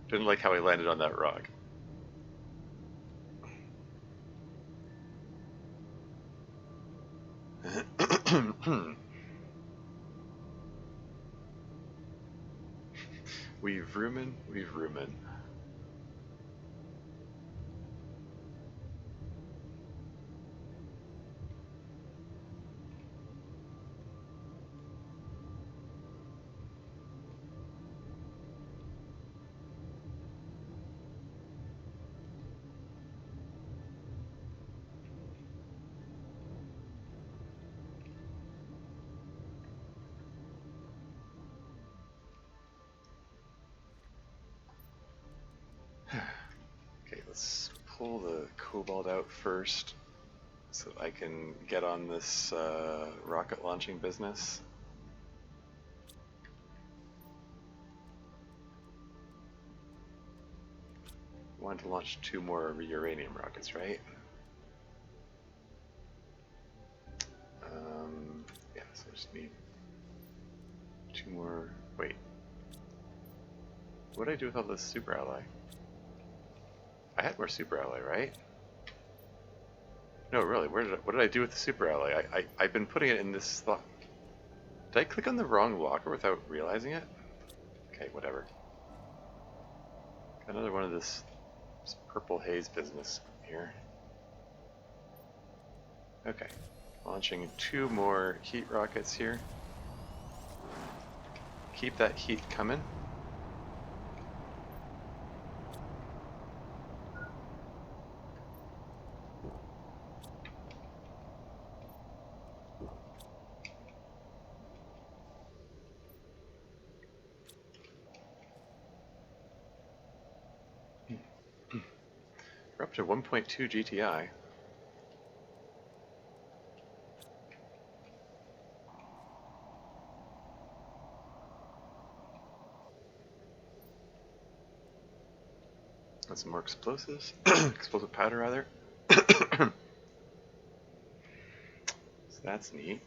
Didn't like how I landed on that rock. We vroomin', we vroomin'. Okay, let's pull the cobalt out first so I can get on this rocket launching business. Wanted to launch 2 more uranium rockets, right? Yeah, so I just need 2 more. Wait. What did I do with all this super alloy? I had more super alloy, right? No, really. What did I do with the super alloy? I've been putting it in this slot. Did I click on the wrong locker without realizing it? Okay, whatever. Got another one of this purple haze business here. Okay, launching 2 more heat rockets here. Keep that heat coming. We're up to 1.2 GTI. Got some more explosives. Explosive powder, rather. So that's neat.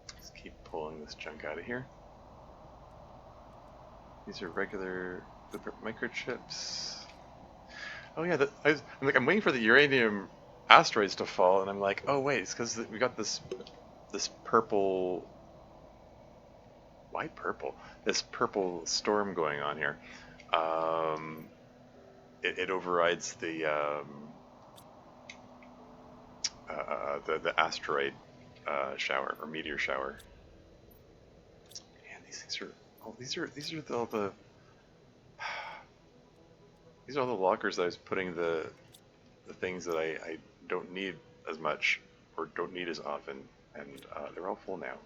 Let's keep pulling this junk out of here. These are regular microchips. Oh yeah, I'm waiting for the uranium asteroids to fall, and I'm like, oh wait, it's because we got this purple. Why purple? This purple storm going on here. It overrides the asteroid shower or meteor shower. Man, these things are. Oh, these are all the. These are all the lockers that I was putting the things that I don't need as much or don't need as often, and they're all full now.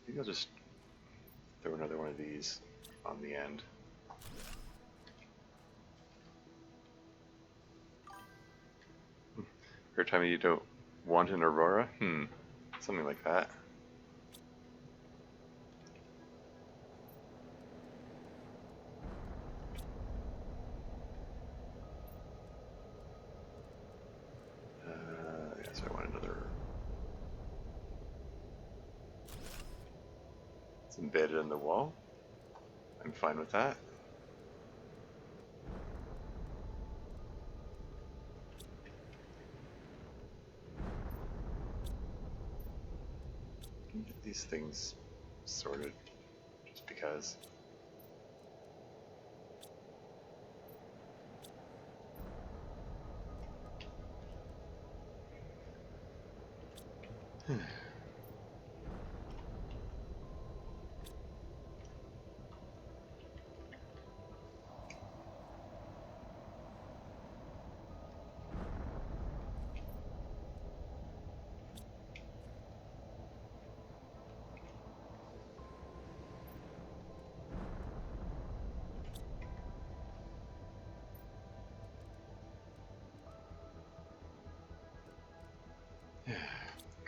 Maybe I'll just throw another one of these on the end. Every time you don't want an aurora? Something like that. Yes, I want another. It's embedded in the wall. I'm fine with that. Get these things sorted, just because.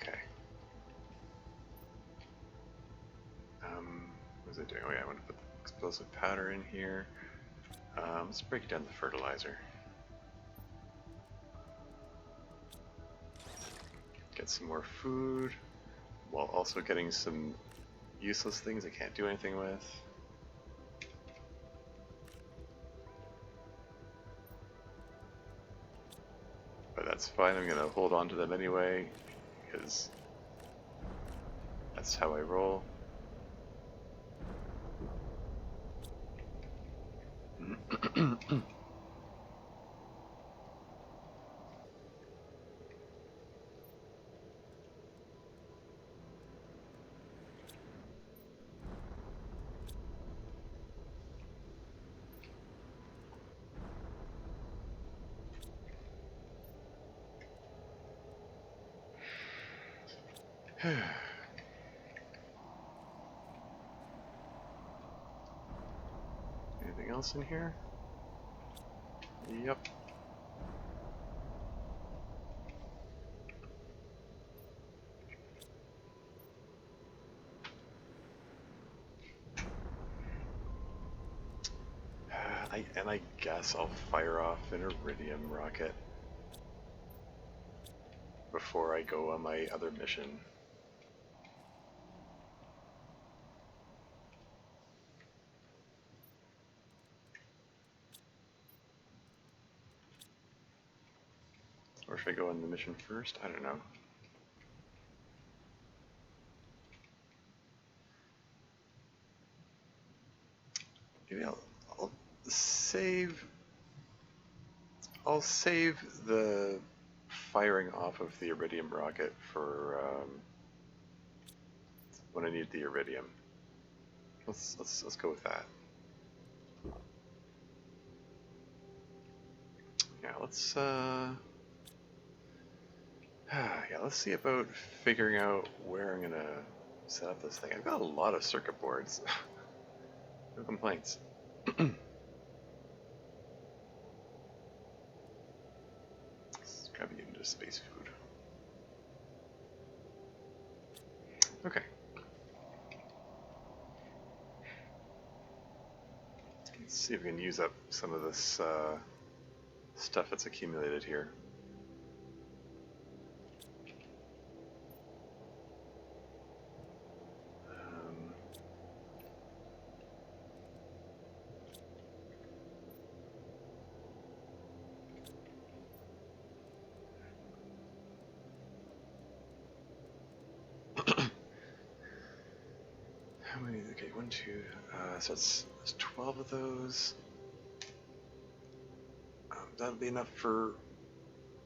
Okay. What was I doing? Oh yeah, I want to put the explosive powder in here. Let's break down the fertilizer. Get some more food, while also getting some useless things I can't do anything with. But that's fine, I'm gonna hold on to them anyway, because that's how I roll. Anything else in here? Yep. I guess I'll fire off an iridium rocket before I go on my other mission. Or should I go on the mission first? I don't know. Maybe I'll save. I'll save the firing off of the iridium rocket for when I need the iridium. Let's go with that. Yeah, let's yeah, let's see about figuring out where I'm gonna set up this thing. I've got a lot of circuit boards. No complaints. Let's grab you into space food. Okay. Let's see if we can use up some of this stuff that's accumulated here. How many? Okay, one, two. So it's 12 of those. That'll be enough for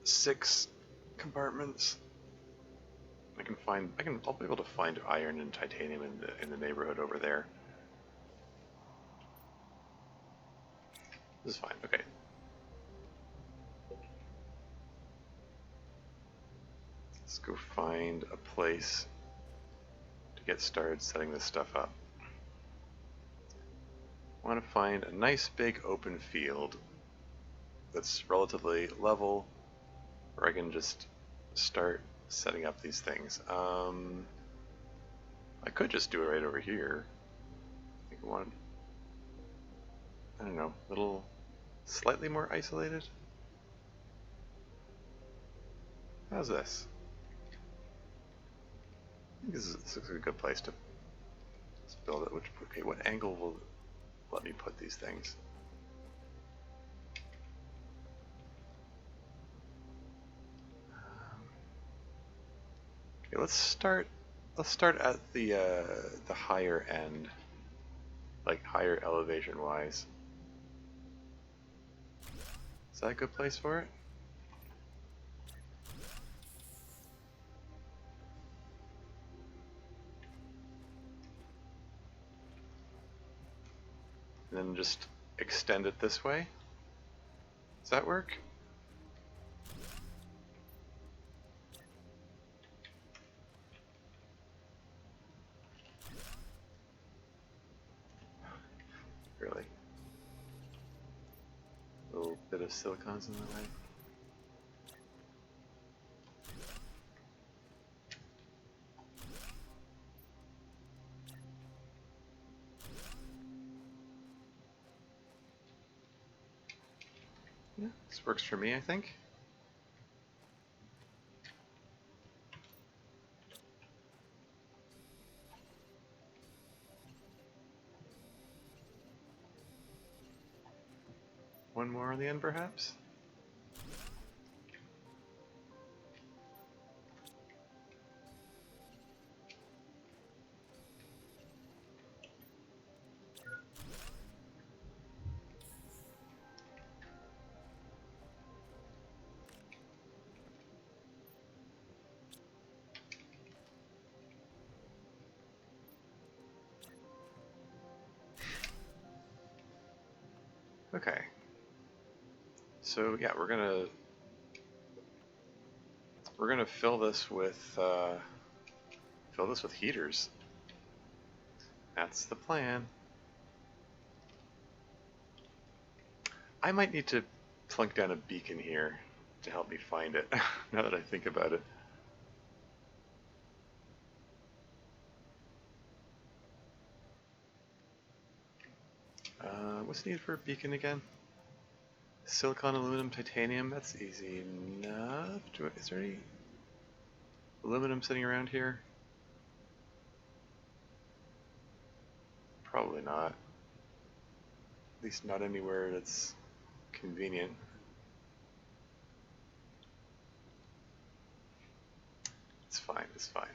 6 compartments. I'll be able to find iron and titanium in the neighborhood over there. This is fine. Okay. Let's go find a place to get started setting this stuff up. I want to find a nice big open field that's relatively level where I can just start setting up these things. I could just do it right over here. I think I want, I don't know, a little slightly more isolated. How's this? I think this looks like a good place to build it. Okay, what angle will let me put these things? Okay, let's start let's start at the higher end, like higher elevation wise. Is that a good place for it? And then just extend it this way. Does that work? Really? A little bit of silicon's in the way. Yeah, this works for me, I think. One more on the end, perhaps? Okay. So yeah, we're gonna fill this with heaters. That's the plan. I might need to plunk down a beacon here to help me find it. Now that I think about it. What's needed for a beacon again? Silicon, aluminum, titanium. That's easy enough. Is there any aluminum sitting around here? Probably not. At least not anywhere that's convenient. It's fine. It's fine.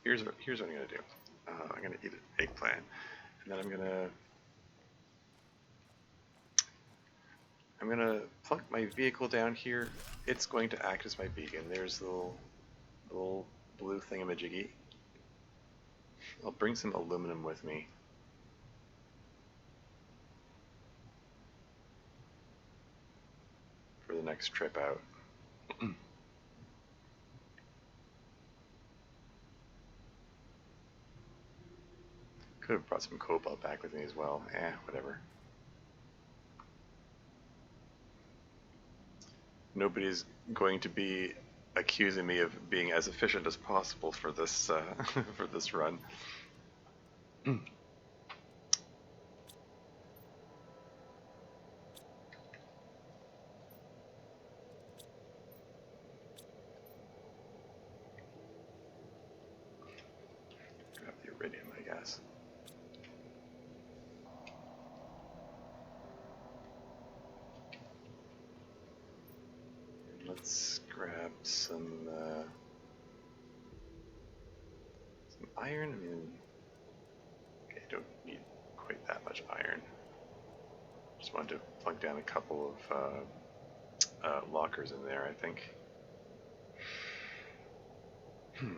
Here's what I'm gonna do. I'm gonna eat an eggplant, and then I'm gonna plunk my vehicle down here. It's going to act as my beacon. There's the little blue thingamajiggy. I'll bring some aluminum with me. For the next trip out. Could have brought some cobalt back with me as well. Whatever. Nobody's going to be accusing me of being as efficient as possible for this for this run. Grab the iridium, I guess. Let's grab some iron. I mean, okay, don't need quite that much iron. Just wanted to plug down a couple of lockers in there, I think. And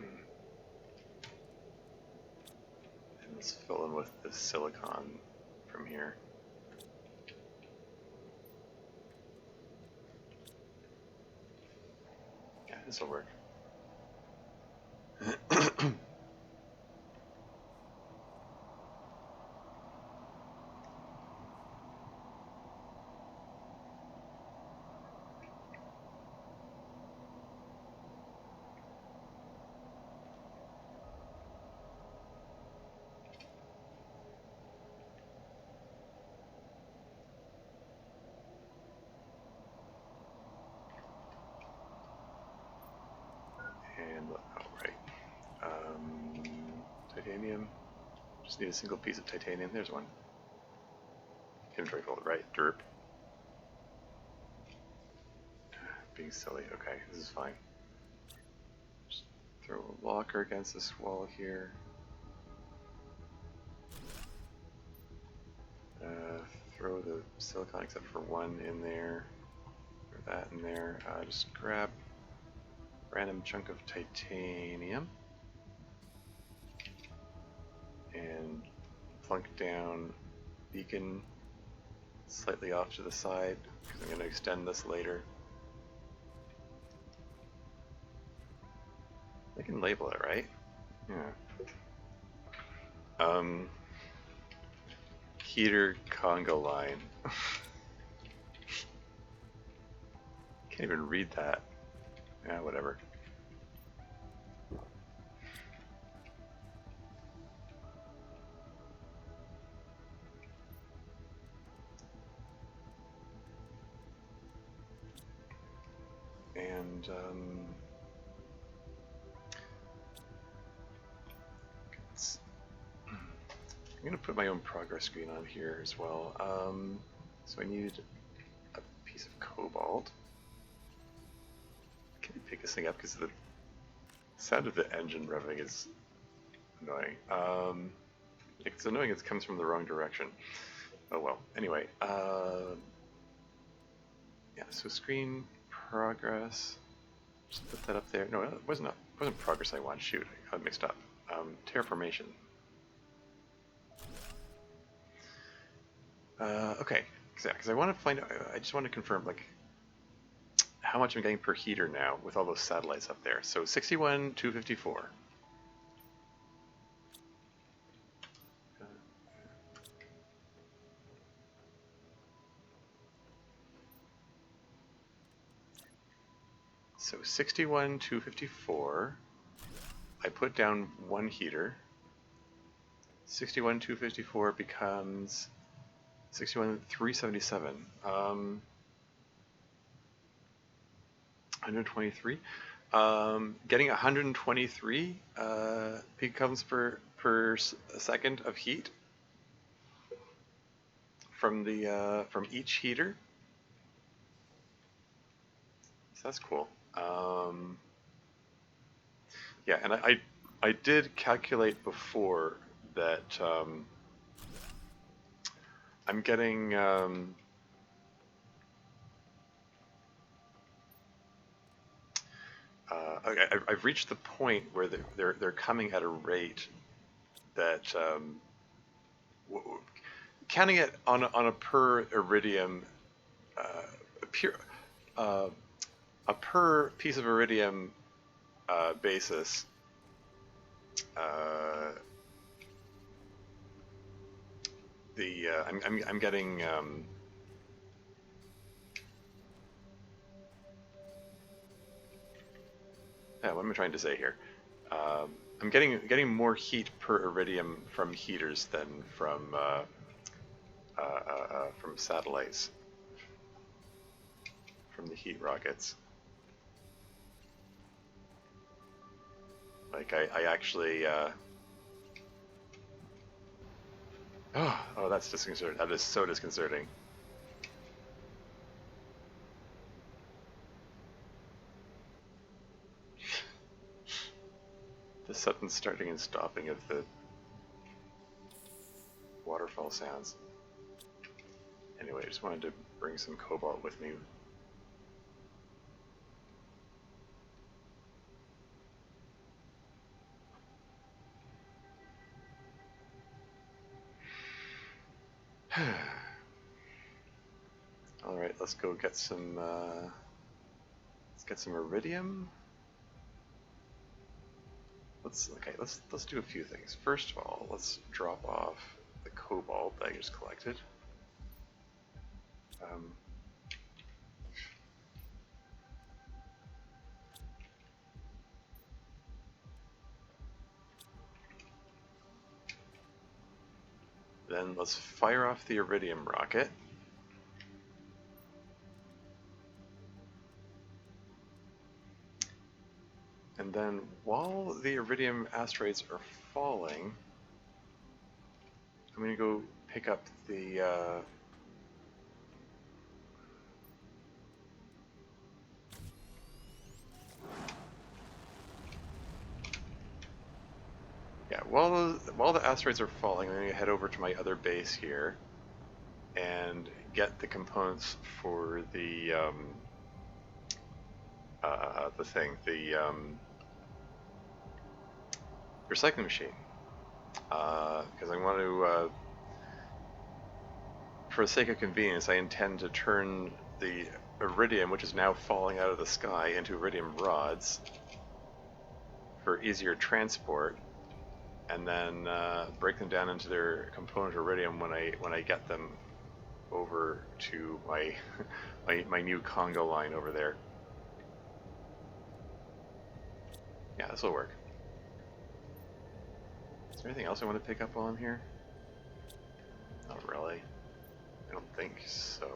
let's fill in with the silicon from here. Yeah, this will work. And, titanium. Just need a single piece of titanium. There's one. Inventory folder, right? Derp. Being silly. Okay, this is fine. Just Throw a locker against this wall here. Throw the silicon, except for one, in there. Throw that in there. Just grab a random chunk of titanium and plunk down beacon slightly off to the side, because I'm going to extend this later. I can label it, right? Yeah. Heater Congo line. Can't even read that. Yeah, whatever. And I'm going to put my own progress screen on here as well. So I need a piece of cobalt. Can I pick this thing up because the sound of the engine revving is annoying. It's annoying it comes from the wrong direction. Oh well. Anyway, yeah. So screen progress. Just put that up there. No, it wasn't progress I want. Shoot, I got it mixed up. Terraformation. Okay, because I want to find out. I just want to confirm like how much I'm getting per heater now with all those satellites up there. So 61, 254. So 61, 254. I put down one heater. 61, 254 becomes 61, 377. 123. Getting 123 becomes per second of heat from the from each heater. So that's cool. Yeah, and I did calculate before that I'm getting okay, I've reached the point where they're coming at a rate that counting it on a per iridium a per piece of iridium basis. I'm getting what am I trying to say here? I'm getting more heat per iridium from heaters than from satellites, from the heat rockets. Like I actually oh, that's disconcerting. That is so disconcerting. The sudden starting and stopping of the waterfall sounds. Anyway, I just wanted to bring some cobalt with me. All right, let's go get some. Let's get some iridium. Let's do a few things. First of all, let's drop off the cobalt that I just collected. Then let's fire off the iridium rocket. And then while the iridium asteroids are falling, I'm going to go pick up the while the asteroids are falling, I'm going to head over to my other base here and get the components for the recycling machine, because I want to, for the sake of convenience, I intend to turn the iridium, which is now falling out of the sky, into iridium rods for easier transport, and then break them down into their component iridium when I get them over to my my new Congo line over there. Yeah, this will work. Is there anything else I want to pick up while I'm here? Not really. I don't think so.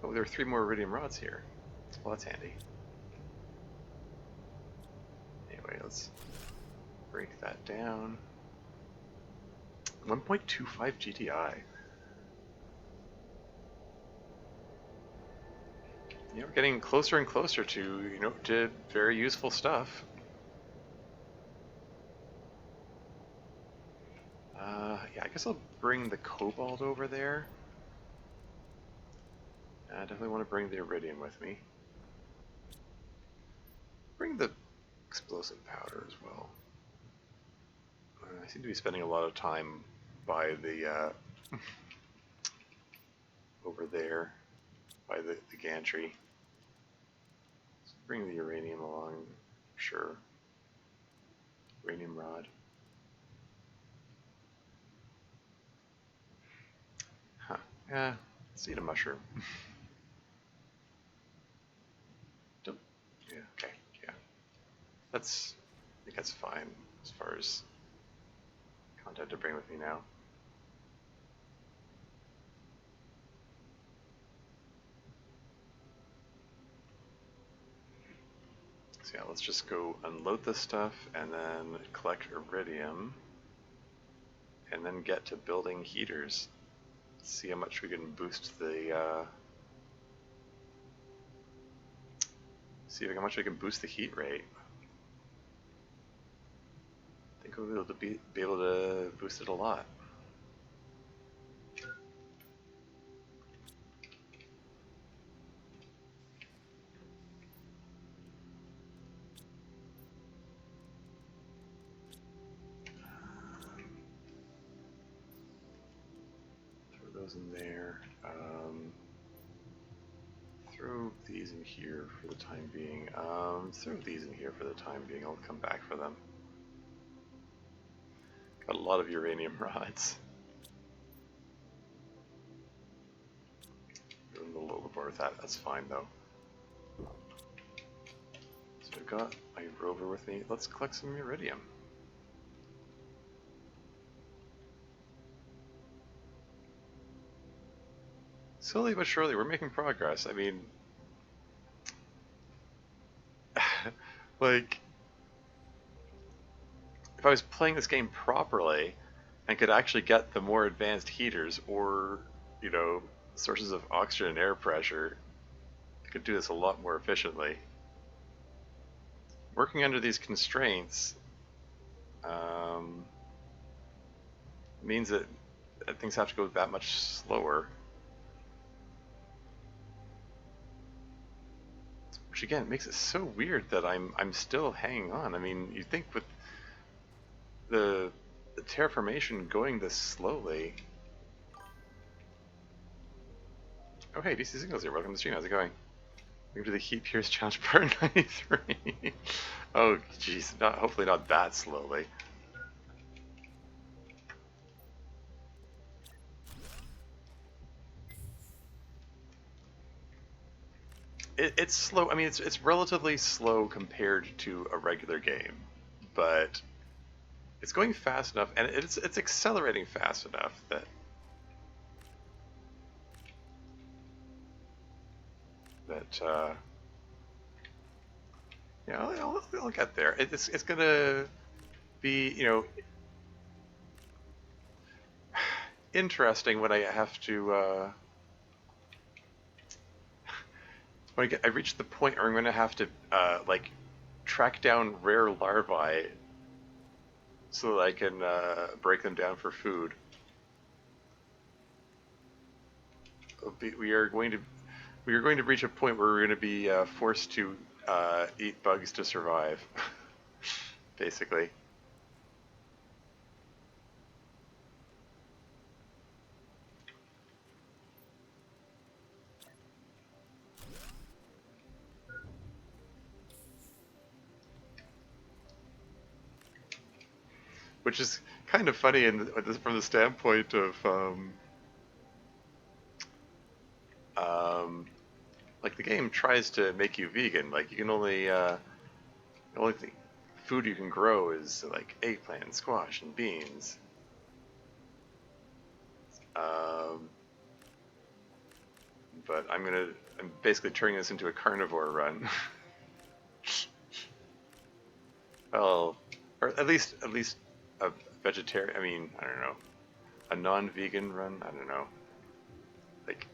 Oh, there are 3 more iridium rods here. Well, that's handy. Anyway, let's break that down. 1.25 GTI. You know, we're getting closer and closer to very useful stuff. Yeah, I guess I'll bring the cobalt over there. I definitely want to bring the iridium with me. Bring the explosive powder as well. I seem to be spending a lot of time by the over there by the gantry. Let's bring the uranium along, sure. Uranium rod. Huh. Yeah, let's eat a mushroom. Don't. Yeah. Okay. Yeah. I think that's fine as far as content to bring with me now. So yeah, let's just go unload this stuff and then collect iridium and then get to building heaters. See how much we can boost the see how much we can boost the heat rate. I think we'll be able to boost it a lot. Throw those in there. Throw these in here for the time being. Throw these in here for the time being. I'll come back for them. Got a lot of uranium rods. Go a little overboard with that. That's fine though. So I've got my rover with me. Let's collect some iridium. Slowly but surely, we're making progress. I mean, like, if I was playing this game properly and could actually get the more advanced heaters or, you know, sources of oxygen and air pressure, I could do this a lot more efficiently. Working under these constraints means that things have to go that much slower. Which again makes it so weird that I'm still hanging on. I mean, you'd think with the terraformation going this slowly. Oh hey, DC Signals here. Welcome to the stream. How's it going? Welcome to the Heat Pierce Challenge Part 93. Oh jeez, hopefully not that slowly. It's slow. I mean, it's relatively slow compared to a regular game, but it's going fast enough, and it's accelerating fast enough that yeah, I'll get there. It's gonna be, you know, interesting when I have to when I reach the point where I'm gonna have to like track down rare larvae so that I can break them down for food. We are going to reach a point where we're going to be forced to eat bugs to survive, basically. Which is kind of funny from the standpoint of um, like the game tries to make you vegan. Like you can only the only food you can grow is like eggplant, squash, and beans. Um, but I'm basically turning this into a carnivore run. Well, or at least a vegetarian. I mean, I don't know, a non-vegan run. I don't know, like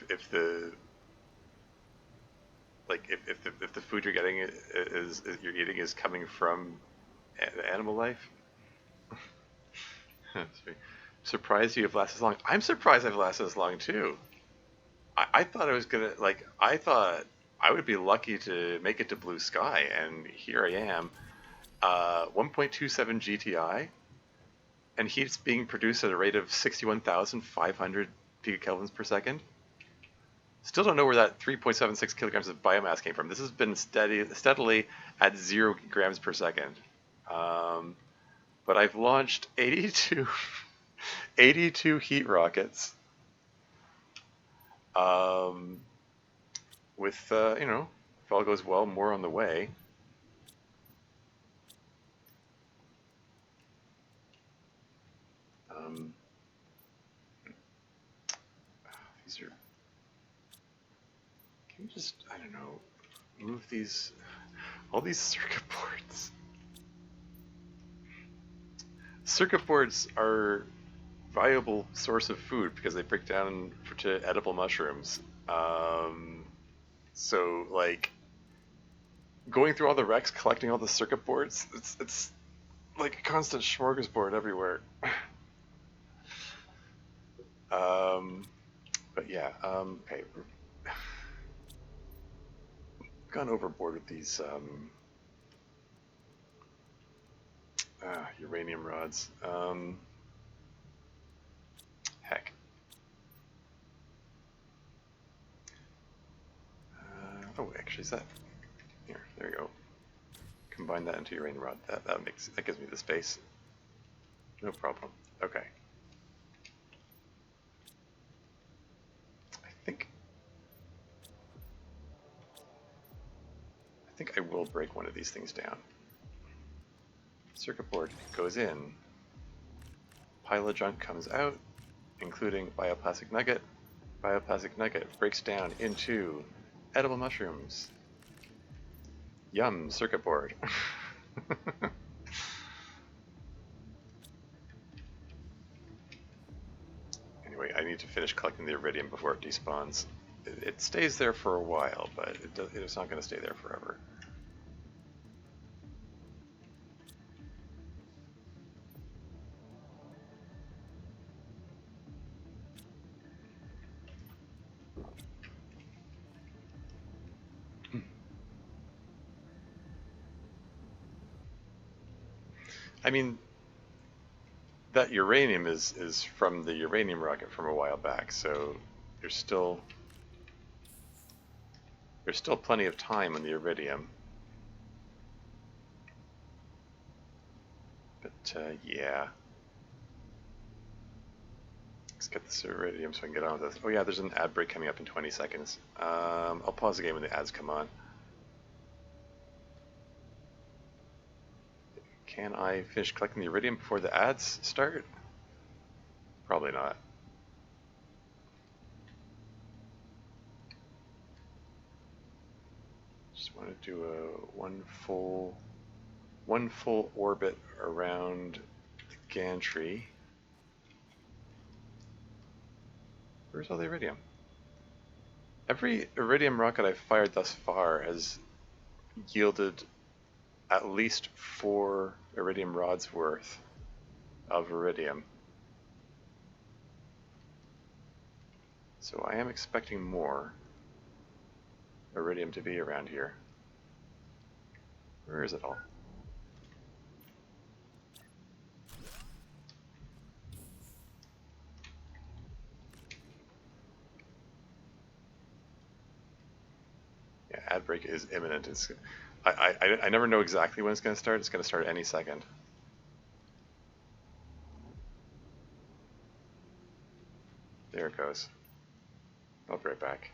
if the if the food you're getting is you're eating is coming from animal life. Surprised you have lasted as long. I'm surprised I've lasted as long too. I thought I was gonna I thought I would be lucky to make it to blue sky, and here I am. 1.27 GTI, and heat's being produced at a rate of 61,500 picokelvins per second. Still don't know where that 3.76 kilograms of biomass came from. This has been steadily at 0 grams per second. But I've launched 82 heat rockets. With, if all goes well, more on the way. These are, can you just, I don't know, move all these circuit boards. Circuit boards are valuable source of food because they break down to edible mushrooms. So like going through all the wrecks, collecting all the circuit boards, it's like a constant smorgasbord everywhere. But yeah, okay, gone overboard with these uranium rods. Heck. Oh, actually, is that here? There you go. Combine that into uranium rod. That gives me the space. No problem. Okay. I think I will break one of these things down. Circuit board goes in. Pile of junk comes out, including bioplastic nugget. Bioplastic nugget breaks down into edible mushrooms. Yum, circuit board. Anyway, I need to finish collecting the iridium before it despawns. It stays there for a while, but it's not going to stay there forever. I mean, that uranium is from the uranium rocket from a while back, so there's still plenty of time on the iridium. But yeah, let's get this iridium so I can get on with this. Oh yeah, there's an ad break coming up in 20 seconds. I'll pause the game when the ads come on. Can I finish collecting the iridium before the ads start? Probably not. Just want to do one full orbit around gantry. Where's all the iridium? Every iridium rocket I've fired thus far has yielded at least 4 iridium rods worth of iridium. So I am expecting more iridium to be around here. Where is it all? Yeah, ad break is imminent. I never know exactly when it's going to start. It's going to start any second. There it goes. I'll be right back.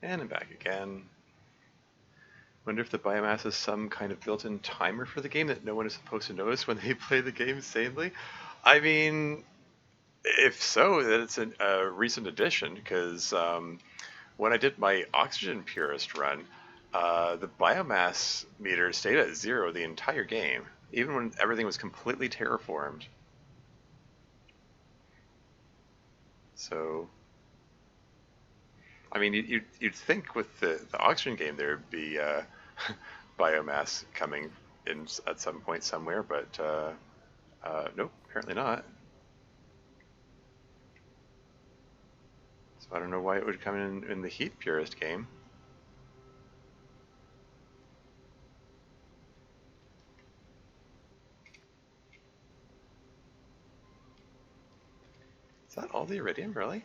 And I'm back again. Wonder if the biomass is some kind of built-in timer for the game that no one is supposed to notice when they play the game sanely. I mean, if so, then it's a recent addition, because when I did my oxygen purist run, the biomass meter stayed at 0 the entire game. even when everything was completely terraformed. So, I mean, you'd think with the oxygen game there'd be biomass coming in at some point somewhere, but nope, apparently not. So I don't know why it would come in the heat purist game. Is that all the iridium, really?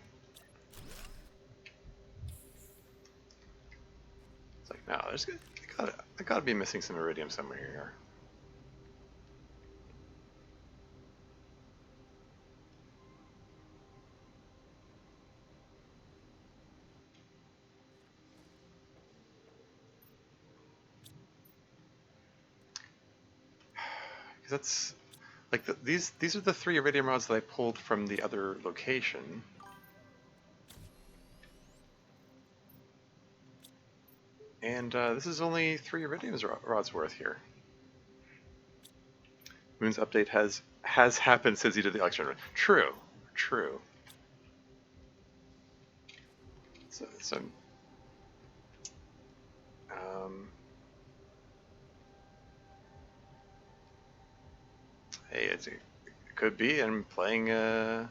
It's like, no, I gotta be missing some iridium somewhere here. Because that's like these are the 3 iridium rods that I pulled from the other location. And this is only 3 iridium rods worth here. Moon's update has happened since you did the election run. True, true. So um, hey, it could be I'm playing a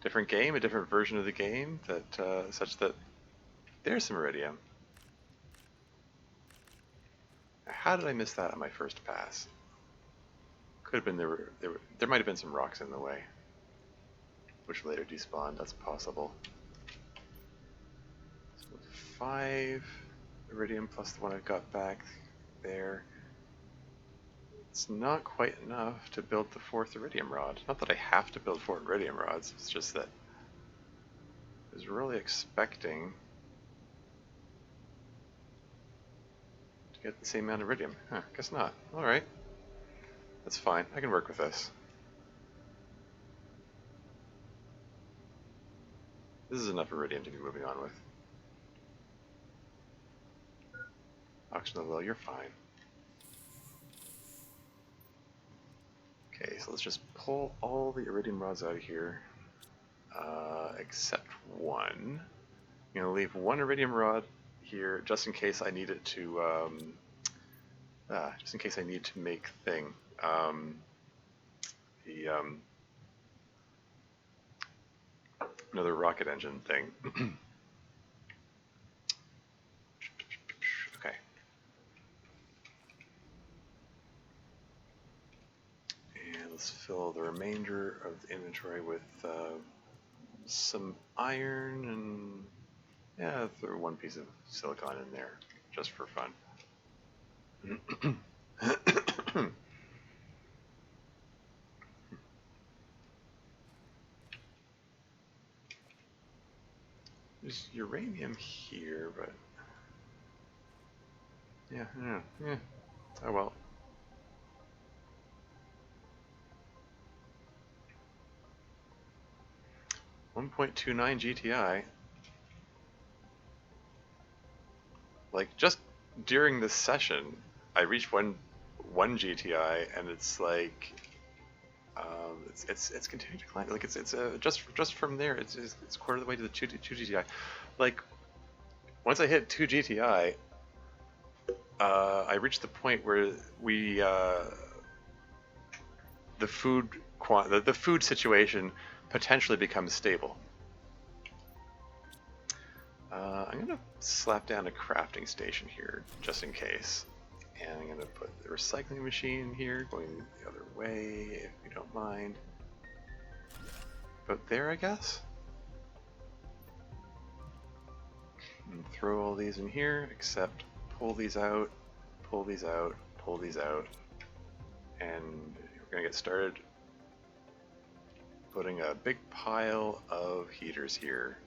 different game, a different version of the game that such that there's some iridium. How did I miss that on my first pass? Could have been there might have been some rocks in the way, which later despawned. That's possible. So 5 iridium plus the one I've got back there. It's not quite enough to build the 4th iridium rod. Not that I have to build 4 iridium rods, it's just that I was really expecting to get the same amount of iridium. Huh, guess not. Alright. That's fine. I can work with this. This is enough iridium to be moving on with. Auction of the will, you're fine. Okay, so let's just pull all the iridium rods out of here, except one. I'm going to leave 1 iridium rod here just in case I need it to, just in case I need to make thing. Another rocket engine thing. Okay. And let's fill the remainder of the inventory with some iron and yeah, throw 1 piece of silicon in there just for fun. There's uranium here, but yeah. Oh well. .29 GTI. Like just during this session, I reached one GTI, and it's like it's continuing to climb. Like it's just from there, it's quarter of the way to the 2 GTI. Like once I hit 2 GTI, I reached the point where we the food situation potentially becomes stable. I'm gonna slap down a crafting station here just in case, and I'm gonna put the recycling machine here, going the other way if you don't mind. But there, I guess. And throw all these in here, except pull these out, pull these out, pull these out, and we're gonna get started putting a big pile of heaters here.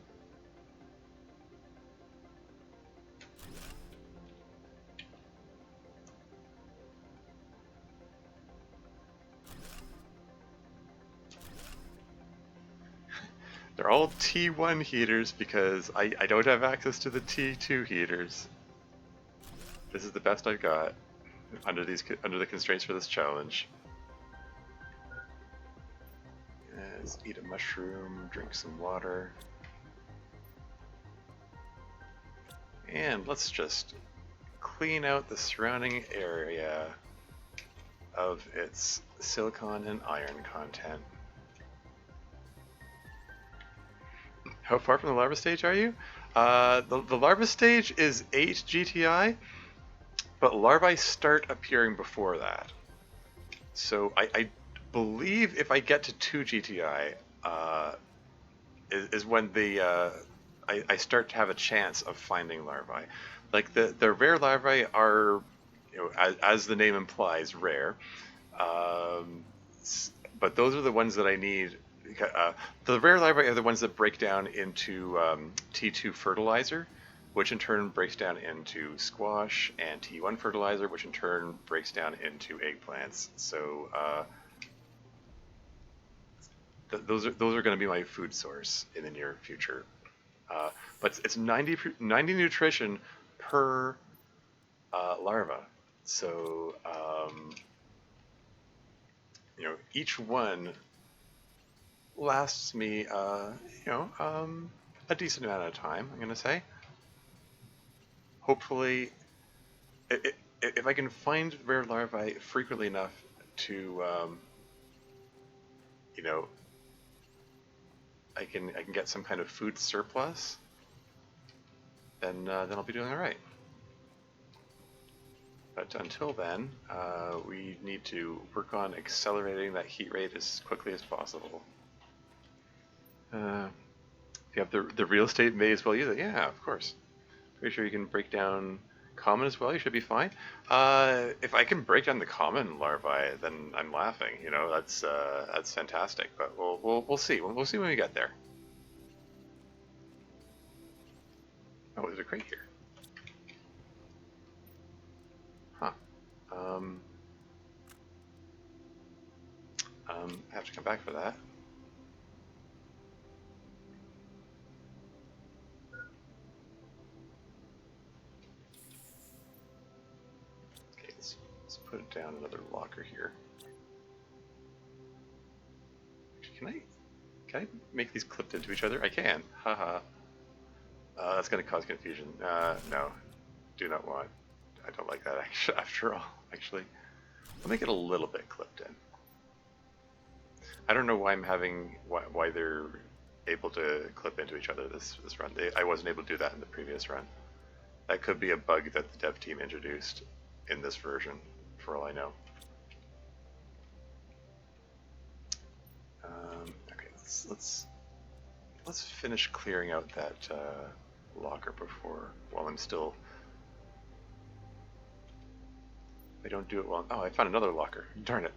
They're all T1 heaters because I don't have access to the T2 heaters. This is the best I've got. under the constraints for this challenge. Let's eat a mushroom, drink some water, and let's just clean out the surrounding area of its silicon and iron content. How far from the larva stage are you? The larva stage is 8 GTI, but larvae start appearing before that. So I believe if I get to 2 GTI, is when I start to have a chance of finding larvae. Like the rare larvae are, as the name implies, rare. But those are the ones that I need. The rare larvae are the ones that break down into T2 fertilizer, which in turn breaks down into squash, and T1 fertilizer, which in turn breaks down into eggplants. So those are going to be my food source in the near future. But it's 90 nutrition per larva. So each one lasts me, a decent amount of time, I'm going to say. Hopefully, if I can find rare larvae frequently enough to, I can get some kind of food surplus, then I'll be doing all right. But until then, we need to work on accelerating that heat rate as quickly as possible. If you have the real estate, may as well use it. Yeah, of course. Pretty sure you can break down common as well. You should be fine. If I can break down the common larvae, then I'm laughing. That's fantastic. But we'll see. We'll see when we get there. Oh, there's a crate here. Huh. I have to come back for that. Okay, let's put it down another locker here. Can I make these clipped into each other? I can. Haha. That's going to cause confusion. No, do not want. I don't like that after all, actually. I'll make it a little bit clipped in. I don't know why why they're able to clip into each other this run. I wasn't able to do that in the previous run. That could be a bug that the dev team introduced in this version, for all I know. Okay, let's finish clearing out that locker while I'm still. I don't do it well. Oh, I found another locker. Darn it.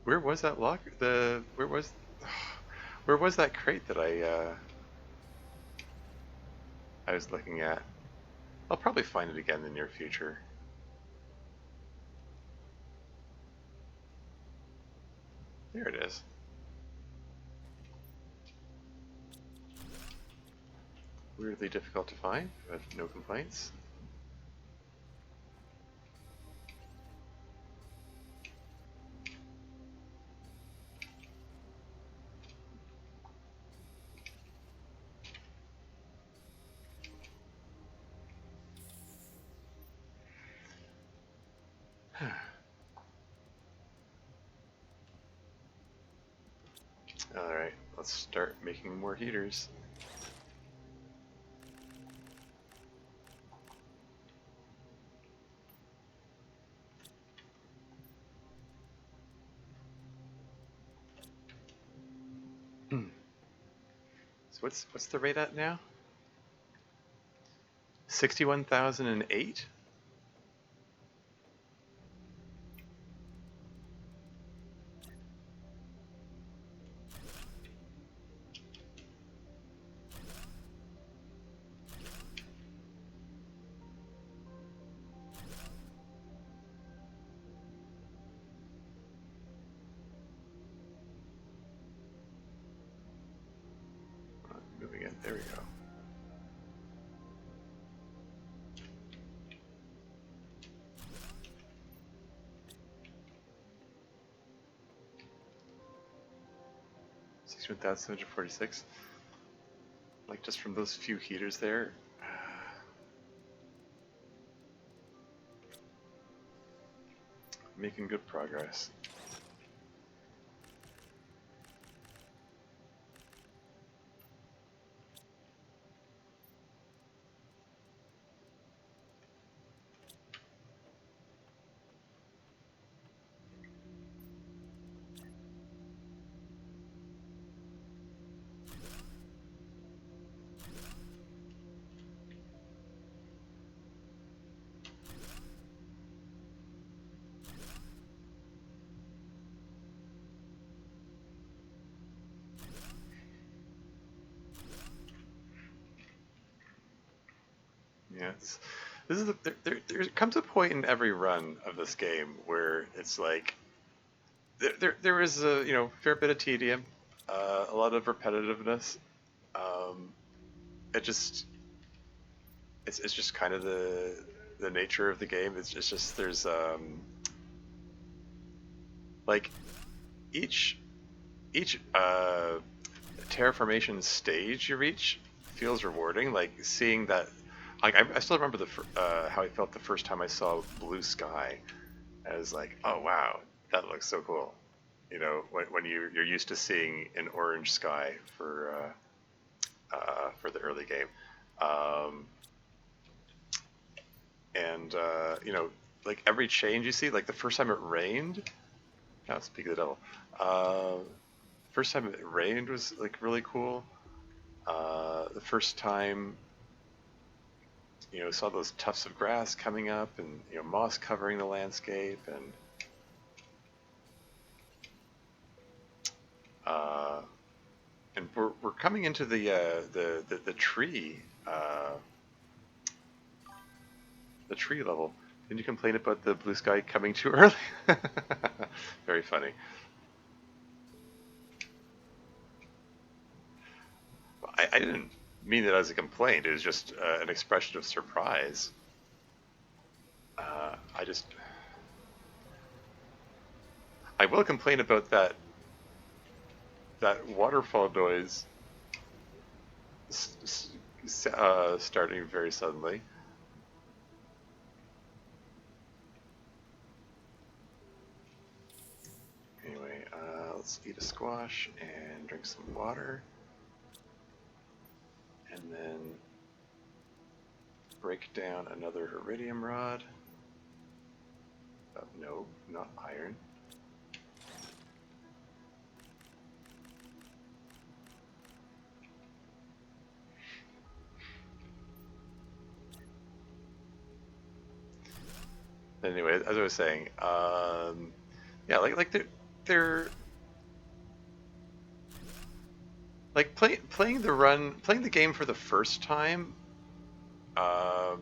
Where was that locker? Where was that crate that I was looking at? I'll probably find it again in the near future. There it is. Weirdly difficult to find, but no complaints. Alright, let's start making more heaters. So what's the rate at now? 61,008? there we go. $61,746. Like just from those few heaters there. Making good progress. Yeah, this is there comes a point in every run of this game where it's like there is a fair bit of tedium, a lot of repetitiveness. Um, it just it's just kind of the nature of the game. It's just there's like each terraformation stage you reach feels rewarding. Like seeing that, like I still remember how I felt the first time I saw blue sky. I was like, oh wow, that looks so cool. You know, when you're used to seeing an orange sky for the early game, and like every change you see, like the first time it rained. Oh, speak of the devil. First time it rained was like really cool. The first time, saw those tufts of grass coming up and moss covering the landscape, and we're coming into the tree the tree level. Didn't you complain about the blue sky coming too early? Very funny. I didn't mean it as a complaint. It was just an expression of surprise. I will complain about that waterfall noise starting very suddenly. Anyway, let's eat a squash and drink some water. And then break down another iridium rod. Oh, no, not iron. Anyway, as I was saying, yeah, like they're like playing the game for the first time, uh,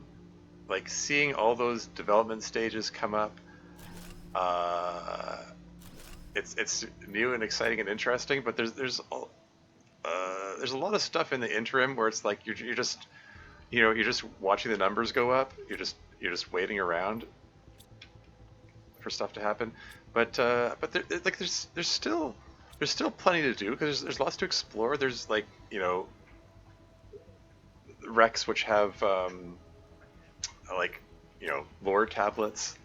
like seeing all those development stages come up. It's new and exciting and interesting, but there's a lot of stuff in the interim where it's like you're just you're just watching the numbers go up. You're just waiting around for stuff to happen. But like there's still plenty to do because there's lots to explore. There's like wrecks which have like lore tablets,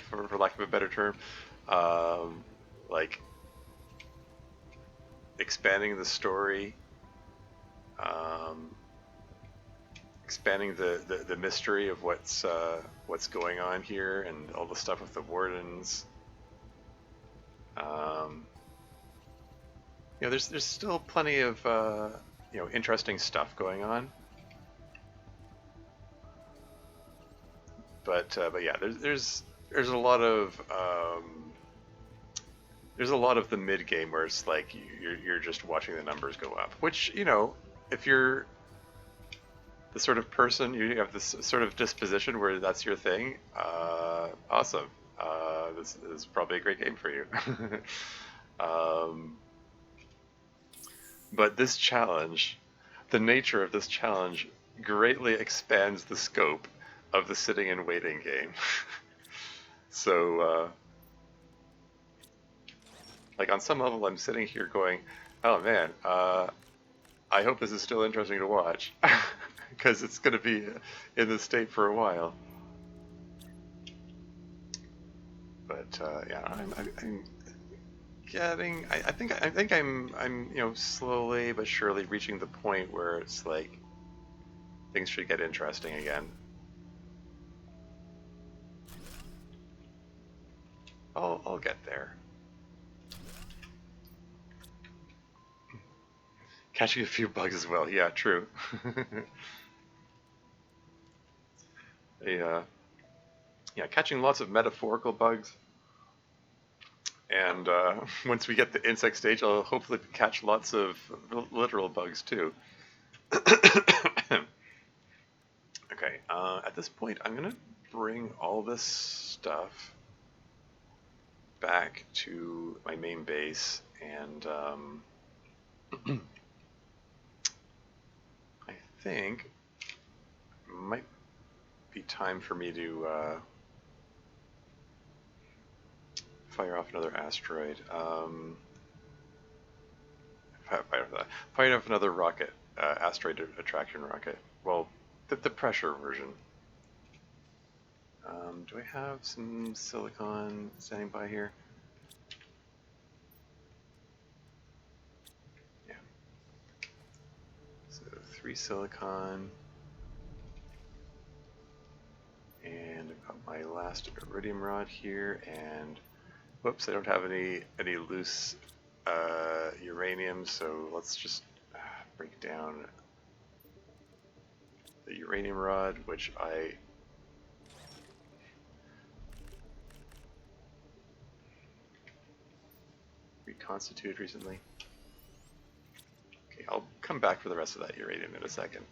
for lack of a better term, like expanding the story, expanding the mystery of what's going on here and all the stuff with the wardens. There's still plenty of interesting stuff going on. But yeah, there's a lot of the mid game where it's like you're just watching the numbers go up. Which if you're the sort of person, you have this sort of disposition where that's your thing. Awesome. This is probably a great game for you. But this challenge the nature of this challenge greatly expands the scope of the sitting and waiting game. So, like on some level, I'm sitting here going, "Oh man, I hope this is still interesting to watch," because it's going to be in this state for a while. But yeah, I'm getting. I think I'm slowly but surely reaching the point where it's like things should get interesting again. I'll get there. Catching a few bugs as well. Yeah, true. Yeah, catching lots of metaphorical bugs. And once we get the insect stage, I'll hopefully catch lots of literal bugs too. Okay, at this point, I'm going to bring all this stuff back to my main base, and I think it might be time for me to fire off another asteroid. Fire off another rocket, asteroid attraction rocket. Well, the pressure version. Do I have some silicon standing by here? Yeah. So 3 silicon. And I've got my last iridium rod here, and whoops, I don't have any loose uranium, so let's just break down the uranium rod, which I reconstituted recently. Okay, I'll come back for the rest of that uranium in a second.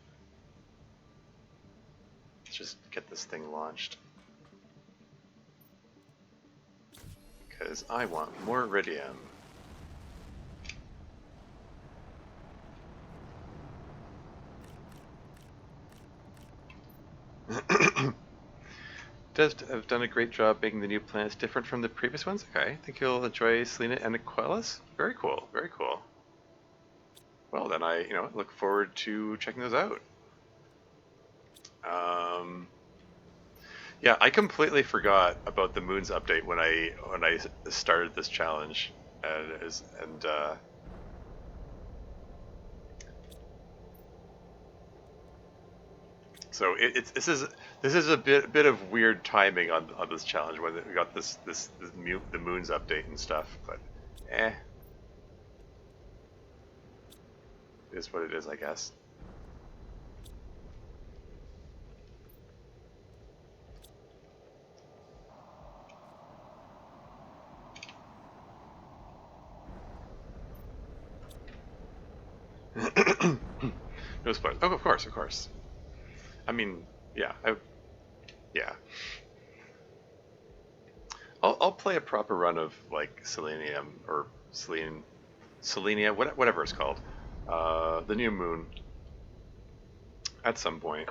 Let's just get this thing launched, because I want more iridium. Does have done a great job making the new planets different from the previous ones. Okay, I think you'll enjoy Selena and Aquelas. Very cool, very cool. Well, then I look forward to checking those out. Yeah, I completely forgot about the moons update when I started this challenge, and so this is a bit of weird timing on this challenge when we got the moons update and stuff, but it is what it is, I guess. No spoilers. Oh, of course. I mean, yeah, yeah. I'll play a proper run of like Selenium or Selenia, whatever it's called, the new moon, at some point.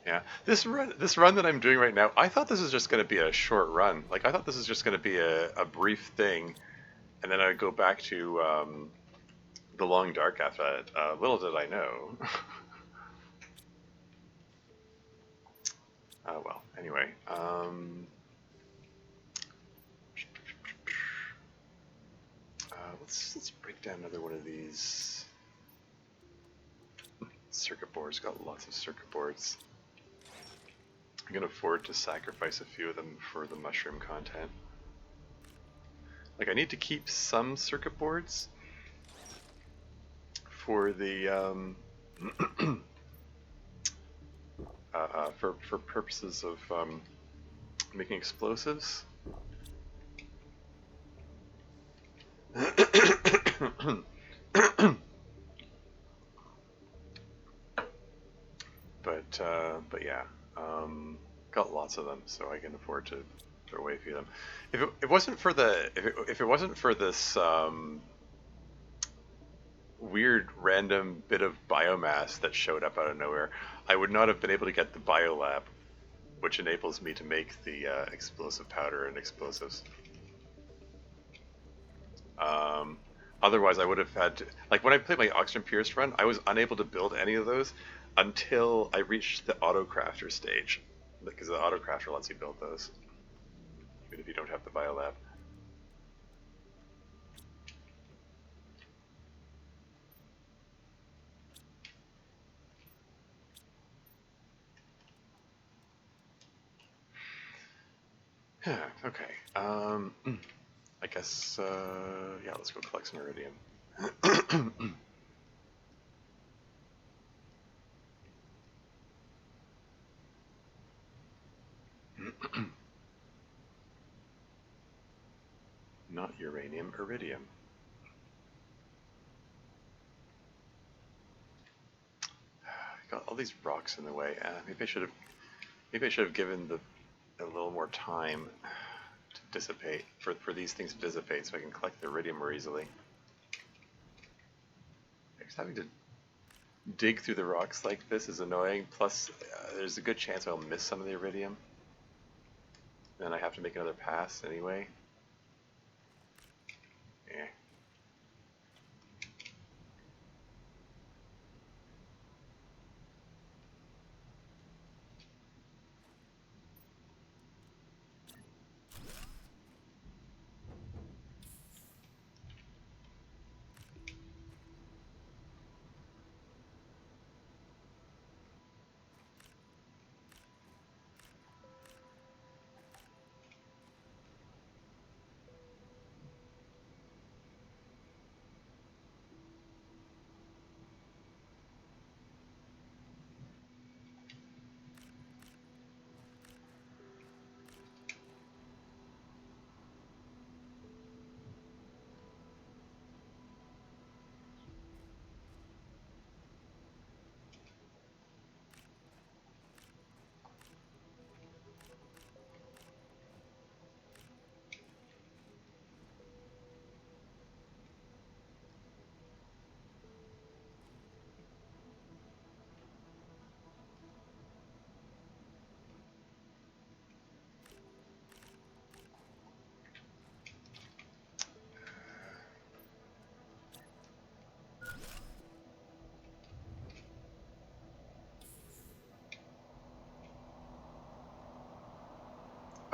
Yeah, this run that I'm doing right now, I thought this was just going to be a short run. Like I thought this was just going to be a brief thing, and then I'd go back to the long dark after that. Little did I know. Well, anyway. Let's break down another one of these circuit boards. Got lots of circuit boards. I can afford to sacrifice a few of them for the mushroom content. Like I need to keep some circuit boards for the for purposes of making explosives. But yeah, got lots of them, so I can afford to throw away a few of them. If it wasn't for the if it wasn't for this weird random bit of biomass that showed up out of nowhere, I would not have been able to get the biolab, which enables me to make the explosive powder and explosives. Otherwise, I would have had to, like when I played my oxygen purist run, I was unable to build any of those until I reached the auto crafter stage, because the auto crafter lets you build those, even if you don't have the biolab. Okay. I guess, yeah, let's go collect some iridium. Not uranium, iridium. Got all these rocks in the way. Maybe I should have given a little more time to dissipate, for these things to dissipate so I can collect the iridium more easily. Just having to dig through the rocks like this is annoying, plus there's a good chance I'll miss some of the iridium. Then I have to make another pass anyway. Eh.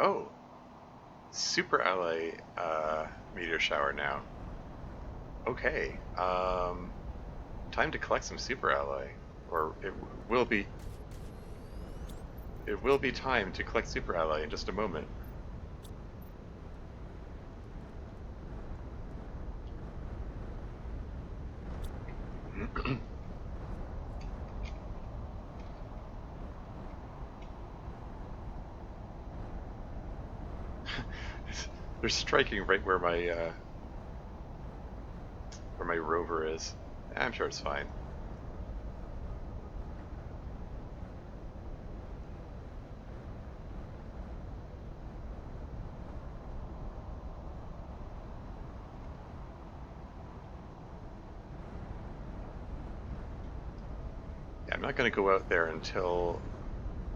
Oh, super ally meteor shower now. Okay, time to collect some super ally, or will be. It will be time to collect super ally in just a moment. They're striking right where my rover is. I'm sure it's fine. Yeah, I'm not going to go out there until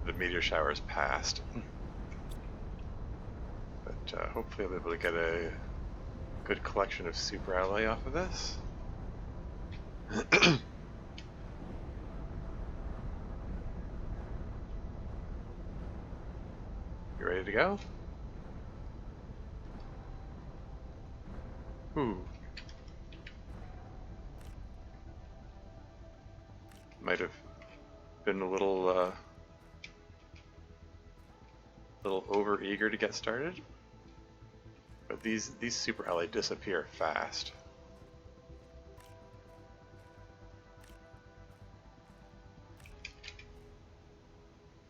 the meteor shower is passed. But hopefully I'll be able to get a good collection of super ally off of this. You ready to go? Ooh. Might have been a little over eager to get started. But these super ally disappear fast.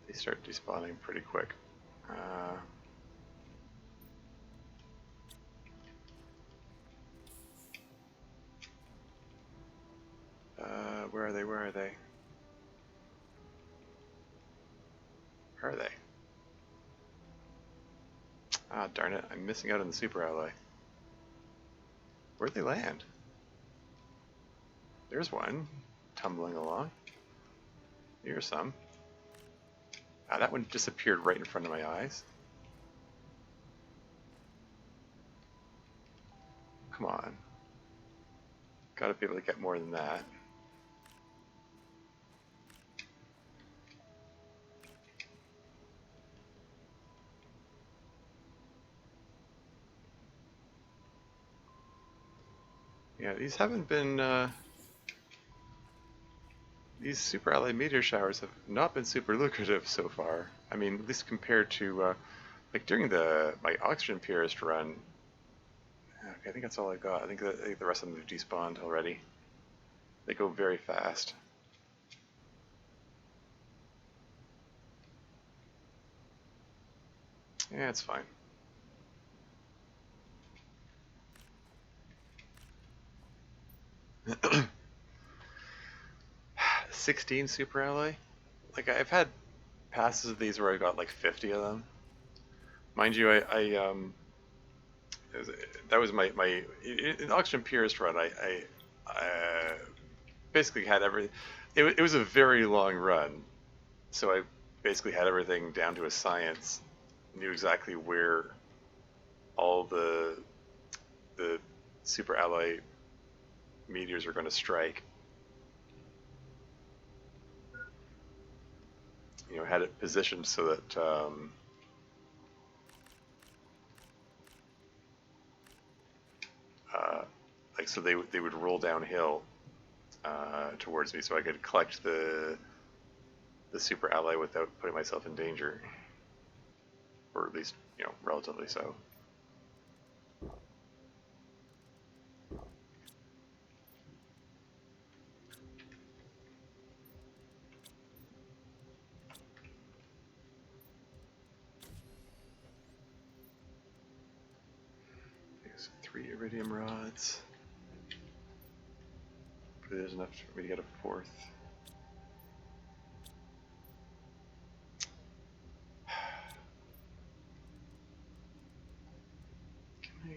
They start despawning pretty quick. Where are they? Where are they? Where are they? Ah, darn it, I'm missing out on the super alloy. Where'd they land? There's one, tumbling along. Here's some. Ah, that one disappeared right in front of my eyes. Come on. Gotta be able to get more than that. Yeah, these haven't been, these super alloy meteor showers have not been super lucrative so far. I mean, at least compared to, like during my oxygen purist run, okay, I think that's all I got. I think the rest of them have despawned already. They go very fast. Yeah, it's fine. 16 super alloy? Like, I've had passes of these where I got like 50 of them. Mind you, that was my in Oxygen Purist run. I basically had everything. It was a very long run, so I basically had everything down to a science. Knew exactly where all the super alloy meteors are going to strike. You know, had it positioned so that like so they would roll downhill towards me, so I could collect the super alloy without putting myself in danger, or at least relatively so. There's 3 iridium rods. Hopefully there's enough for me to get a 4th. Can I,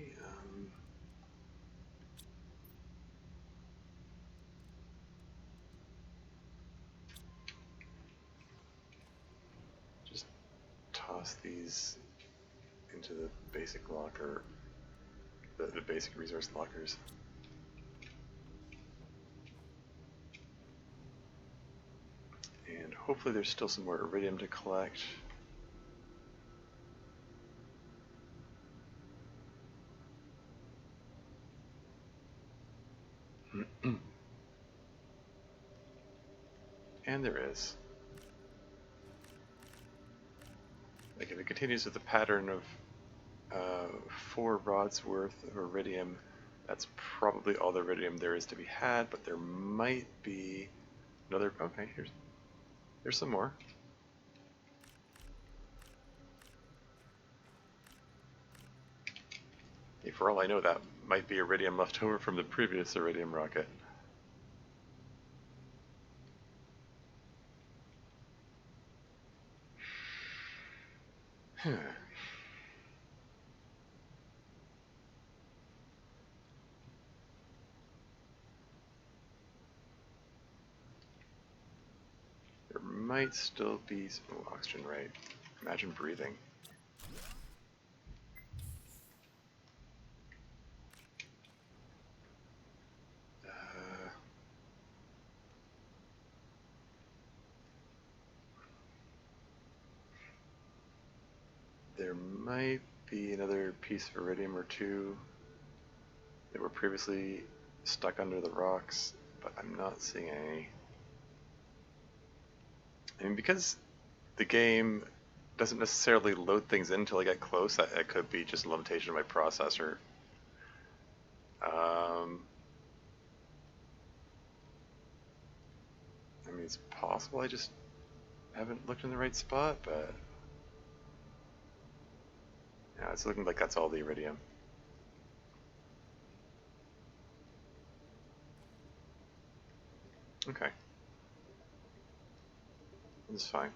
just toss these into the basic locker, the basic resource lockers. And hopefully there's still some more iridium to collect. And there is. Like if it continues with the pattern of 4 rods worth of iridium, that's probably all the iridium there is to be had, but there might be another. Okay, there's some more. Hey, for all I know, that might be iridium left over from the previous iridium rocket. There might still be some oxygen, right? Imagine breathing. There might be another piece of iridium or 2 that were previously stuck under the rocks, but I'm not seeing any. I mean, because the game doesn't necessarily load things in until I get close, that could be just a limitation of my processor. I mean, it's possible I just haven't looked in the right spot, but yeah, it's looking like that's all the iridium. Okay. That's fine.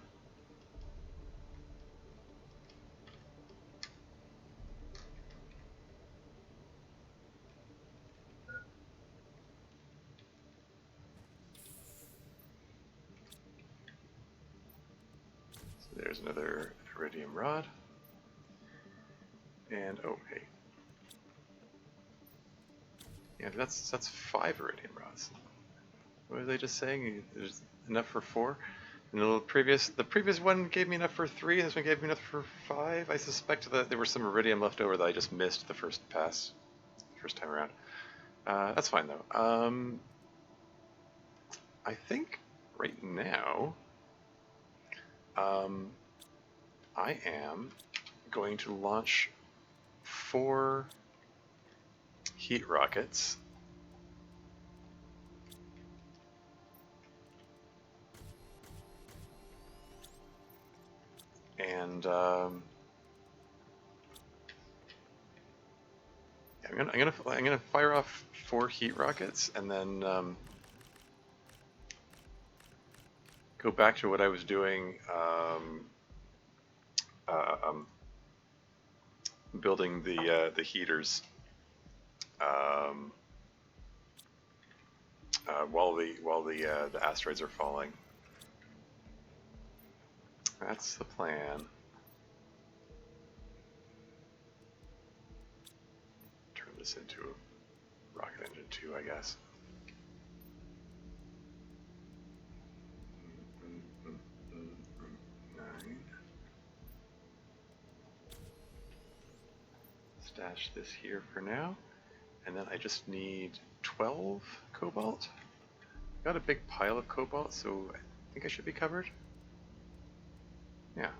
There's another iridium rod. And oh, hey. Yeah, that's 5 iridium rods. What were they just saying? There's enough for 4? And the previous one gave me enough for 3, this one gave me enough for 5. I suspect that there was some iridium left over that I just missed the first time around. That's fine though. I think right now, I am going to launch 4 heat rockets. And I'm gonna fire off 4 heat rockets and then go back to what I was doing, building the heaters while the asteroids are falling. That's the plan. Turn this into a rocket engine 2, I guess. Stash this here for now, and then I just need 12 cobalt. Got a big pile of cobalt, so I think I should be covered. Yeah.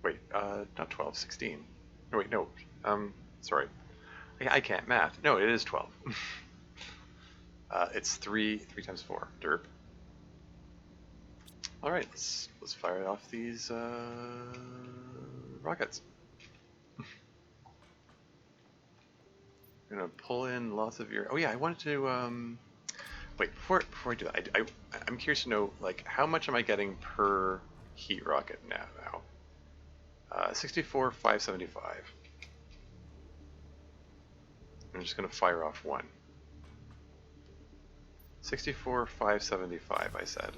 Wait, not 12, 16. No, wait, no. Sorry. I can't math. No, it is 12. It's 3 times 4. Derp. All right, let's fire off these rockets. I'm gonna pull in lots of your. Oh yeah, I wanted to. Wait, before I do that, I'm curious to know, like, how much am I getting per heat rocket now? 64,575. I'm just gonna fire off 1. 64,575, I said.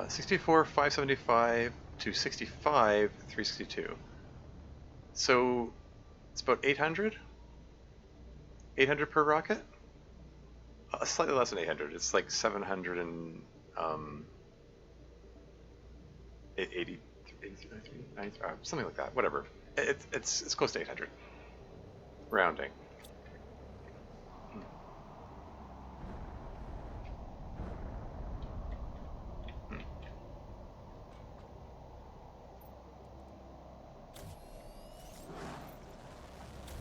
64,575 to 65,362. So it's about 800? 800 per rocket? Slightly less than 800. It's like 700 and 80, 93, something like that. Whatever. It's close to 800. Rounding.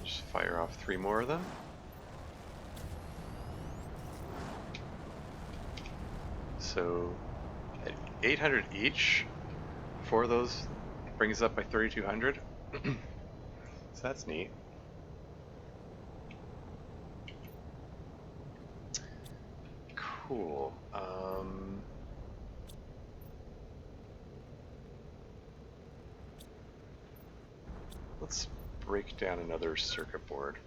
Just fire off 3 more of them. So at 800 each, 4 of those brings us up by 3,200. So that's neat. Cool. Let's break down another circuit board.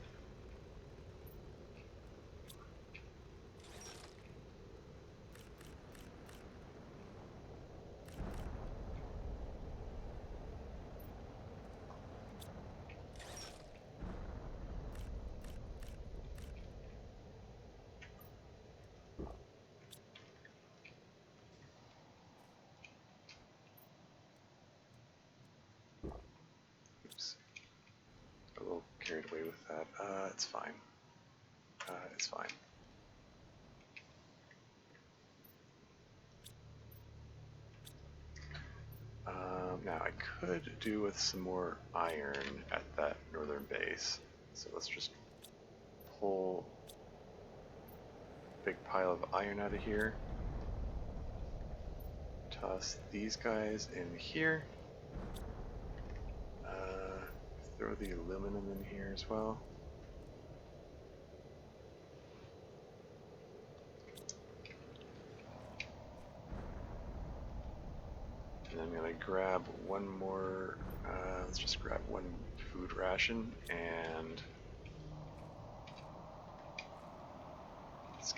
Carried away with that. It's fine. It's fine. Now I could do with some more iron at that northern base. So let's just pull a big pile of iron out of here. Toss these guys in here. Throw the aluminum in here as well. And I'm going to grab one more, let's just grab 1 food ration and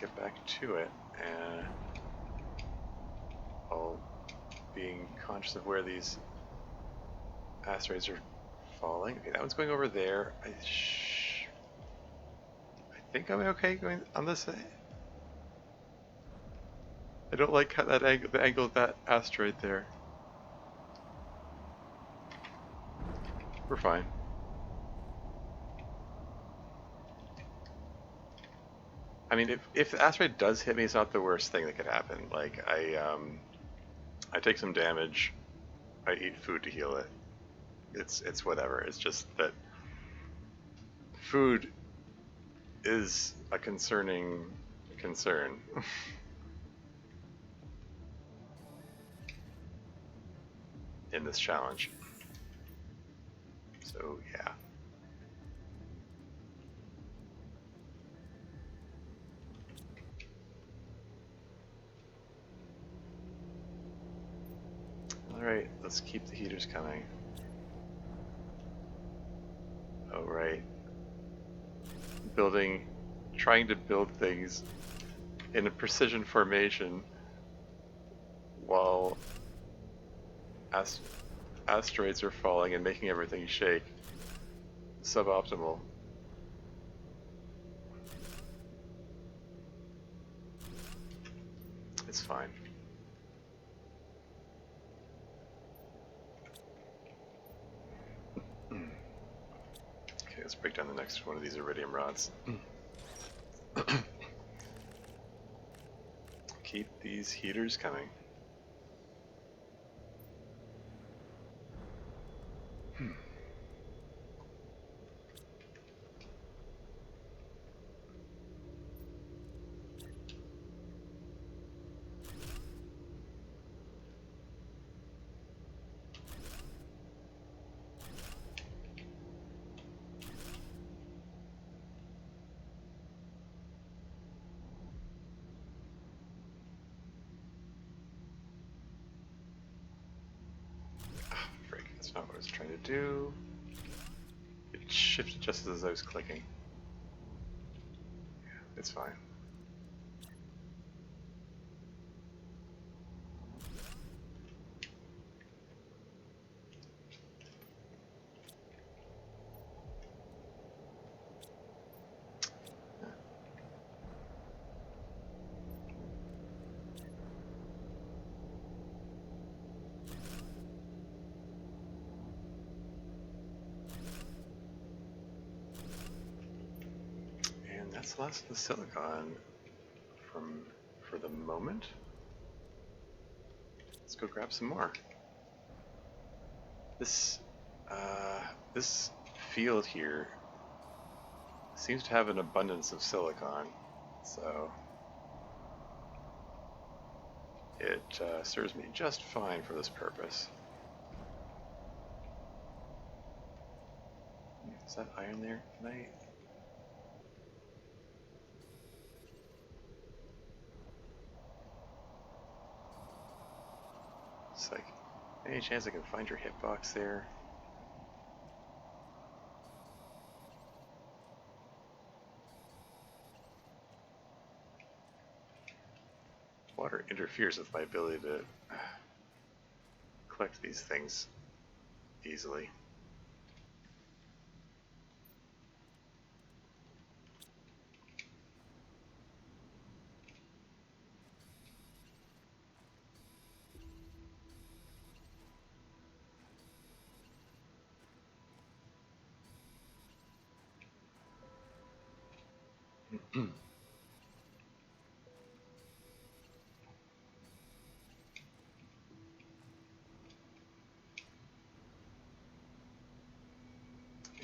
get back to it, and while being conscious of where these asteroids are falling. Okay, that one's going over there. I think I'm okay going on this side. I don't like how that angle, the angle of that asteroid there. We're fine. I mean, if the asteroid does hit me, it's not the worst thing that could happen. Like, I take some damage, I eat food to heal it. It's whatever. It's just that food is a concerning concern. In this challenge. So, yeah. Alright, let's keep the heaters coming. Oh, right. Trying to build things in a precision formation while asteroids are falling and making everything shake. Suboptimal. It's fine. Okay, let's break down the next one of these iridium rods. Keep these heaters coming. That's not what I was trying to do. It shifted just as I was clicking. Yeah, it's fine. That's the last of the silicon for the moment. Let's go grab some more. This field here seems to have an abundance of silicon, so it serves me just fine for this purpose. Is that iron there? Can I? It's like, any chance I can find your hitbox there? Water interferes with my ability to collect these things easily.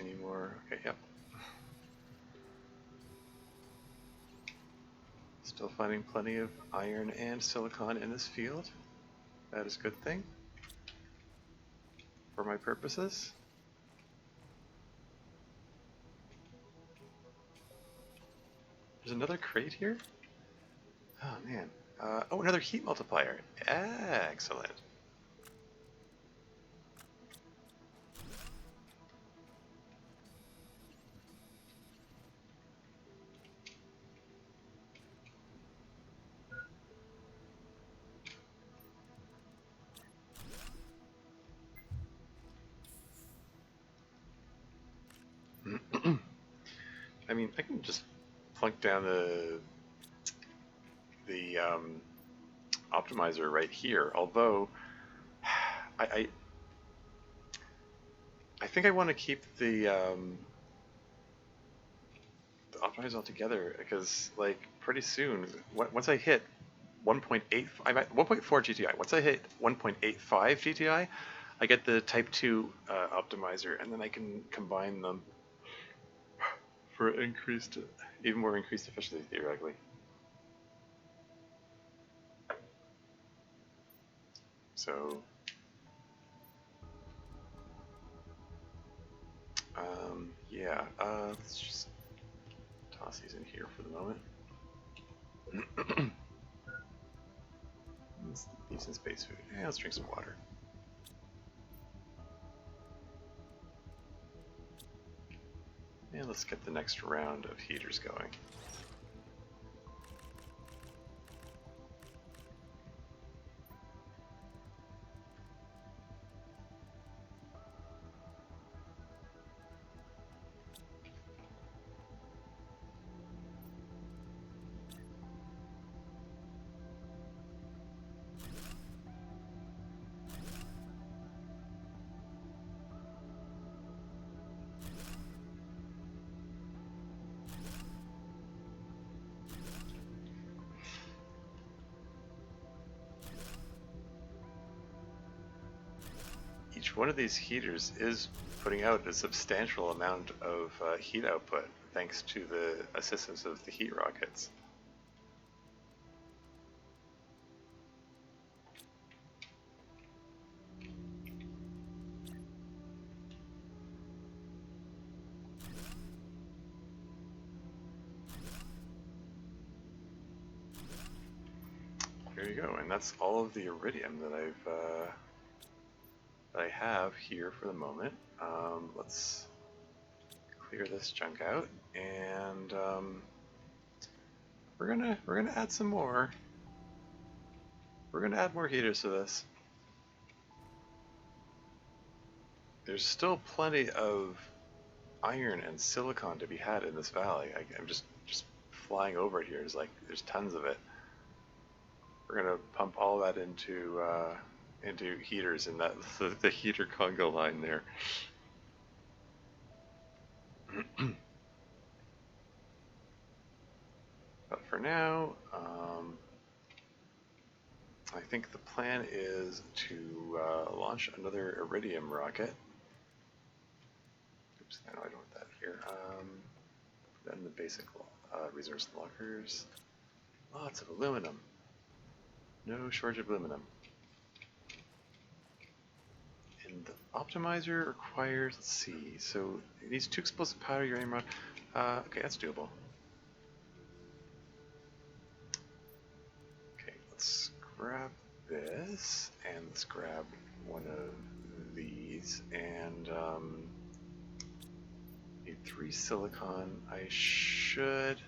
Any more? Okay, yep. Still finding plenty of iron and silicon in this field. That is a good thing for my purposes. There's another crate here? Oh man. Oh, another heat multiplier. Excellent. mean, I can just plunk down the optimizer right here. Although, I I, I think I want to keep the optimizer altogether because like pretty soon, once I hit 1.8, I'm at 1.4 GTI. Once I hit 1.85 GTI, I get the Type 2 optimizer, and then I can combine them for increased, even more increased efficiency theoretically. So, yeah, let's just toss these in here for the moment. Decent space food. Yeah, let's drink some water. And let's get the next round of heaters going. Each one of these heaters is putting out a substantial amount of heat output thanks to the assistance of the heat rockets. There you go, and that's all of the iridium that I have here for the moment. Let's clear this junk out, and we're gonna add some more. We're gonna add more heaters to this. There's still plenty of iron and silicon to be had in this valley. I'm just flying over it here. There's tons of it. We're gonna pump all that into heaters in that the heater Congo line there. But for now, I think the plan is to launch another iridium rocket. Oops, I know I don't want that here. Then the basic resource lockers. Lots of aluminum. No shortage of aluminum. And the optimizer requires, let's see, so it needs 2 explosive powder uranium rod. Okay, that's doable. Okay, let's grab this, and let's grab one of these, and need 3 silicon. There should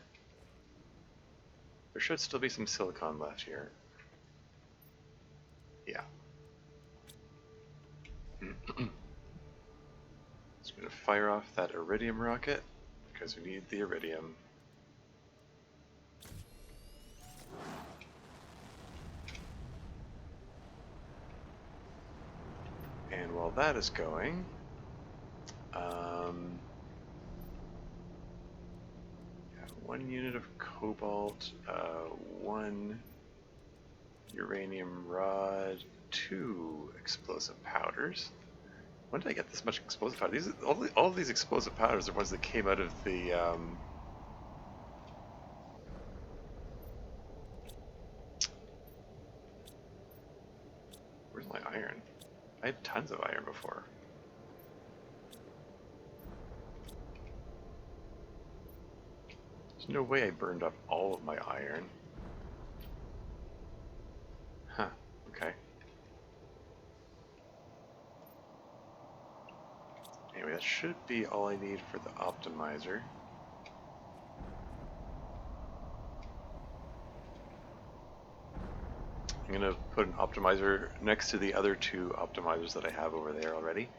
still be some silicon left here. Yeah. Just going to fire off that iridium rocket because we need the iridium. And while that is going, yeah, 1 unit of cobalt, 1 uranium rod, 2 explosive powders. When did I get this much explosive powder? All of these explosive powders are ones that came out of the where's my iron? I had tons of iron before. There's no way I burned up all of my iron. Huh, okay. Anyway, that should be all I need for the optimizer. I'm going to put an optimizer next to the other 2 optimizers that I have over there already.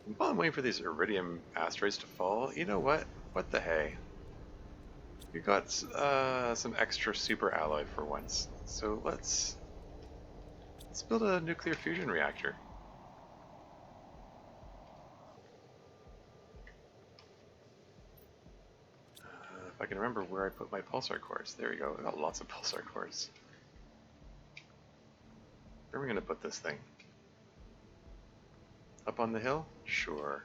While I'm waiting for these iridium asteroids to fall, you know what? What the hey? We got some extra super alloy for once. So let's build a nuclear fusion reactor. If I can remember where I put my pulsar cores. There we go. I got lots of pulsar cores. Where are we going to put this thing? Up on the hill? Sure.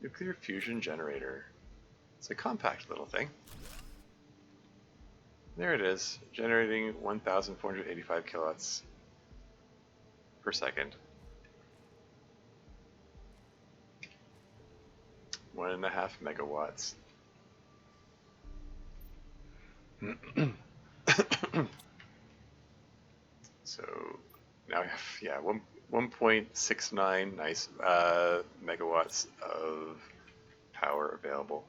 Nuclear fusion generator. It's a compact little thing. There it is, generating 1,485 kilowatts per second. 1.5 megawatts. So now we have, yeah, 1.69 nice megawatts of power available.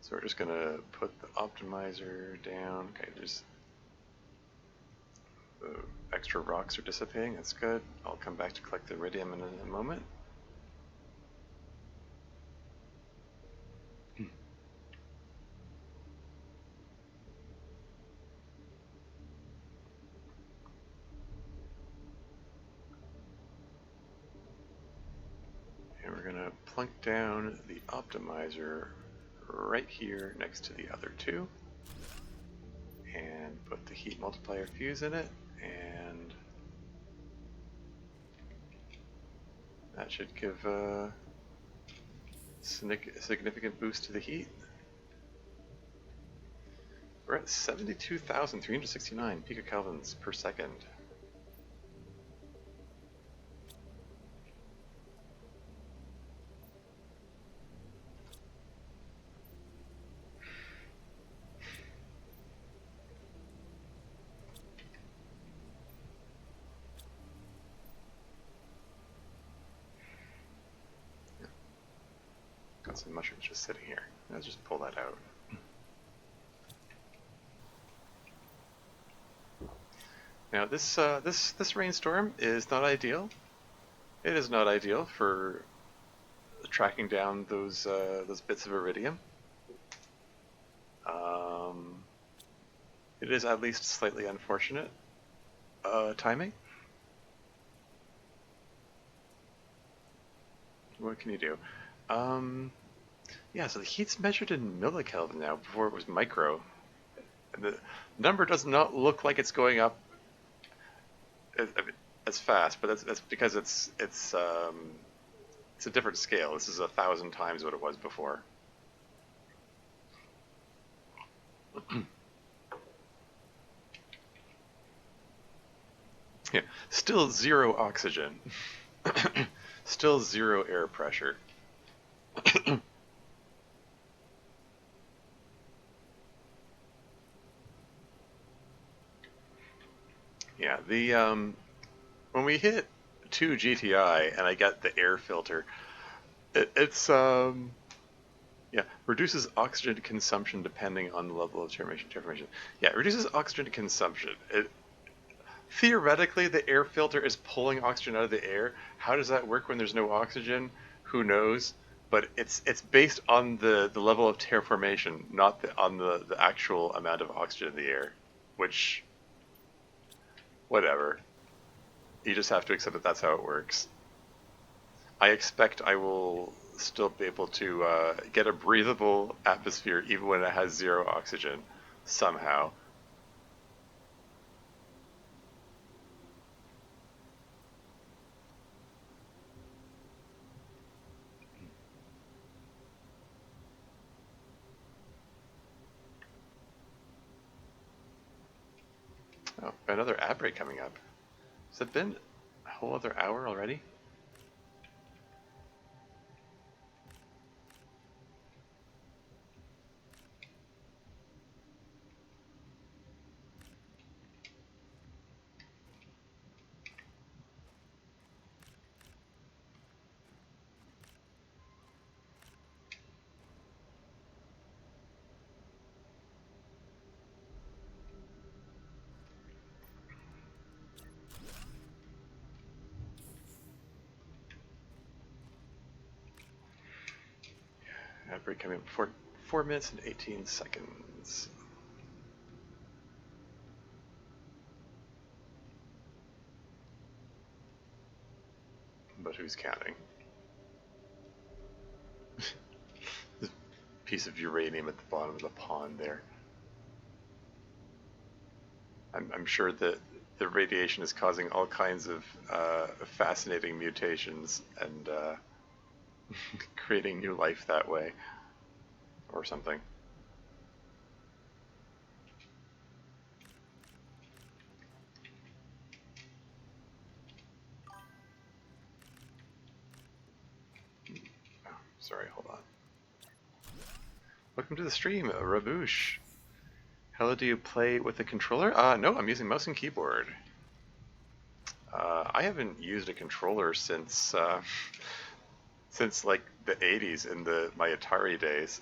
So we're just going to put the optimizer down. Okay, there's the extra rocks are dissipating. That's good. I'll come back to collect the iridium in a moment. And we're going to plunk down the optimizer right here next to the other two. And put the heat multiplier fuse in it, and that should give a significant boost to the heat. We're at 72,369 picokelvins per second. Got some mushrooms just sitting here. Let's just pull that out. Now this rainstorm is not ideal. It is not ideal for tracking down those bits of iridium. It is at least slightly unfortunate timing. What can you do? Yeah, so the heat's measured in millikelvin now. Before it was micro. The number does not look like it's going up as fast, but that's because it's a different scale. This is 1,000 times what it was before. Yeah, still zero oxygen. Still zero air pressure. Yeah, the when we hit 2 GTI and I get the air filter, it's yeah, reduces oxygen consumption depending on the level of termination. Yeah, it reduces oxygen consumption. Theoretically, the air filter is pulling oxygen out of the air. How does that work when there's no oxygen? Who knows? But it's based on the level of terraformation, not on the actual amount of oxygen in the air, which, whatever. You just have to accept that that's how it works. I expect I will still be able to get a breathable atmosphere even when it has zero oxygen, somehow. Oh, another ad break coming up. Has it been a whole other hour already? break coming up before 4 minutes and 18 seconds. But who's counting? This piece of uranium at the bottom of the pond there. I'm sure that the radiation is causing all kinds of fascinating mutations and creating new life that way, or something. Oh, sorry, hold on. Welcome to the stream, Rabouche. Hello, do you play with a controller? No, I'm using mouse and keyboard. I haven't used a controller since like the 80s in my Atari days.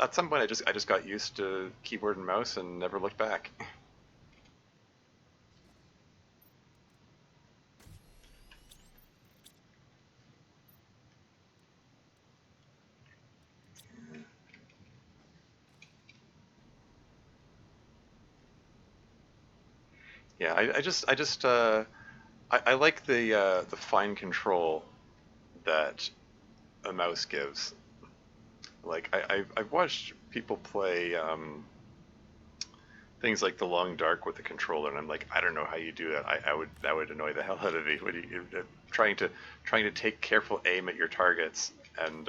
At some point, I just got used to keyboard and mouse and never looked back. Yeah, I like the fine control that a mouse gives. Like I've watched people play things like The Long Dark with the controller, and I'm like, I don't know how you do that. That would annoy the hell out of me. When you trying to take careful aim at your targets and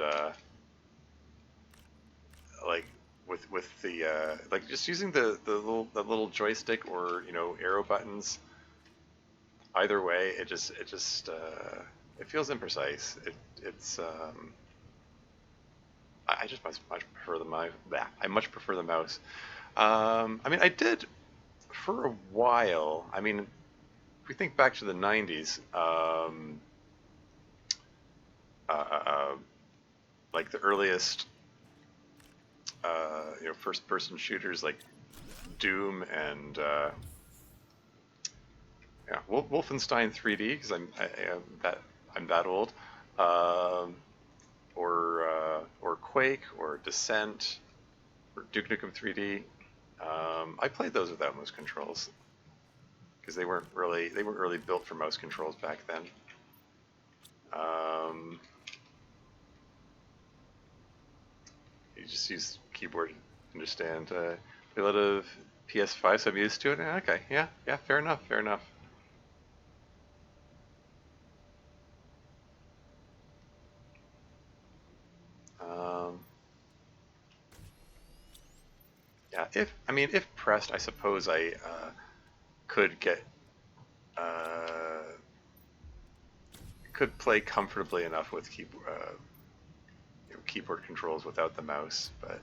like with the like just using the little joystick or arrow buttons. Either way, it it feels imprecise. It's I just much prefer the mouse. I much prefer the mouse. I mean, I did for a while. I mean, if we think back to the 90s, like the earliest, first-person shooters like Doom and yeah, Wolfenstein 3D because I'm that old, or Quake or Descent or Duke Nukem 3D. I played those without mouse controls because they weren't really built for mouse controls back then. You just use keyboard. Understand? A lot of PS5, so I'm used to it. Okay, yeah, fair enough. Yeah, if pressed, I suppose I could get could play comfortably enough with keyboard controls without the mouse, but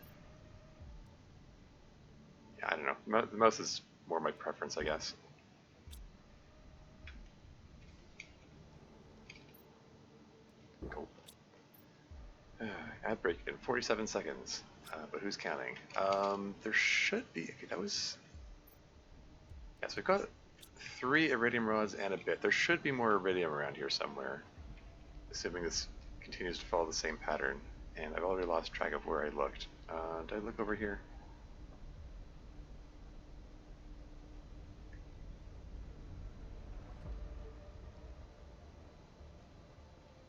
yeah, I don't know. The mouse is more my preference, I guess. Cool. Ad break in 47 seconds. But who's counting? There should be. Okay, that was. Yeah, so we've got 3 iridium rods and a bit. There should be more iridium around here somewhere, assuming this continues to follow the same pattern. And I've already lost track of where I looked. Did I look over here?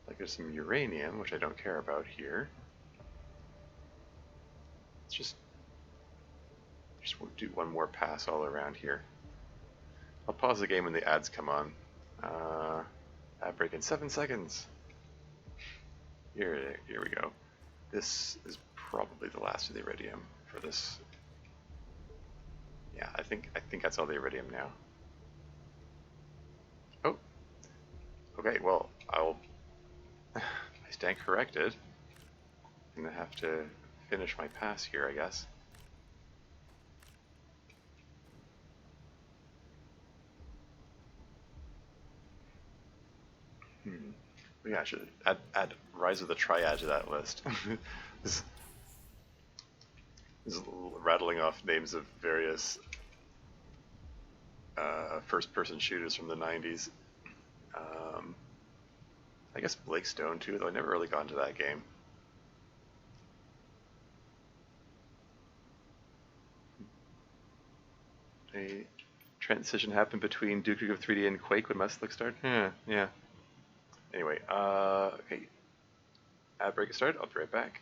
Like there's some uranium, which I don't care about here. Let's just do one more pass all around here. I'll pause the game when the ads come on. Ad break in 7 seconds. Here we go. This is probably the last of the iridium for this. Yeah, I think that's all the iridium now. Oh. Okay, well, I stand corrected. I'm gonna have to finish my pass here, I guess. Yeah, I should add Rise of the Triad to that list. this rattling off names of various first-person shooters from the 90s. I guess Blake Stone too, though I never really got into that game. a transition happen between Duke Nukem 3D and Quake when Mass Effect started? Yeah. Anyway, okay. Ad break started. I'll be right back.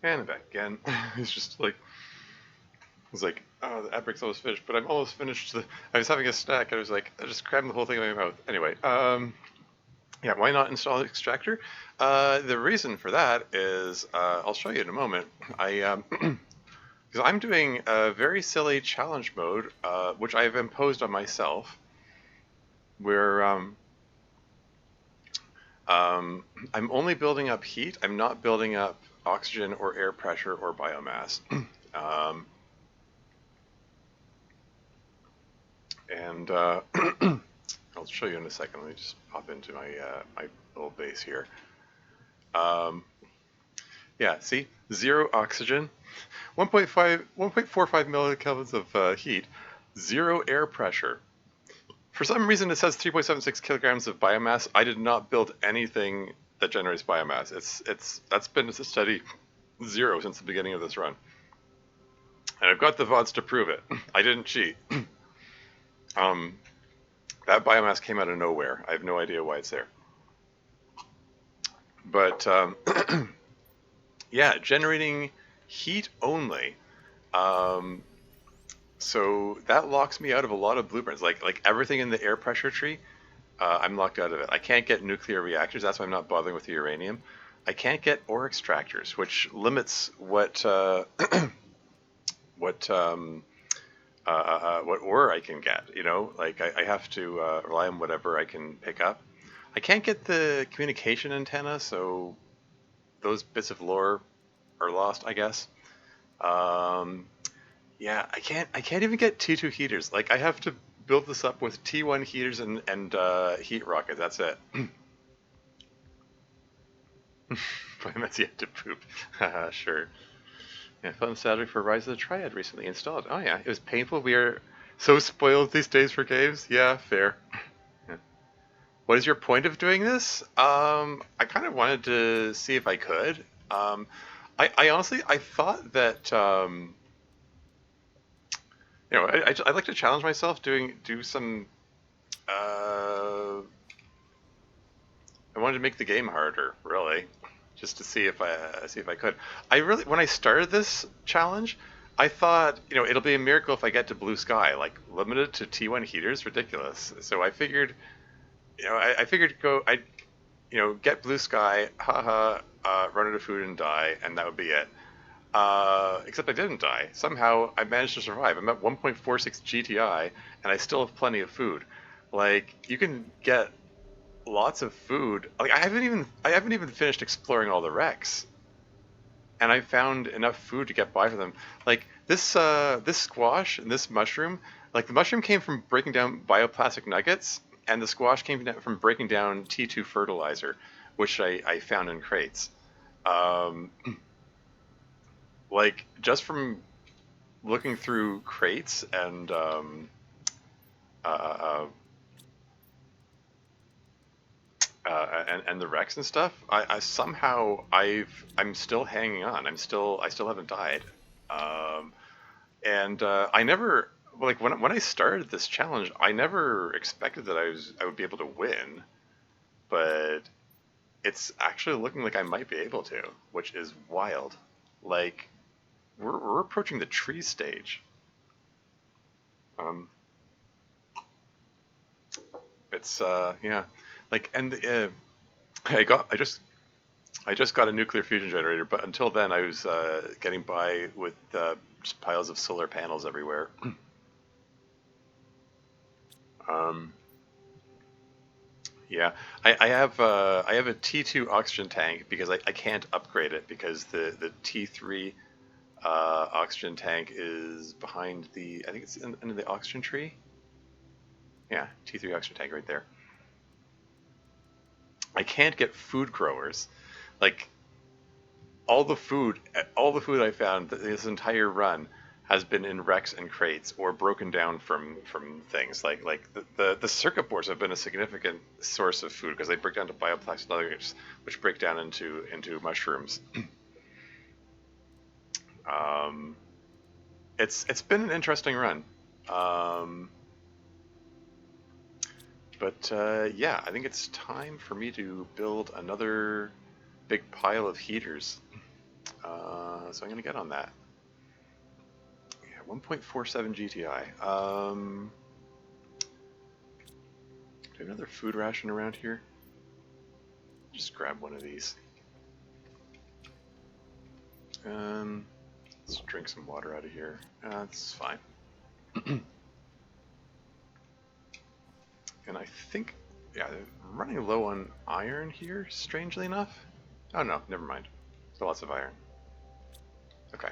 And I'm back again. It's just like, it's like, oh, the ad break's almost finished, but I'm almost finished. I was having a snack, and I was like, I just crammed the whole thing in my mouth. Anyway, yeah, why not install Extractor? The reason for that is, I'll show you in a moment. Because I'm doing a very silly challenge mode, which I've imposed on myself, where I'm only building up heat. I'm not building up oxygen or air pressure or biomass. um, and I'll show you in a second. Let me just pop into my my little base here. Um, yeah, see, 0 oxygen, 1.45 millikelvins of heat, 0 air pressure. For some reason, it says 3.76 kilograms of biomass. I did not build anything that generates biomass. That's been a steady 0 since the beginning of this run. And I've got the VODs to prove it. I didn't cheat. um, that biomass came out of nowhere. I have no idea why it's there. But yeah, generating heat only. Um, so that locks me out of a lot of blueprints. Like everything in the air pressure tree, I'm locked out of it. I can't get nuclear reactors. That's why I'm not bothering with the uranium. I can't get ore extractors, which limits what what ore I can get. You know, like I have to rely on whatever I can pick up. I can't get the communication antenna, so those bits of lore are lost, I guess. Um, yeah, I can't even get T2 heaters. Like I have to build this up with T1 heaters and heat rockets. That's it. That's yet to poop. Sure. Yeah, I found Saturday for Rise of the Triad recently installed. Oh yeah, it was painful. We are so spoiled these days for games. Yeah, fair. Yeah. What is your point of doing this? I kind of wanted to see if I could. I honestly I thought that you know I like to challenge myself do some. I wanted to make the game harder, really, just to see if I could. I really when I started this challenge, I thought it'll be a miracle if I get to blue sky. Like limited to T1 heaters, ridiculous. So I figured I figured go I get blue sky, haha, run out of food and die, and that would be it. Except I didn't die. Somehow I managed to survive. I'm at 1.46 GTI, and I still have plenty of food. Like you can get lots of food. Like I haven't even finished exploring all the wrecks, and I found enough food to get by for them. Like this squash and this mushroom. Like the mushroom came from breaking down bioplastic nuggets, and the squash came from breaking down T2 fertilizer, which I found in crates. Um, like just from looking through crates uh, and the wrecks and stuff, I somehow I'm still hanging on. I still haven't died. Um, and I never like when I started this challenge, I never expected that I would be able to win, but it's actually looking like I might be able to, which is wild. Like we're approaching the tree stage. Um, it's yeah, like and I just got a nuclear fusion generator, but until then I was getting by with just piles of solar panels everywhere. Um, yeah, I have a T2 oxygen tank because I can't upgrade it because the T3 oxygen tank is behind the I think it's in the oxygen tree. Yeah, T3 oxygen tank right there. I can't get food growers. Like all the food I found this entire run has been in wrecks and crates or broken down from things like the circuit boards have been a significant source of food because they break down to bioplastic nuggets, which break down into mushrooms. um, it's been an interesting run, um, but yeah, I think it's time for me to build another big pile of heaters. So I'm gonna get on that. Yeah, 1.47 GTI. Do I have another food ration around here? Just grab one of these. Let's drink some water out of here. That's fine. And I think, yeah, I'm running low on iron here, strangely enough. Oh no, never mind. Still lots of iron. Okay.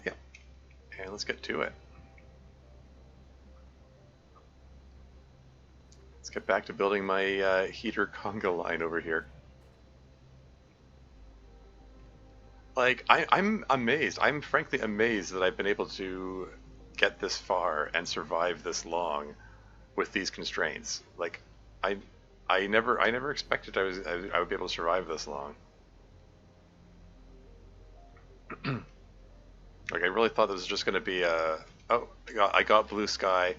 Yeah. And let's get to it. Let's get back to building my heater conga line over here. Like, I'm amazed. I'm frankly amazed that I've been able to get this far and survive this long with these constraints. Like, I I never expected I would be able to survive this long. Like I really thought this was just going to be a, oh, I got blue sky,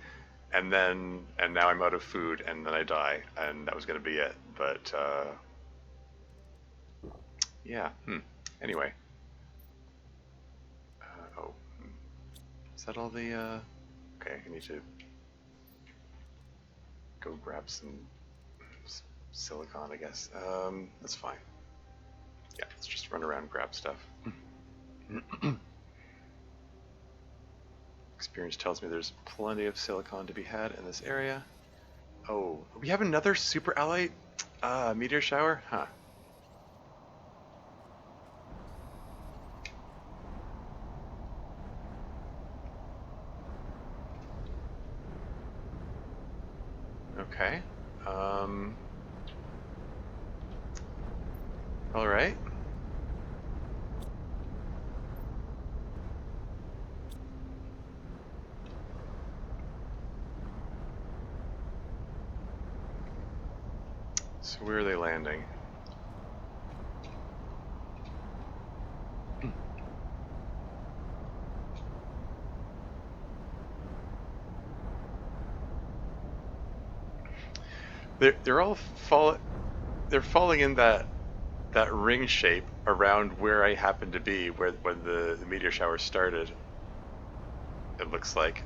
and now I'm out of food, and then I die, and that was going to be it. But yeah. Anyway. Oh, is that all the? Okay, I need to go grab some silicon, I guess. That's fine. Yeah, let's just run around and grab stuff. Experience tells me there's plenty of silicon to be had in this area. Oh, we have another super alloy meteor shower? Huh. Okay. All right. So where are they landing? They're all they're falling in that ring shape around where I happen to be when the meteor shower started. It looks like.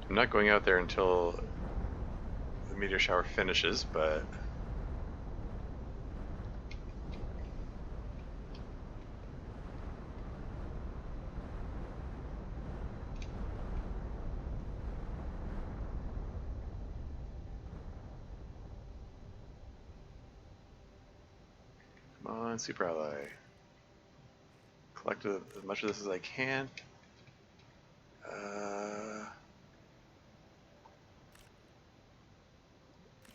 I'm not going out there until the meteor shower finishes, but come on, super alloy. Collect as much of this as I can.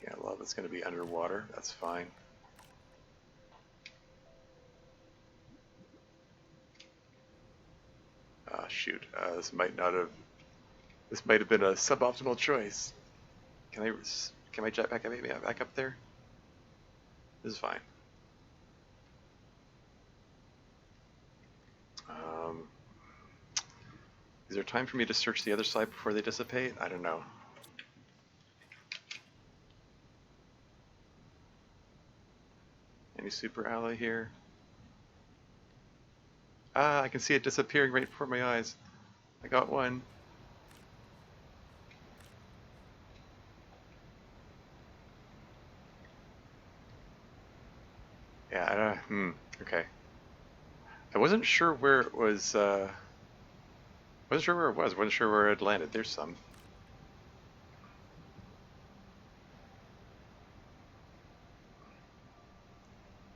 Yeah, a lot of it's going to be underwater. That's fine. Ah, shoot. This might not have. This might have been a suboptimal choice. Can my jetpack make me back up there? This is fine. Is there time for me to search the other side before they dissipate? I don't know. Any super alloy here? Ah, I can see it disappearing right before my eyes. I got one. Yeah, I don't, okay. I wasn't sure where it was, wasn't sure where it was, wasn't sure where it landed. There's some.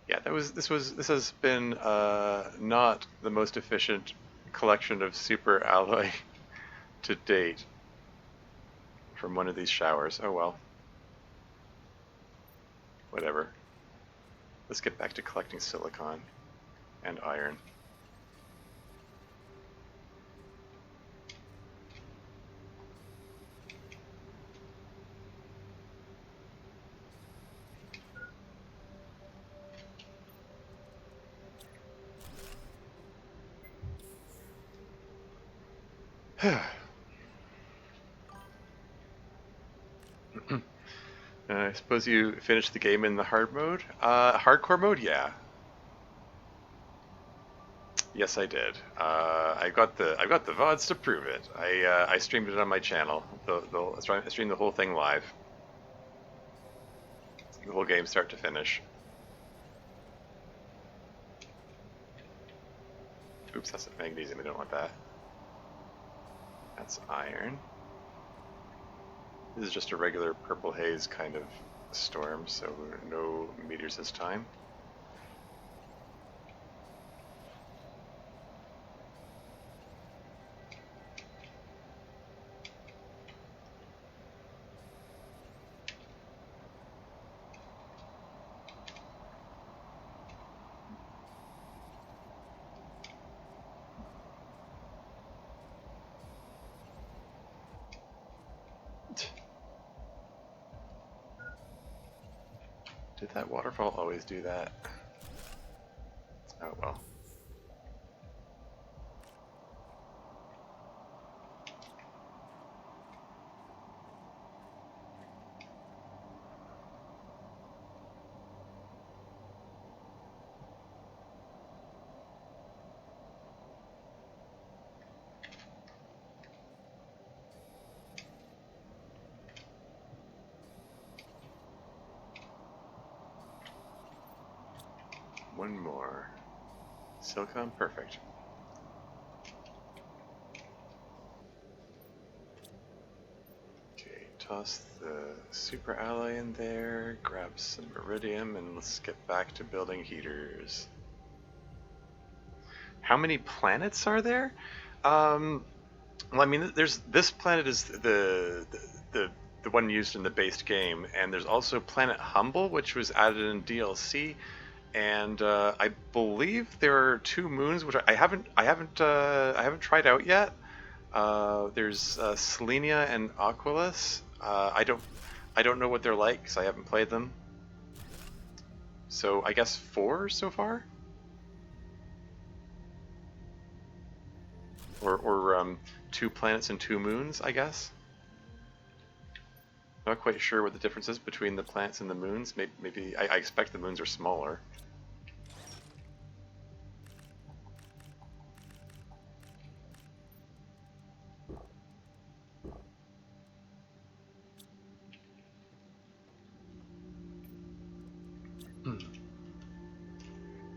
Yeah, this has been not the most efficient collection of super alloy to date from one of these showers. Oh well. Whatever. Let's get back to collecting silicon and iron. I suppose you finished the game in the hard mode? Hardcore mode, yeah. Yes, I did. I've got the VODs to prove it. I streamed it on my channel. I streamed the whole thing live. The whole game, start to finish. Oops, that's magnesium. I don't want that. That's iron. This is just a regular purple haze kind of storm, so no meteors this time. Did that waterfall always do that? Oh well. One more. Silicon, perfect. Okay, toss the super alloy in there, grab some iridium, and let's get back to building heaters. How many planets are there? Well, I mean, there's this planet is the one used in the base game, and there's also Planet Humble, which was added in DLC. And I believe there are 2 moons, which I haven't tried out yet. There's Selenia and Aquilus. I don't know what they're like because I haven't played them. So I guess 4 so far, or 2 planets and 2 moons, I guess. Not quite sure what the difference is between the planets and the moons. Maybe I expect the moons are smaller.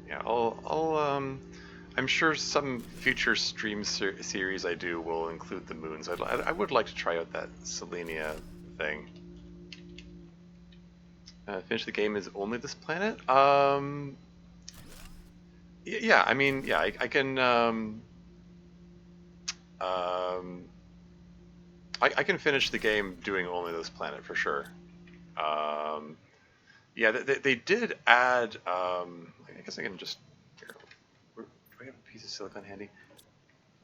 Yeah, I'm sure some future stream series I do will include the moons. I would like to try out that Selenia thing. Finish the game is only this planet? Yeah, I mean, yeah, I can, I can finish the game doing only this planet for sure. Yeah, they did add, I guess I can just, here, do I have a piece of silicon handy?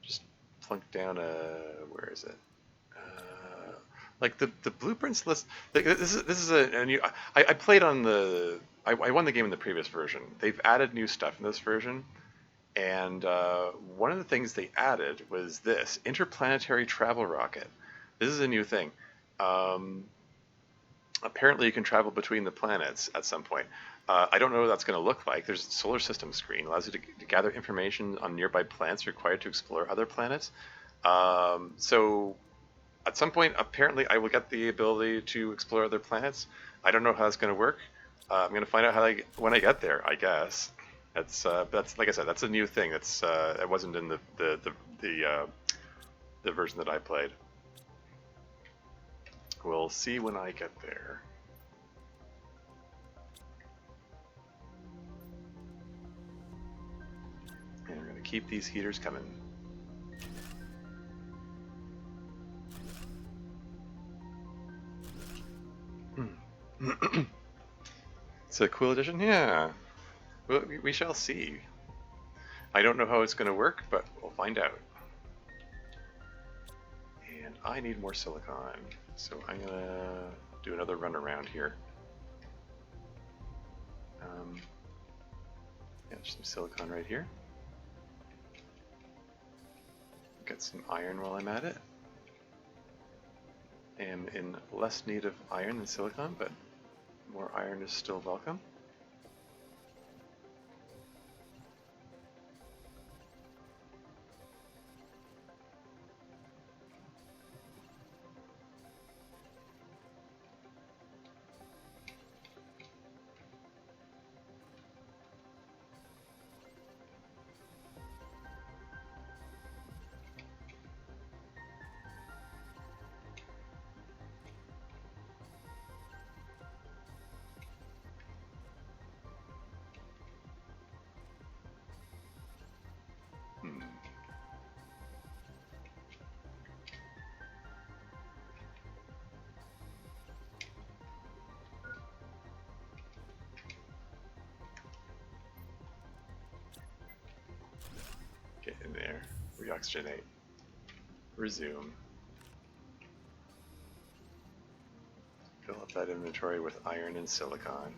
Just plunk down where is it? Like the blueprints list. This is a new. I played on the. I won the game in the previous version. They've added new stuff in this version, and one of the things they added was this interplanetary travel rocket. This is a new thing. Apparently, you can travel between the planets at some point. I don't know what that's going to look like. There's a solar system screen, allows you to gather information on nearby planets required to explore other planets. So at some point, apparently, I will get the ability to explore other planets. I don't know how that's going to work. I'm going to find out when I get there, I guess. That's like I said, that's a new thing. It wasn't in the version that I played. We'll see when I get there. And we're going to keep these heaters coming. It's a cool addition, yeah. Well, we shall see. I don't know how it's going to work, but we'll find out. And I need more silicon, so I'm going to do another run around here. Yeah, there's some silicon right here. Get some iron while I'm at it. I am in less need of iron than silicon, but more iron is still welcome. Get in there, reoxygenate, resume. Fill up that inventory with iron and silicon.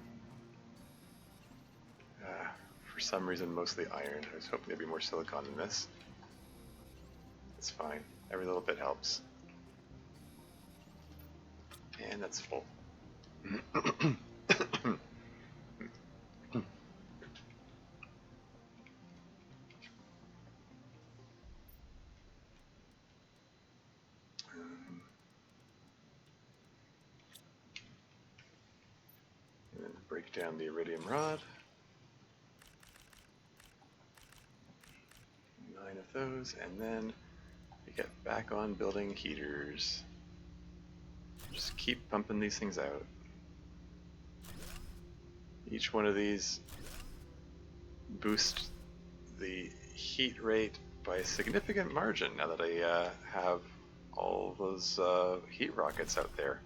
for some reason mostly iron. I was hoping there'd be more silicon than this. It's fine. Every little bit helps. And that's full. And then break down the iridium rod. 9 of those, and then we get back on building heaters. Just keep pumping these things out. Each one of these boosts the heat rate by a significant margin now that I have all those heat rockets out there.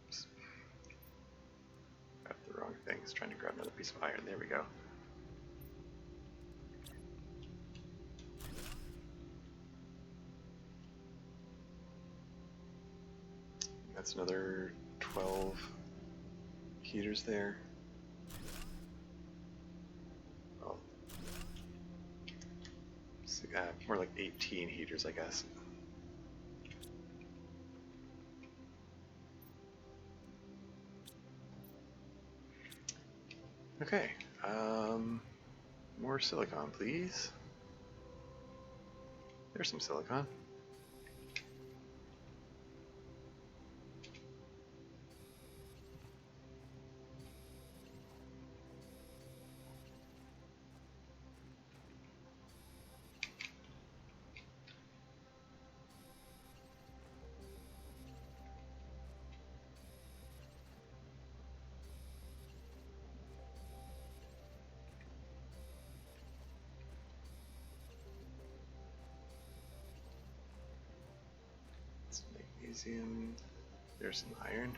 Oops. Got the wrong thing. It's trying to grab another piece of iron. There we go. That's another 12 heaters there. Well, more like 18 heaters, I guess. Okay, more silicon, please. There's some silicon. Magnesium. There's some iron.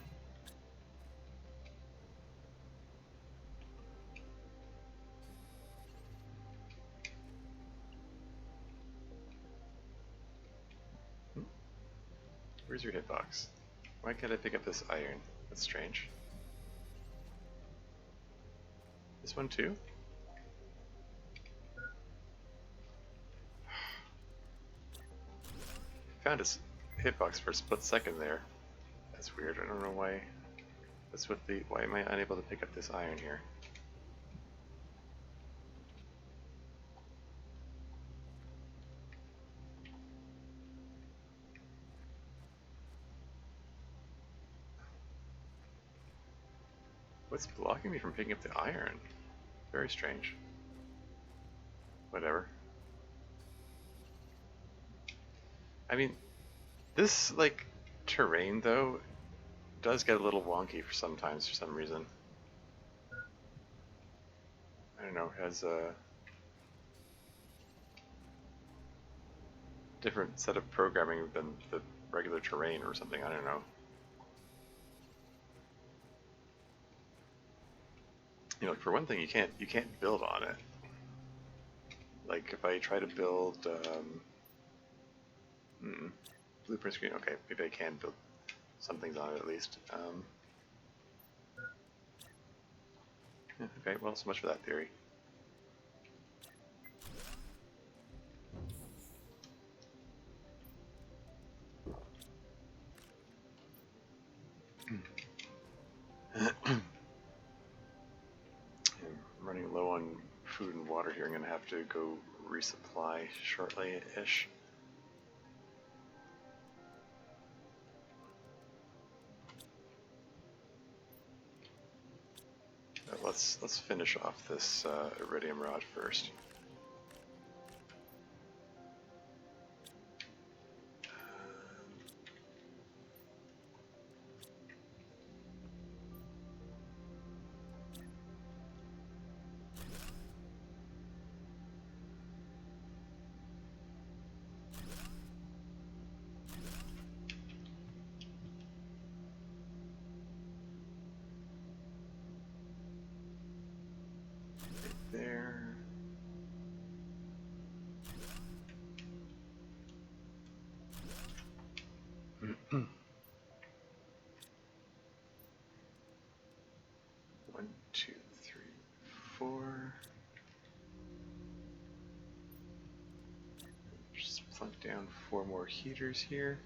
Where's your hitbox? Why can't I pick up this iron? That's strange. This one too? Found his hitbox for a split second there. That's weird. I don't know why. That's what the. Why am I unable to pick up this iron here? What's blocking me from picking up the iron? Very strange. Whatever. I mean, this, like, terrain, though, does get a little wonky for sometimes for some reason. I don't know, has a different set of programming than the regular terrain or something, I don't know. You know, like, for one thing, you can't build on it. Like, if I try to build, blueprint screen, okay, maybe I can build some things on it at least. Yeah, okay, well, so much for that theory. I'm running low on food and water here. I'm going to have to go resupply shortly-ish. Let's finish off this iridium rod first. There. One, two, three, four. Just plunk down 4 more heaters here.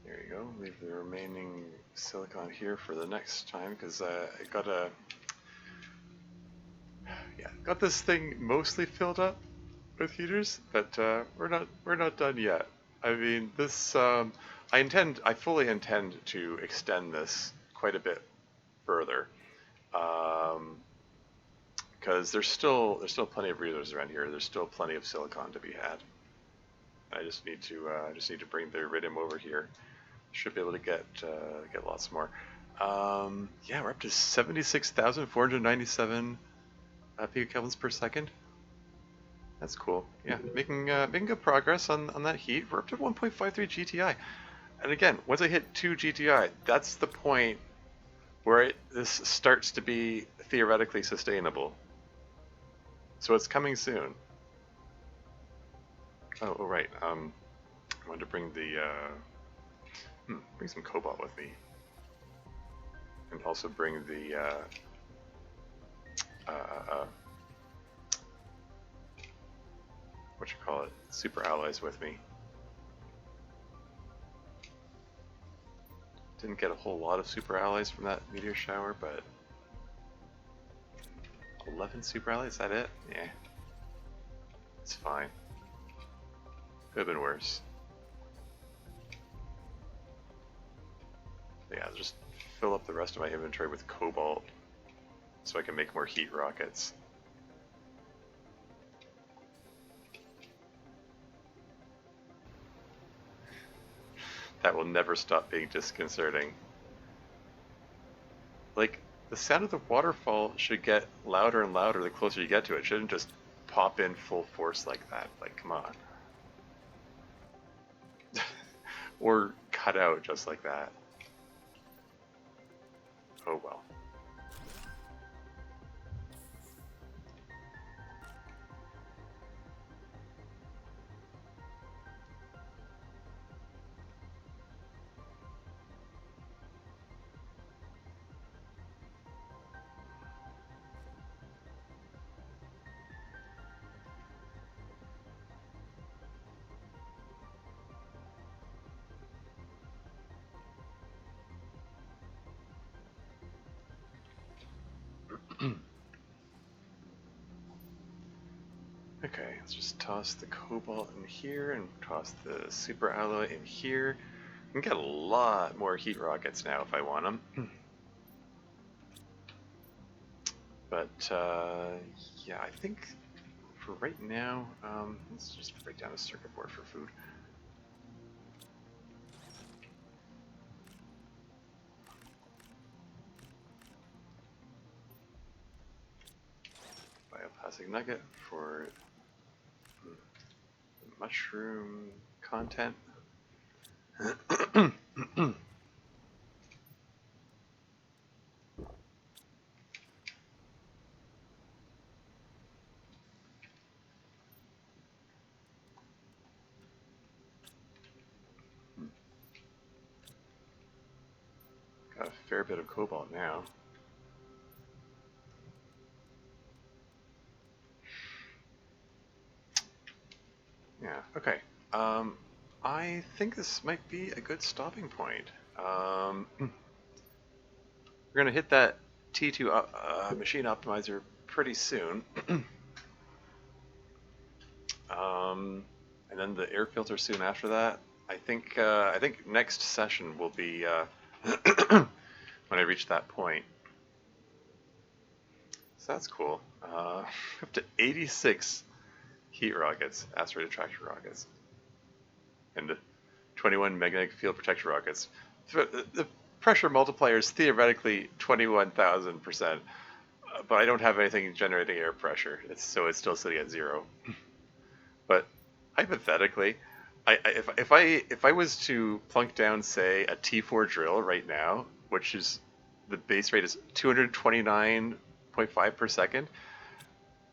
There you go. Leave the remaining silicon here for the next time because I got this thing mostly filled up with heaters, but we're not done yet. I mean, this I fully intend to extend this quite a bit further, because there's still plenty of breathers around here. There's still plenty of silicon to be had. I just need to bring the iridium over here. Should be able to get lots more. Yeah, we're up to 76,497 picokelvins per second. That's cool. Yeah, making good progress on that heat. We're up to 1.53 GTI. And again, once I hit 2 GTI, that's the point where this starts to be theoretically sustainable. So it's coming soon. Oh right. I wanted to bring bring some cobalt with me, and also bring the what you call it, super alloys with me. Didn't get a whole lot of super alloys from that meteor shower, but 11 super alloys, is that it? Yeah. It's fine. Could have been worse. Yeah, I'll just fill up the rest of my inventory with cobalt so I can make more heat rockets. That will never stop being disconcerting. Like, the sound of the waterfall should get louder and louder the closer you get to it. It shouldn't just pop in full force like that. Like, come on. Or cut out just like that. Oh well. Okay, let's just toss the cobalt in here and toss the super alloy in here. I can get a lot more heat rockets now if I want them. But yeah, I think for right now, let's just break down a circuit board for food. Bioplastic nugget for mushroom content. Got a fair bit of cobalt now. Yeah, okay. I think this might be a good stopping point. We're going to hit that T2 machine optimizer pretty soon. And then the air filter soon after that. I think next session will be when I reach that point. So that's cool. Up to 86 heat rockets, asteroid attraction rockets, and 21 magnetic field protection rockets. The pressure multiplier is theoretically 21,000%, but I don't have anything generating air pressure, so it's still sitting at 0. But hypothetically, if I was to plunk down, say, a T4 drill right now, which is the base rate is 229.5 per second,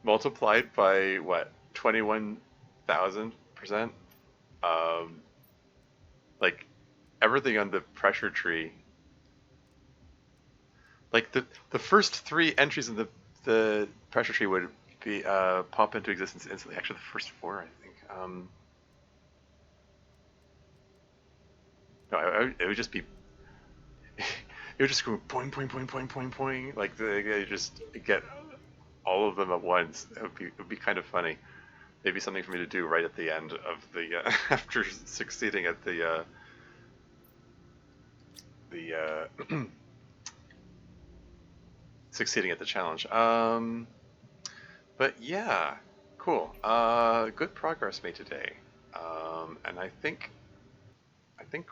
multiplied by what, 21,000%. Um, like everything on the pressure tree, like the first three entries in the pressure tree would be pop into existence instantly. Actually, the first four, I think. No, it would just be it would just go boing boing boing boing boing boing, like you just get all of them at once. It would be kind of funny. Maybe something for me to do right at the end of the after succeeding at the succeeding at the challenge. But yeah, cool. Good progress made today. And I think I'm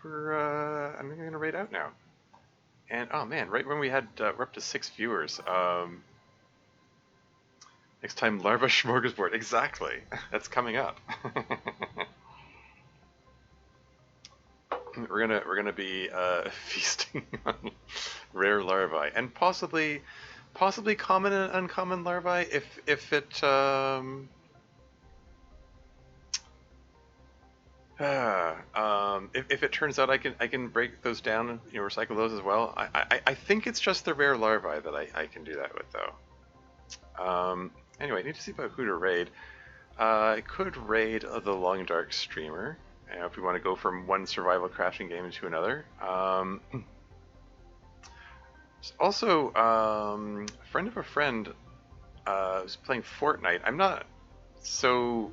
gonna rate out now. And oh man, right when we had we're up to 6 viewers. Next time, Larva Smorgasbord. Exactly. That's coming up. we're gonna be feasting on rare larvae and possibly common and uncommon larvae if it turns out I can break those down and recycle those as well. I think it's just the rare larvae that I can do that with though. Anyway, I need to see about who to raid. I could raid the Long Dark streamer if we want to go from one survival crafting game into another. Also, a friend of a friend was playing Fortnite. I'm not so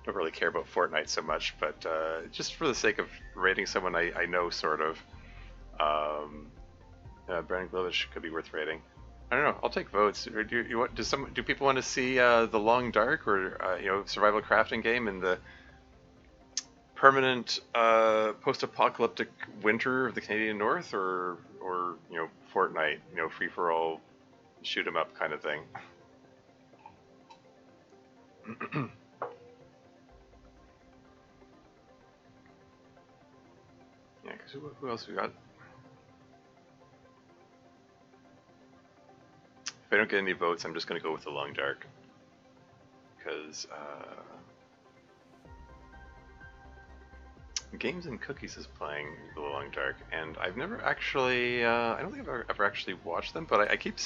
don't really care about Fortnite so much, but just for the sake of rating someone I know, sort of, Brandon Glovich could be worth rating. I don't know. I'll take votes. Or do people want to see the Long Dark or survival crafting game in the permanent post-apocalyptic winter of the Canadian North, or Fortnite, free for all, shoot 'em up kind of thing. Yeah, because who else we got? If I don't get any votes, I'm just going to go with the Long Dark. Because Games and Cookies is playing the Long Dark, and I've never actually, I don't think I've ever actually watched them, but I keep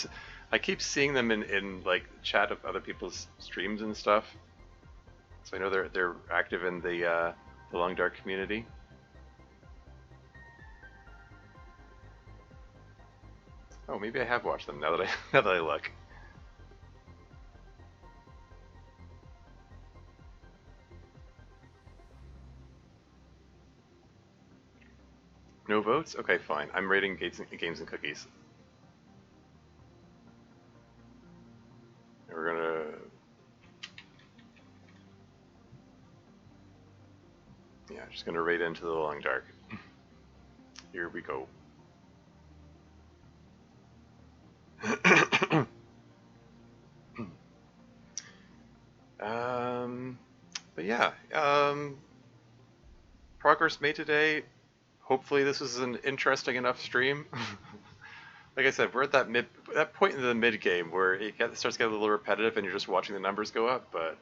seeing them in like chat of other people's streams and stuff. So I know they're active in the Long Dark community. Oh, maybe I have watched them now that I look. No votes? Okay, fine. I'm rating Games and Cookies. We're gonna... Yeah, just gonna raid into the Long Dark. Here we go. But yeah, progress made today. Hopefully this was an interesting enough stream. Like I said, we're at that point in the mid game where it starts getting a little repetitive, and you're just watching the numbers go up. But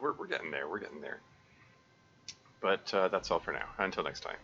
we're getting there. We're getting there. But that's all for now. Until next time.